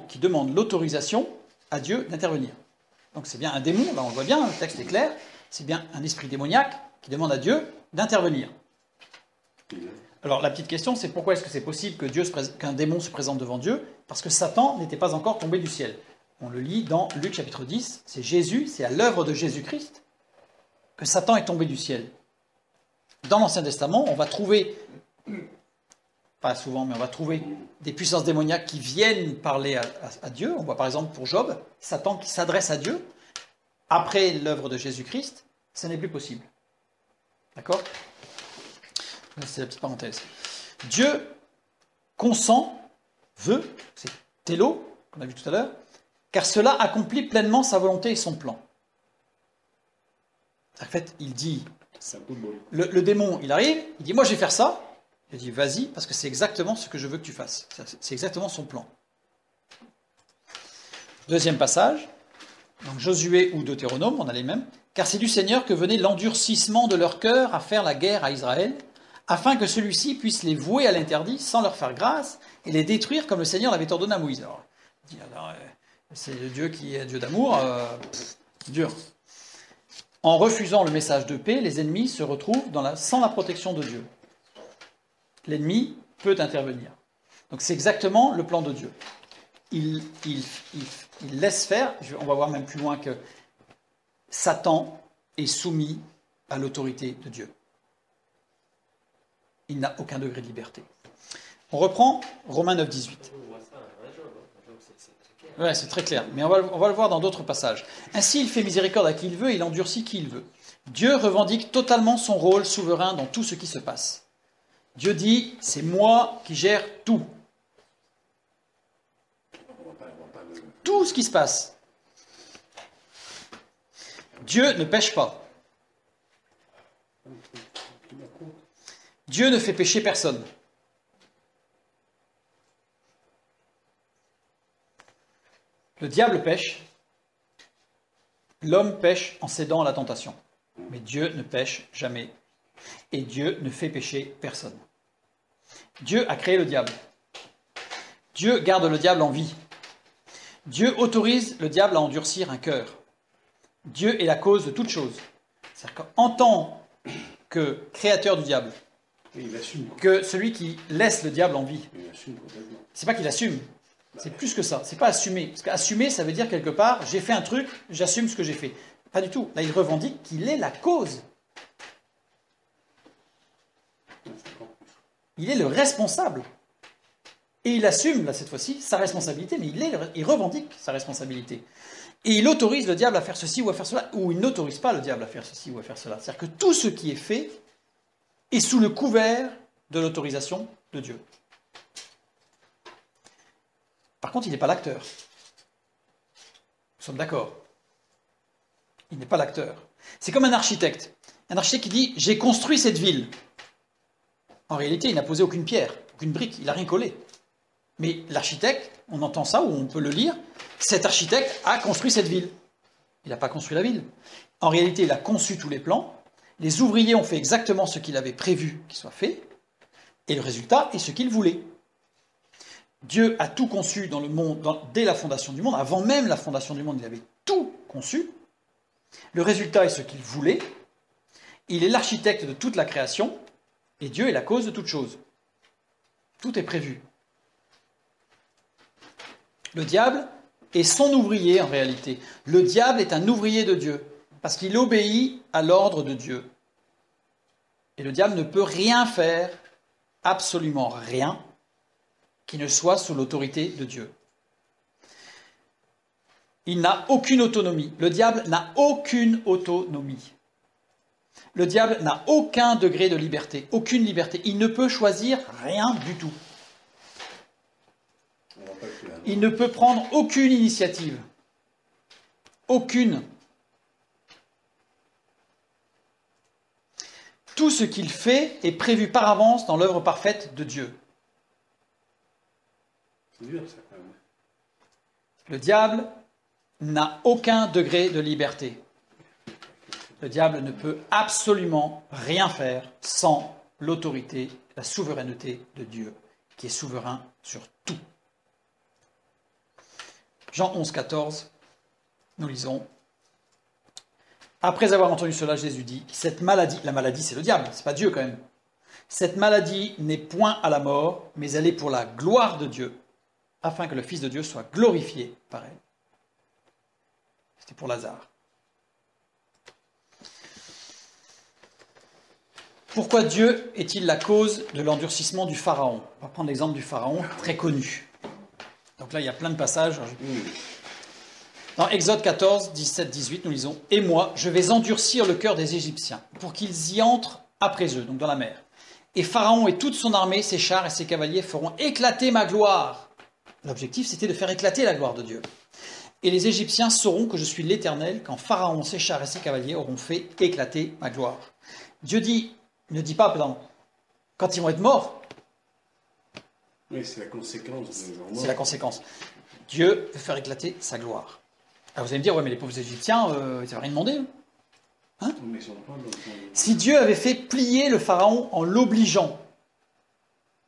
[SPEAKER 1] qui demande l'autorisation à Dieu d'intervenir. Donc c'est bien un démon, là on le voit bien, le texte est clair, c'est bien un esprit démoniaque qui demande à Dieu d'intervenir. Alors la petite question, c'est pourquoi est-ce que c'est possible qu'un démon se présente devant Dieu? Parce que Satan n'était pas encore tombé du ciel. On le lit dans Luc chapitre 10, c'est Jésus, c'est à l'œuvre de Jésus-Christ que Satan est tombé du ciel. Dans l'Ancien Testament, on va trouver, pas souvent, mais on va trouver des puissances démoniaques qui viennent parler à Dieu. On voit par exemple pour Job, Satan qui s'adresse à Dieu. Après l'œuvre de Jésus-Christ, ça n'est plus possible. D'accord? C'est la petite parenthèse. Dieu consent, veut, c'est télo, qu'on a vu tout à l'heure, car cela accomplit pleinement sa volonté et son plan. En fait, il dit, le démon, il arrive, il dit, moi je vais faire ça. Il dit, vas-y, parce que c'est exactement ce que je veux que tu fasses. C'est exactement son plan. Deuxième passage, donc Josué ou Deutéronome, on a les mêmes. Car c'est du Seigneur que venait l'endurcissement de leur cœur à faire la guerre à Israël, afin que celui-ci puisse les vouer à l'interdit sans leur faire grâce et les détruire comme le Seigneur l'avait ordonné à Moïse. Alors, c'est le Dieu qui est Dieu d'amour, dur. En refusant le message de paix, les ennemis se retrouvent sans la protection de Dieu. L'ennemi peut intervenir. Donc c'est exactement le plan de Dieu. Il laisse faire, on va voir même plus loin que Satan est soumis à l'autorité de Dieu. Il n'a aucun degré de liberté. On reprend Romains 9, 18.
[SPEAKER 4] On voit ça dans Job, hein. Job, c'est très clair.
[SPEAKER 1] Ouais, c'est très clair, mais on va le voir dans d'autres passages. Ainsi, il fait miséricorde à qui il veut et il endurcit qui il veut. Dieu revendique totalement son rôle souverain dans tout ce qui se passe. Dieu dit, c'est moi qui gère tout. Tout ce qui se passe. Dieu ne pêche pas. Dieu ne fait pécher personne. Le diable pêche. L'homme pêche en cédant à la tentation. Mais Dieu ne pêche jamais. Et Dieu ne fait pécher personne. Dieu a créé le diable. Dieu garde le diable en vie. Dieu autorise le diable à endurcir un cœur. Dieu est la cause de toute chose. C'est-à-dire qu'en tant que créateur du diable, que celui qui laisse le diable en vie, c'est pas qu'il assume, c'est plus que ça, c'est pas assumer. Parce qu'assumer, ça veut dire quelque part, j'ai fait un truc, j'assume ce que j'ai fait. Pas du tout. Là, il revendique qu'il est la cause. Il est le responsable. Et il assume, là, cette fois-ci, sa responsabilité, mais il revendique sa responsabilité. Et il autorise le diable à faire ceci ou à faire cela, ou il n'autorise pas le diable à faire ceci ou à faire cela. C'est-à-dire que tout ce qui est fait est sous le couvert de l'autorisation de Dieu. Par contre, il n'est pas l'acteur. Nous sommes d'accord. Il n'est pas l'acteur. C'est comme un architecte. Un architecte qui dit « j'ai construit cette ville ». En réalité, il n'a posé aucune pierre, aucune brique, il n'a rien collé. Mais l'architecte, on entend ça, ou on peut le lire, cet architecte a construit cette ville. Il n'a pas construit la ville. En réalité, il a conçu tous les plans, les ouvriers ont fait exactement ce qu'il avait prévu qu'il soit fait, et le résultat est ce qu'il voulait. Dieu a tout conçu dans le monde, dès la fondation du monde, avant même la fondation du monde, il avait tout conçu. Le résultat est ce qu'il voulait. Il est l'architecte de toute la création, et Dieu est la cause de toute chose. Tout est prévu. Le diable est son ouvrier en réalité. Le diable est un ouvrier de Dieu, parce qu'il obéit à l'ordre de Dieu. Et le diable ne peut rien faire, absolument rien, qui ne soit sous l'autorité de Dieu. Il n'a aucune autonomie. Le diable n'a aucune autonomie. Le diable n'a aucun degré de liberté, aucune liberté. Il ne peut choisir rien du tout. Il ne peut prendre aucune initiative. Aucune. Tout ce qu'il fait est prévu par avance dans l'œuvre parfaite de Dieu.
[SPEAKER 2] C'est dur, ça, quand même.
[SPEAKER 1] Le diable n'a aucun degré de liberté. Le diable ne peut absolument rien faire sans l'autorité, la souveraineté de Dieu, qui est souverain sur tout. Jean 11, 14, nous lisons. Après avoir entendu cela, Jésus dit, cette maladie, la maladie c'est le diable, c'est pas Dieu quand même. Cette maladie n'est point à la mort, mais elle est pour la gloire de Dieu, afin que le Fils de Dieu soit glorifié par elle. C'était pour Lazare. Pourquoi Dieu est-il la cause de l'endurcissement du Pharaon? On va prendre l'exemple du Pharaon, très connu. Donc là, il y a plein de passages. Dans Exode 14, 17, 18, nous lisons « Et moi, je vais endurcir le cœur des Égyptiens, pour qu'ils y entrent après eux, donc dans la mer. Et Pharaon et toute son armée, ses chars et ses cavaliers feront éclater ma gloire. » L'objectif, c'était de faire éclater la gloire de Dieu. « Et les Égyptiens sauront que je suis l'Éternel, quand Pharaon, ses chars et ses cavaliers auront fait éclater ma gloire. » Dieu ne dit pas, pardon, quand ils vont être morts.
[SPEAKER 2] Oui, c'est la conséquence de leur mort.
[SPEAKER 1] C'est la conséquence. Dieu veut faire éclater sa gloire. Alors vous allez me dire, ouais, mais les pauvres Égyptiens, ils n'avaient rien demandé. Hein? Si Dieu avait fait plier le Pharaon en l'obligeant,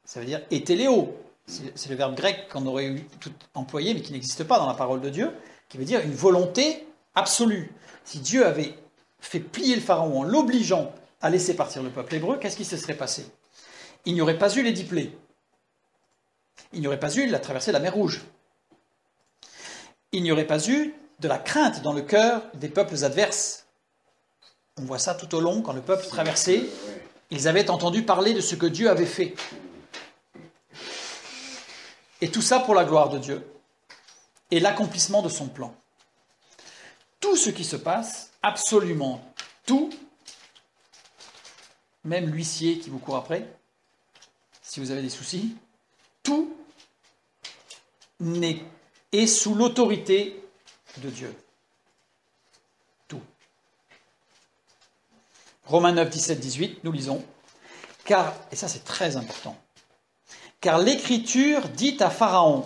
[SPEAKER 1] ça veut dire étéléo. C'est le verbe grec qu'on aurait eu tout employé, mais qui n'existe pas dans la parole de Dieu, qui veut dire une volonté absolue. Si Dieu avait fait plier le Pharaon en l'obligeant à laisser partir le peuple hébreu, qu'est-ce qui se serait passé? Il n'y aurait pas eu les 10 plaies. Il n'y aurait pas eu la traversée de la mer Rouge. Il n'y aurait pas eu de la crainte dans le cœur des peuples adverses. On voit ça tout au long, quand le peuple traversait, ils avaient entendu parler de ce que Dieu avait fait. Et tout ça pour la gloire de Dieu et l'accomplissement de son plan. Tout ce qui se passe, absolument tout, même l'huissier qui vous court après, si vous avez des soucis, tout est sous l'autorité de Dieu. Tout. Romains 9, 17, 18, nous lisons, car, et ça c'est très important, car l'Écriture dit à Pharaon,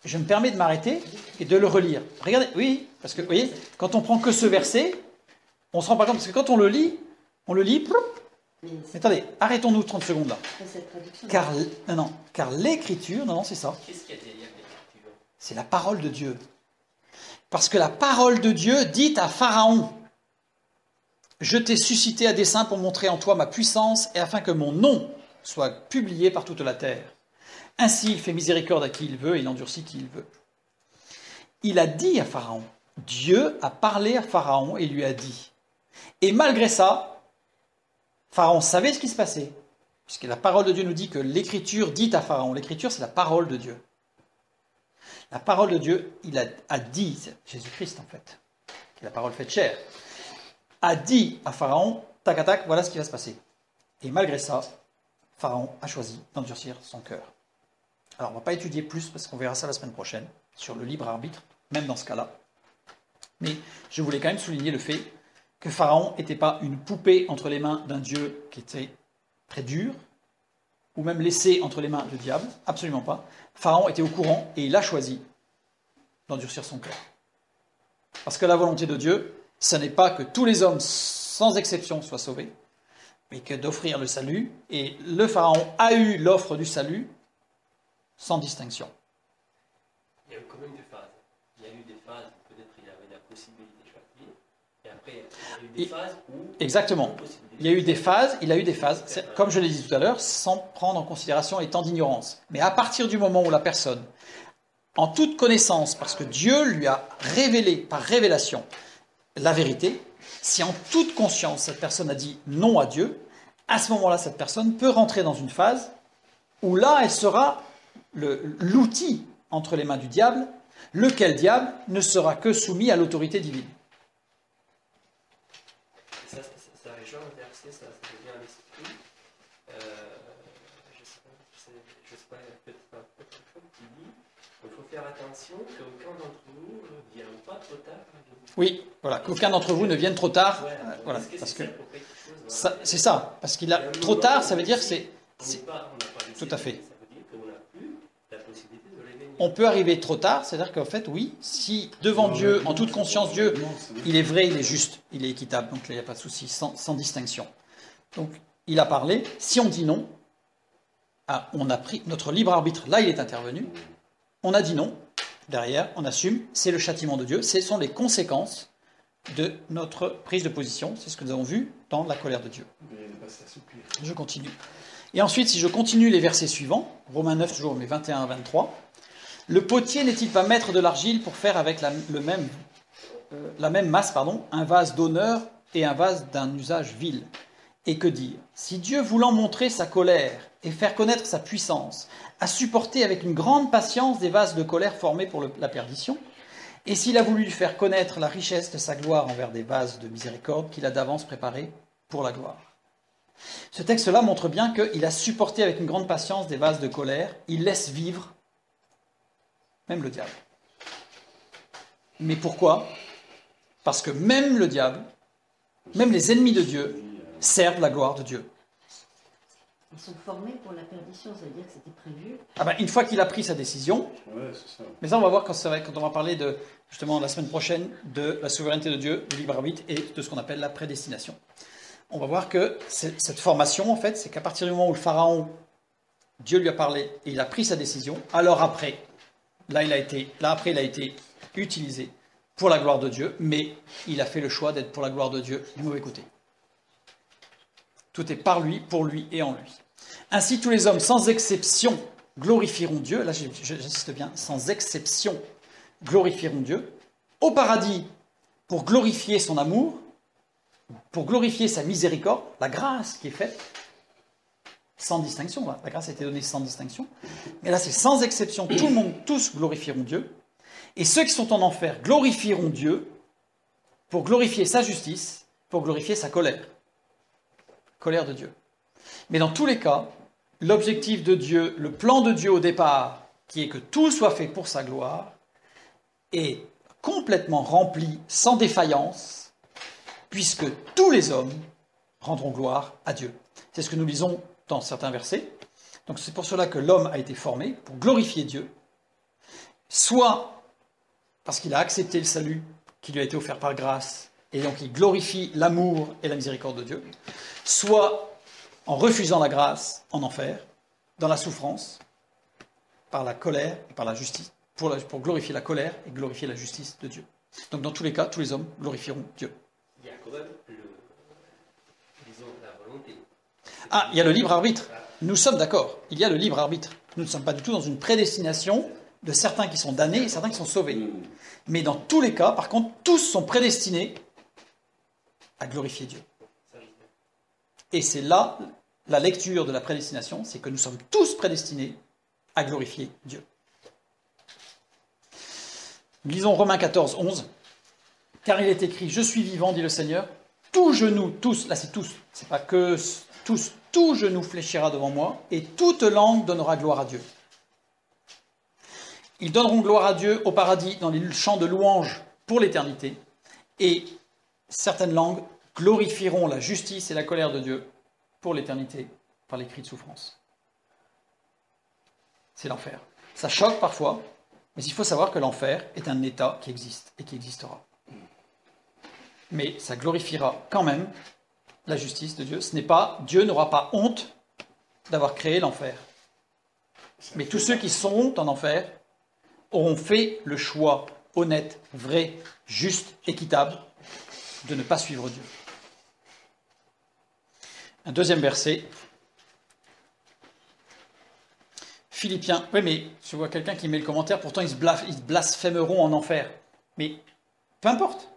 [SPEAKER 1] je me permets de m'arrêter et de le relire. Regardez, oui, parce que, vous voyez, quand on prend que ce verset, on ne se rend pas compte, parce que quand on le lit, ploup. Mais attendez, arrêtons-nous 30 secondes là. Car l'Écriture, non, c'est ça.
[SPEAKER 4] Qu'est-ce qu'il y a derrière l'Écriture?
[SPEAKER 1] C'est la parole de Dieu. Parce que la parole de Dieu dit à Pharaon, je t'ai suscité à dessein pour montrer en toi ma puissance et afin que mon nom soit publié par toute la terre. Ainsi, il fait miséricorde à qui il veut et il endurcit qui il veut. Il a dit à Pharaon, Dieu a parlé à Pharaon et lui a dit. Et malgré ça, Pharaon savait ce qui se passait, puisque la parole de Dieu nous dit que l'Écriture dit à Pharaon. L'Écriture, c'est la parole de Dieu. La parole de Dieu, il a dit, c'est Jésus-Christ en fait, qui est la parole faite chair, a dit à Pharaon, tac à tac, voilà ce qui va se passer. Et malgré ça, Pharaon a choisi d'endurcir son cœur. Alors, on ne va pas étudier plus, parce qu'on verra ça la semaine prochaine, sur le libre arbitre, même dans ce cas-là. Mais je voulais quand même souligner le fait que Pharaon n'était pas une poupée entre les mains d'un Dieu qui était très dur, ou même laissé entre les mains du diable, absolument pas. Pharaon était au courant et il a choisi d'endurcir son cœur. Parce que la volonté de Dieu, ce n'est pas que tous les hommes, sans exception, soient sauvés, mais que d'offrir le salut, et le Pharaon a eu l'offre du salut sans distinction.
[SPEAKER 4] Il y a eu quand même des phases. Il y a eu des phases où peut-être il y avait la possibilité de choisir, et après il y a eu des phases où...
[SPEAKER 1] Exactement. Il y a eu des phases, comme je l'ai dit tout à l'heure, sans prendre en considération les temps d'ignorance. Mais à partir du moment où la personne, en toute connaissance, parce que Dieu lui a révélé par révélation la vérité, si en toute conscience cette personne a dit non à Dieu, à ce moment-là, cette personne peut rentrer dans une phase où là, elle sera l'outil entre les mains du diable, lequel diable ne sera que soumis à l'autorité divine.
[SPEAKER 4] Ça rejoint un verset, ça devient à l'esprit. Je sais pas, peut-être qui dit qu'il faut faire attention qu'aucun d'entre nous ne vienne pas trop tard.
[SPEAKER 1] Oui, voilà, qu'aucun d'entre vous ne vienne trop tard. Voilà, parce que c'est ça, parce qu'il a trop tard, ça veut dire que c'est tout à fait. On peut arriver trop tard, c'est-à-dire qu'en fait, oui, si devant Dieu, en toute conscience, Dieu, il est vrai, il est juste, il est équitable, donc là, il n'y a pas de souci, sans distinction. Donc, il a parlé, si on dit non, on a pris notre libre arbitre, là, il est intervenu, on a dit non, derrière, on assume, c'est le châtiment de Dieu, ce sont les conséquences de notre prise de position, c'est ce que nous avons vu dans dans la colère de Dieu.
[SPEAKER 2] Mais il va s'assouplir.
[SPEAKER 1] Je continue. Et ensuite, si je continue les versets suivants, Romains 9 toujours, mais 21 à 23, le potier n'est-il pas maître de l'argile pour faire avec la même masse un vase d'honneur et un vase d'un usage vil? Et que dire? Si Dieu, voulant montrer sa colère et faire connaître sa puissance, a supporté avec une grande patience des vases de colère formés pour la perdition, et s'il a voulu faire connaître la richesse de sa gloire envers des vases de miséricorde qu'il a d'avance préparés pour la gloire. Ce texte-là montre bien qu'il a supporté avec une grande patience des vases de colère, il laisse vivre même le diable. Mais pourquoi? Parce que même le diable, même les ennemis de Dieu, servent la gloire de Dieu.
[SPEAKER 3] Ils sont formés pour la perdition, ça veut dire que c'était prévu.
[SPEAKER 1] Une fois qu'il a pris sa décision,
[SPEAKER 2] Ouais, c'est ça.
[SPEAKER 1] mais ça on va voir quand on va parler justement la semaine prochaine de la souveraineté de Dieu, du libre arbitre et de ce qu'on appelle la prédestination. On va voir que cette formation, en fait, c'est qu'à partir du moment où le Pharaon, Dieu lui a parlé et il a pris sa décision, alors après, il a été utilisé pour la gloire de Dieu, mais il a fait le choix d'être pour la gloire de Dieu du mauvais côté. Tout est par lui, pour lui et en lui. Ainsi, tous les hommes, sans exception, glorifieront Dieu. Là, j'insiste bien, sans exception, glorifieront Dieu. Au paradis, pour glorifier son amour, pour glorifier sa miséricorde, la grâce qui est faite, sans distinction. La grâce a été donnée sans distinction. Mais là, c'est sans exception, tout le monde, tous glorifieront Dieu. Et ceux qui sont en enfer glorifieront Dieu pour glorifier sa justice, pour glorifier sa colère. Colère de Dieu. Mais dans tous les cas, l'objectif de Dieu, le plan de Dieu au départ, qui est que tout soit fait pour sa gloire, est complètement rempli, sans défaillance, puisque tous les hommes rendront gloire à Dieu. C'est ce que nous lisons dans certains versets. Donc c'est pour cela que l'homme a été formé, pour glorifier Dieu, soit parce qu'il a accepté le salut qui lui a été offert par grâce, et donc il glorifie l'amour et la miséricorde de Dieu, soit en refusant la grâce en enfer, dans la souffrance, par la colère et par la justice, pour glorifier la colère et glorifier la justice de Dieu. Donc dans tous les cas, tous les hommes glorifieront Dieu.
[SPEAKER 4] Il y a quand même la volonté.
[SPEAKER 1] Ah, il y a le libre arbitre. Nous sommes d'accord, il y a le libre arbitre. Nous ne sommes pas du tout dans une prédestination de certains qui sont damnés et certains qui sont sauvés. Mais dans tous les cas, par contre, tous sont prédestinés à glorifier Dieu. Et c'est là la lecture de la prédestination, c'est que nous sommes tous prédestinés à glorifier Dieu. Lisons Romains 14, 11. Car il est écrit, je suis vivant, dit le Seigneur, tout genou, tous, là c'est tous, c'est pas que tous, tout genou fléchira devant moi, et toute langue donnera gloire à Dieu. Ils donneront gloire à Dieu au paradis dans les chants de louanges pour l'éternité, et certaines langues glorifieront la justice et la colère de Dieu pour l'éternité par les cris de souffrance. C'est l'enfer. Ça choque parfois, mais il faut savoir que l'enfer est un état qui existe et qui existera. Mais ça glorifiera quand même la justice de Dieu. Dieu n'aura pas honte d'avoir créé l'enfer. Mais tous ceux qui sont en enfer auront fait le choix honnête, vrai, juste, équitable de ne pas suivre Dieu. Un deuxième verset. Philippiens. Oui, mais je vois quelqu'un qui met le commentaire, pourtant ils blasphémeront en enfer. Mais peu importe.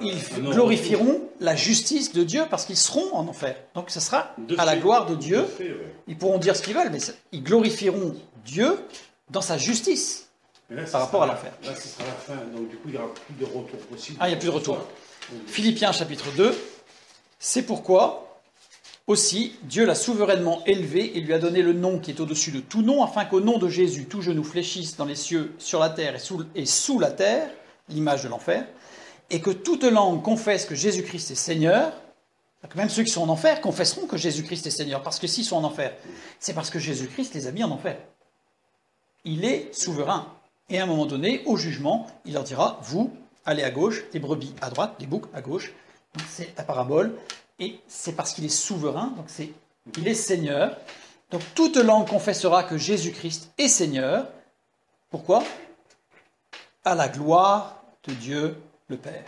[SPEAKER 1] Ils glorifieront la justice de Dieu parce qu'ils seront en enfer. Donc ce sera à la gloire de Dieu. Ils pourront dire ce qu'ils veulent, mais ils glorifieront Dieu dans sa justice par rapport à l'enfer.
[SPEAKER 2] Là, ce sera la fin. Donc du coup, il n'y aura plus de retour possible.
[SPEAKER 1] Ah, il n'y a plus de retour. Philippiens chapitre 2. C'est pourquoi aussi Dieu l'a souverainement élevé et lui a donné le nom qui est au-dessus de tout nom, afin qu'au nom de Jésus, tout genou fléchisse dans les cieux, sur la terre et sous la terre, l'image de l'enfer, et que toute langue confesse que Jésus-Christ est Seigneur. Même ceux qui sont en enfer confesseront que Jésus-Christ est Seigneur, parce que s'ils sont en enfer, c'est parce que Jésus-Christ les a mis en enfer. Il est souverain. Et à un moment donné, au jugement, il leur dira, vous, allez à gauche, les brebis à droite, les boucs à gauche. Donc c'est la parabole. Et c'est parce qu'il est souverain, donc il est Seigneur. Donc toute langue confessera que Jésus-Christ est Seigneur. Pourquoi ? À la gloire de Dieu le Père.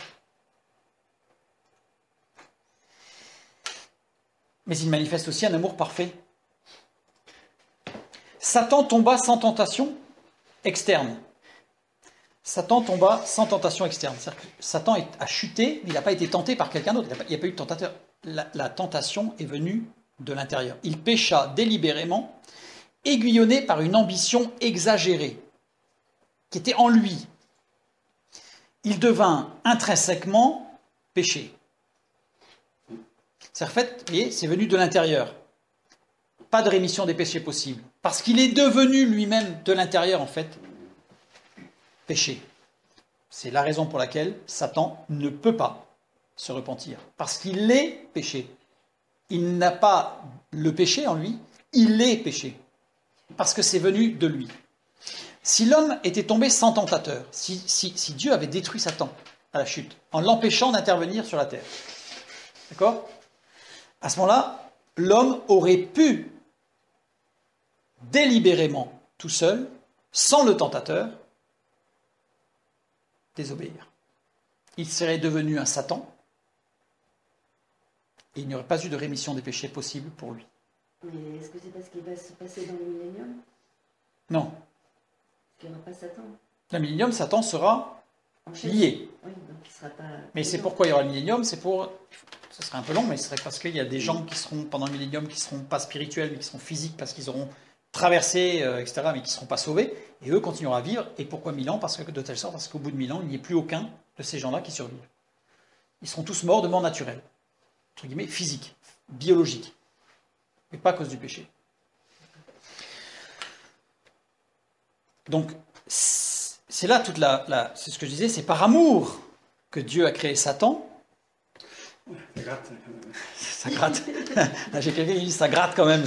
[SPEAKER 1] mais il manifeste aussi un amour parfait. Satan tomba sans tentation externe. Satan tomba sans tentation externe. C'est-à-dire que Satan a chuté, mais il n'a pas été tenté par quelqu'un d'autre. Il n'y a pas eu de tentateur. La tentation est venue de l'intérieur. Il pécha délibérément, aiguillonné par une ambition exagérée, qui était en lui. Il devint intrinsèquement péché. C'est en fait, vous voyez, c'est venu de l'intérieur. Pas de rémission des péchés possible. Parce qu'il est devenu lui-même de l'intérieur, en fait, péché. C'est la raison pour laquelle Satan ne peut pas se repentir. Parce qu'il est péché. Il n'a pas le péché en lui, il est péché. Parce que c'est venu de lui. Si l'homme était tombé sans tentateur, si Dieu avait détruit Satan à la chute, en l'empêchant d'intervenir sur la terre, d'accord ? À ce moment-là, l'homme aurait pu délibérément, tout seul, sans le tentateur, désobéir. Il serait devenu un Satan, et il n'y aurait pas eu de rémission des péchés possible pour lui.
[SPEAKER 3] Mais est-ce que c'est parce qu'il va se passer dans le millénium?
[SPEAKER 1] Non.
[SPEAKER 3] Parce qu'il n'y aura pas Satan.
[SPEAKER 1] Dans le millénium, Satan sera
[SPEAKER 3] En chaise.
[SPEAKER 1] lié.
[SPEAKER 3] Oui, donc il ne sera pas...
[SPEAKER 1] Mais c'est pourquoi il y aura le millénium, c'est pour... Ce serait un peu long, mais ce serait parce qu'il y a des gens qui seront, pendant le millénium, qui ne seront pas spirituels, mais qui seront physiques, parce qu'ils auront traversé, etc., mais qui ne seront pas sauvés, et eux continueront à vivre. Et pourquoi 1000 ans? Parce que de telle sorte, parce qu'au bout de 1000 ans, il n'y ait plus aucun de ces gens-là qui survivent. Ils seront tous morts de mort naturelle, entre guillemets, physique, biologique, mais pas à cause du péché. Donc, c'est là toute c'est ce que je disais, c'est par amour que Dieu a créé Satan.
[SPEAKER 2] Ça gratte.
[SPEAKER 1] Ça gratte. Là, j'ai quelqu'un qui dit ça gratte quand même.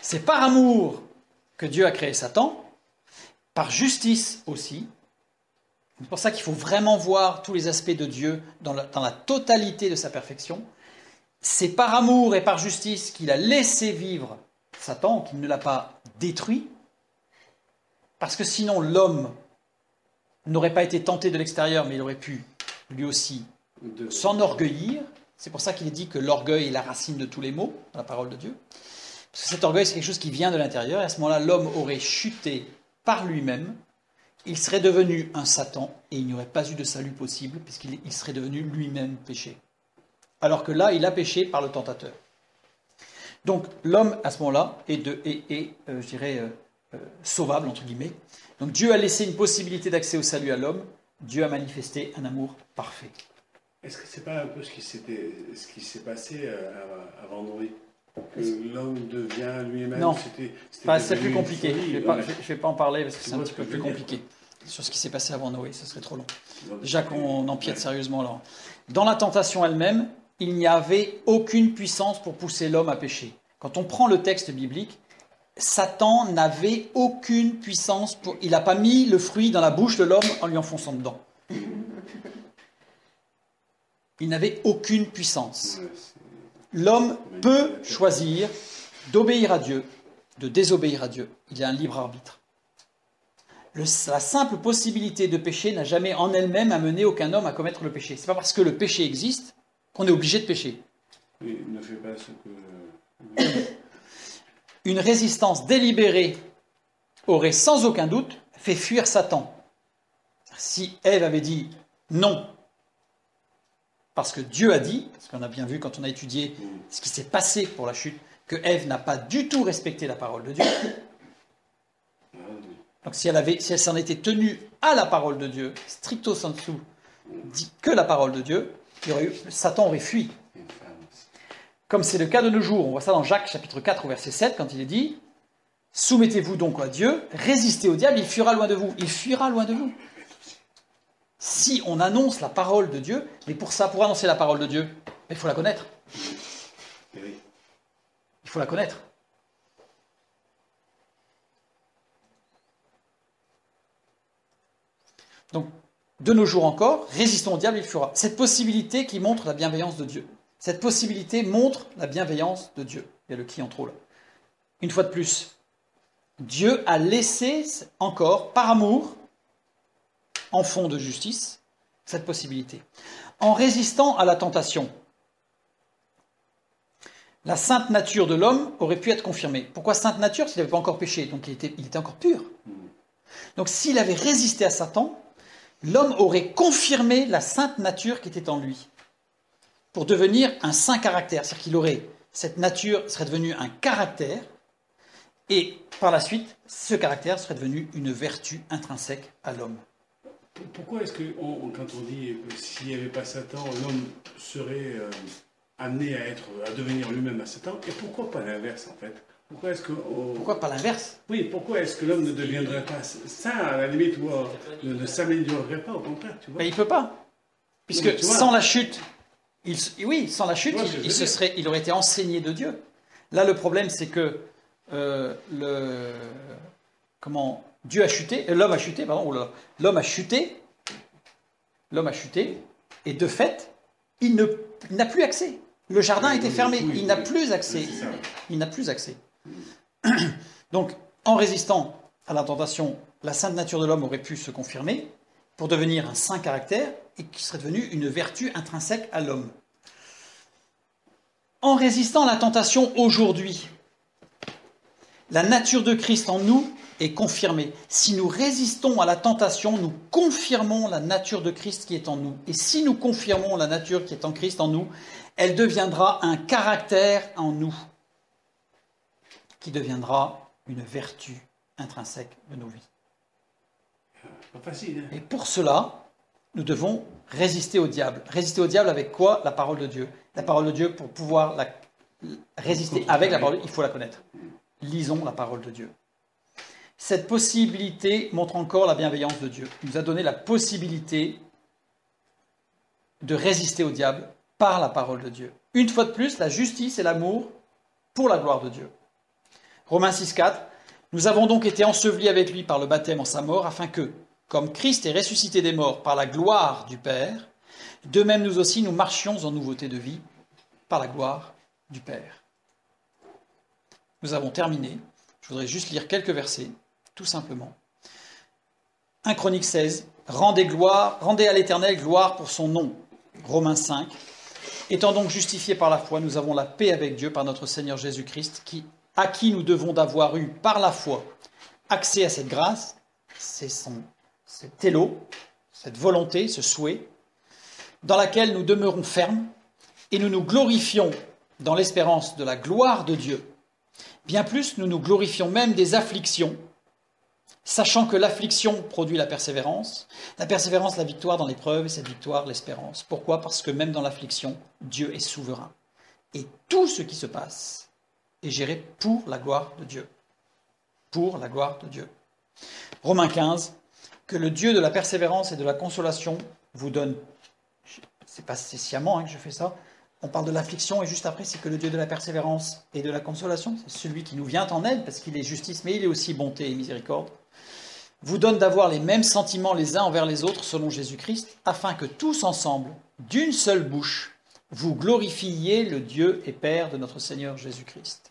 [SPEAKER 1] C'est par amour que Dieu a créé Satan, par justice aussi. C'est pour ça qu'il faut vraiment voir tous les aspects de Dieu dans la totalité de sa perfection. C'est par amour et par justice qu'il a laissé vivre Satan, qu'il ne l'a pas détruit, parce que sinon l'homme n'aurait pas été tenté de l'extérieur, mais il aurait pu lui aussi s'enorgueillir. C'est pour ça qu'il est dit que l'orgueil est la racine de tous les maux, dans la parole de Dieu. Parce que cet orgueil, c'est quelque chose qui vient de l'intérieur, et à ce moment-là, l'homme aurait chuté par lui-même, il serait devenu un Satan, et il n'y aurait pas eu de salut possible, puisqu'il serait devenu lui-même péché. Alors que là, il a péché par le tentateur. Donc, l'homme, à ce moment-là, est je dirais, sauvable, entre guillemets. Donc, Dieu a laissé une possibilité d'accès au salut à l'homme. Dieu a manifesté un amour parfait.
[SPEAKER 2] Est-ce que c'est pas un peu ce qui s'est passé avant Noé? Que l'homme devient lui-même?
[SPEAKER 1] Non, c'est plus
[SPEAKER 2] une
[SPEAKER 1] compliqué.
[SPEAKER 2] folie.
[SPEAKER 1] Je ne vais pas en parler parce que c'est un petit peu plus compliqué. Sur ce qui s'est passé avant Noé, ce serait trop long. Déjà qu'on empiète sérieusement là. Dans la tentation elle-même, il n'y avait aucune puissance pour pousser l'homme à pécher. Quand on prend le texte biblique, Satan n'avait aucune puissance pour... Il n'a pas mis le fruit dans la bouche de l'homme en lui enfonçant dedans. Il n'avait aucune puissance. L'homme peut choisir d'obéir à Dieu, de désobéir à Dieu. Il a un libre arbitre. La simple possibilité de pécher n'a jamais en elle-même amené aucun homme à commettre le péché. Ce n'est pas parce que le péché existe qu'on est obligé de pécher.
[SPEAKER 2] Oui, ne fais pas ce que...
[SPEAKER 1] Une résistance délibérée aurait sans aucun doute fait fuir Satan. Si Ève avait dit non, parce que Dieu a dit, parce qu'on a bien vu quand on a étudié ce qui s'est passé pour la chute, que Ève n'a pas du tout respecté la parole de Dieu. Donc si elle s'en était tenue à la parole de Dieu, stricto sensu, dit que la parole de Dieu, Satan aurait fui. Comme c'est le cas de nos jours. On voit ça dans Jacques chapitre 4 au verset 7 quand il est dit « Soumettez-vous donc à Dieu, résistez au diable, il fuira loin de vous. » Il fuira loin de vous. Si on annonce la parole de Dieu, mais pour annoncer la parole de Dieu, il faut la connaître. Il faut la connaître. Donc, de nos jours encore, résistons au diable, il fuira. Cette possibilité qui montre la bienveillance de Dieu. Cette possibilité montre la bienveillance de Dieu. Il y a le qui en trop là. Une fois de plus, Dieu a laissé encore, par amour, en fond de justice, cette possibilité. En résistant à la tentation, la sainte nature de l'homme aurait pu être confirmée. Pourquoi sainte nature? Parce qu'il n'avait pas encore péché, donc il était encore pur. Donc s'il avait résisté à Satan, l'homme aurait confirmé la sainte nature qui était en lui, pour devenir un saint caractère. C'est-à-dire qu'il aurait, cette nature serait devenue un caractère, et par la suite, ce caractère serait devenu une vertu intrinsèque à l'homme.
[SPEAKER 2] Pourquoi est-ce que, quand on dit que s'il n'y avait pas Satan, l'homme serait amené à devenir lui-même à Satan? Et pourquoi pas l'inverse, en fait?
[SPEAKER 1] Pourquoi pas l'inverse?
[SPEAKER 2] Oui, pourquoi est-ce que l'homme ne deviendrait pas ça, à la limite, ou ne s'améliorerait pas, au contraire, tu vois?
[SPEAKER 1] Mais il ne peut pas. Puisque
[SPEAKER 2] Non,
[SPEAKER 1] sans la chute, sans la chute, il aurait été enseigné de Dieu. Là, le problème, c'est que Dieu a chuté, l'homme a chuté, l'homme a chuté, et de fait, il n'a plus accès. Le jardin a été fermé, il n'a plus accès. Il n'a plus accès. Donc, en résistant à la tentation, la sainte nature de l'homme aurait pu se confirmer pour devenir un saint caractère et qui serait devenu une vertu intrinsèque à l'homme. En résistant à la tentation aujourd'hui, la nature de Christ en nous est confirmée. Si nous résistons à la tentation, nous confirmons la nature de Christ qui est en nous. Et si nous confirmons la nature qui est en Christ en nous, elle deviendra un caractère en nous, qui deviendra une vertu intrinsèque de nos vies.
[SPEAKER 2] Pas facile, hein?
[SPEAKER 1] Et pour cela, nous devons résister au diable. Résister au diable avec quoi? La parole de Dieu. La parole de Dieu, pour pouvoir résister avec la parole de Dieu, il faut la connaître. Lisons la parole de Dieu. Cette possibilité montre encore la bienveillance de Dieu. Il nous a donné la possibilité de résister au diable par la parole de Dieu. Une fois de plus, la justice et l'amour pour la gloire de Dieu. Romains 6,4. Nous avons donc été ensevelis avec lui par le baptême en sa mort, afin que, comme Christ est ressuscité des morts par la gloire du Père, de même nous aussi nous marchions en nouveauté de vie par la gloire du Père. Nous avons terminé. Je voudrais juste lire quelques versets, tout simplement. 1 Chronique 16. Rendez à l'Éternel gloire pour son nom. Romains 5. Étant donc justifiés par la foi, nous avons la paix avec Dieu par notre Seigneur Jésus-Christ, à qui nous devons d'avoir eu par la foi accès à cette grâce, cet élo, cette volonté, ce souhait, dans laquelle nous demeurons fermes et nous nous glorifions dans l'espérance de la gloire de Dieu. Bien plus, nous nous glorifions même des afflictions, sachant que l'affliction produit la persévérance la victoire dans l'épreuve et cette victoire l'espérance. Pourquoi? Parce que même dans l'affliction, Dieu est souverain. Et tout ce qui se passe est géré pour la gloire de Dieu. Pour la gloire de Dieu. Romains 15, que le Dieu de la persévérance et de la consolation vous donne, c'est sciemment que je fais ça, on parle de l'affliction et juste après c'est que le Dieu de la persévérance et de la consolation, c'est celui qui nous vient en aide parce qu'il est justice, mais il est aussi bonté et miséricorde, vous donne d'avoir les mêmes sentiments les uns envers les autres selon Jésus-Christ, afin que tous ensemble, d'une seule bouche, vous glorifiez le Dieu et Père de notre Seigneur Jésus-Christ.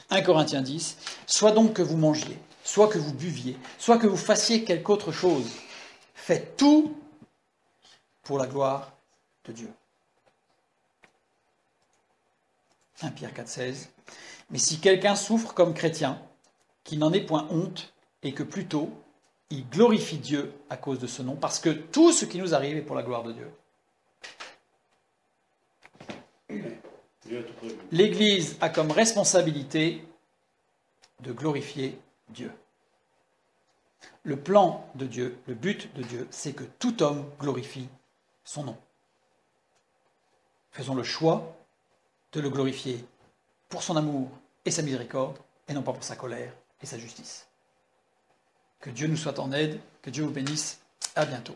[SPEAKER 1] 1 Corinthiens 10, soit donc que vous mangiez, soit que vous buviez, soit que vous fassiez quelque autre chose, faites tout pour la gloire de Dieu. 1 Pierre 4, 16, mais si quelqu'un souffre comme chrétien, qu'il n'en ait point honte, et que plutôt il glorifie Dieu à cause de ce nom, parce que tout ce qui nous arrive est pour la gloire de Dieu. L'Église a comme responsabilité de glorifier Dieu. Le plan de Dieu, le but de Dieu, c'est que tout homme glorifie son nom. Faisons le choix de le glorifier pour son amour et sa miséricorde, et non pas pour sa colère et sa justice. Que Dieu nous soit en aide, que Dieu vous bénisse. À bientôt.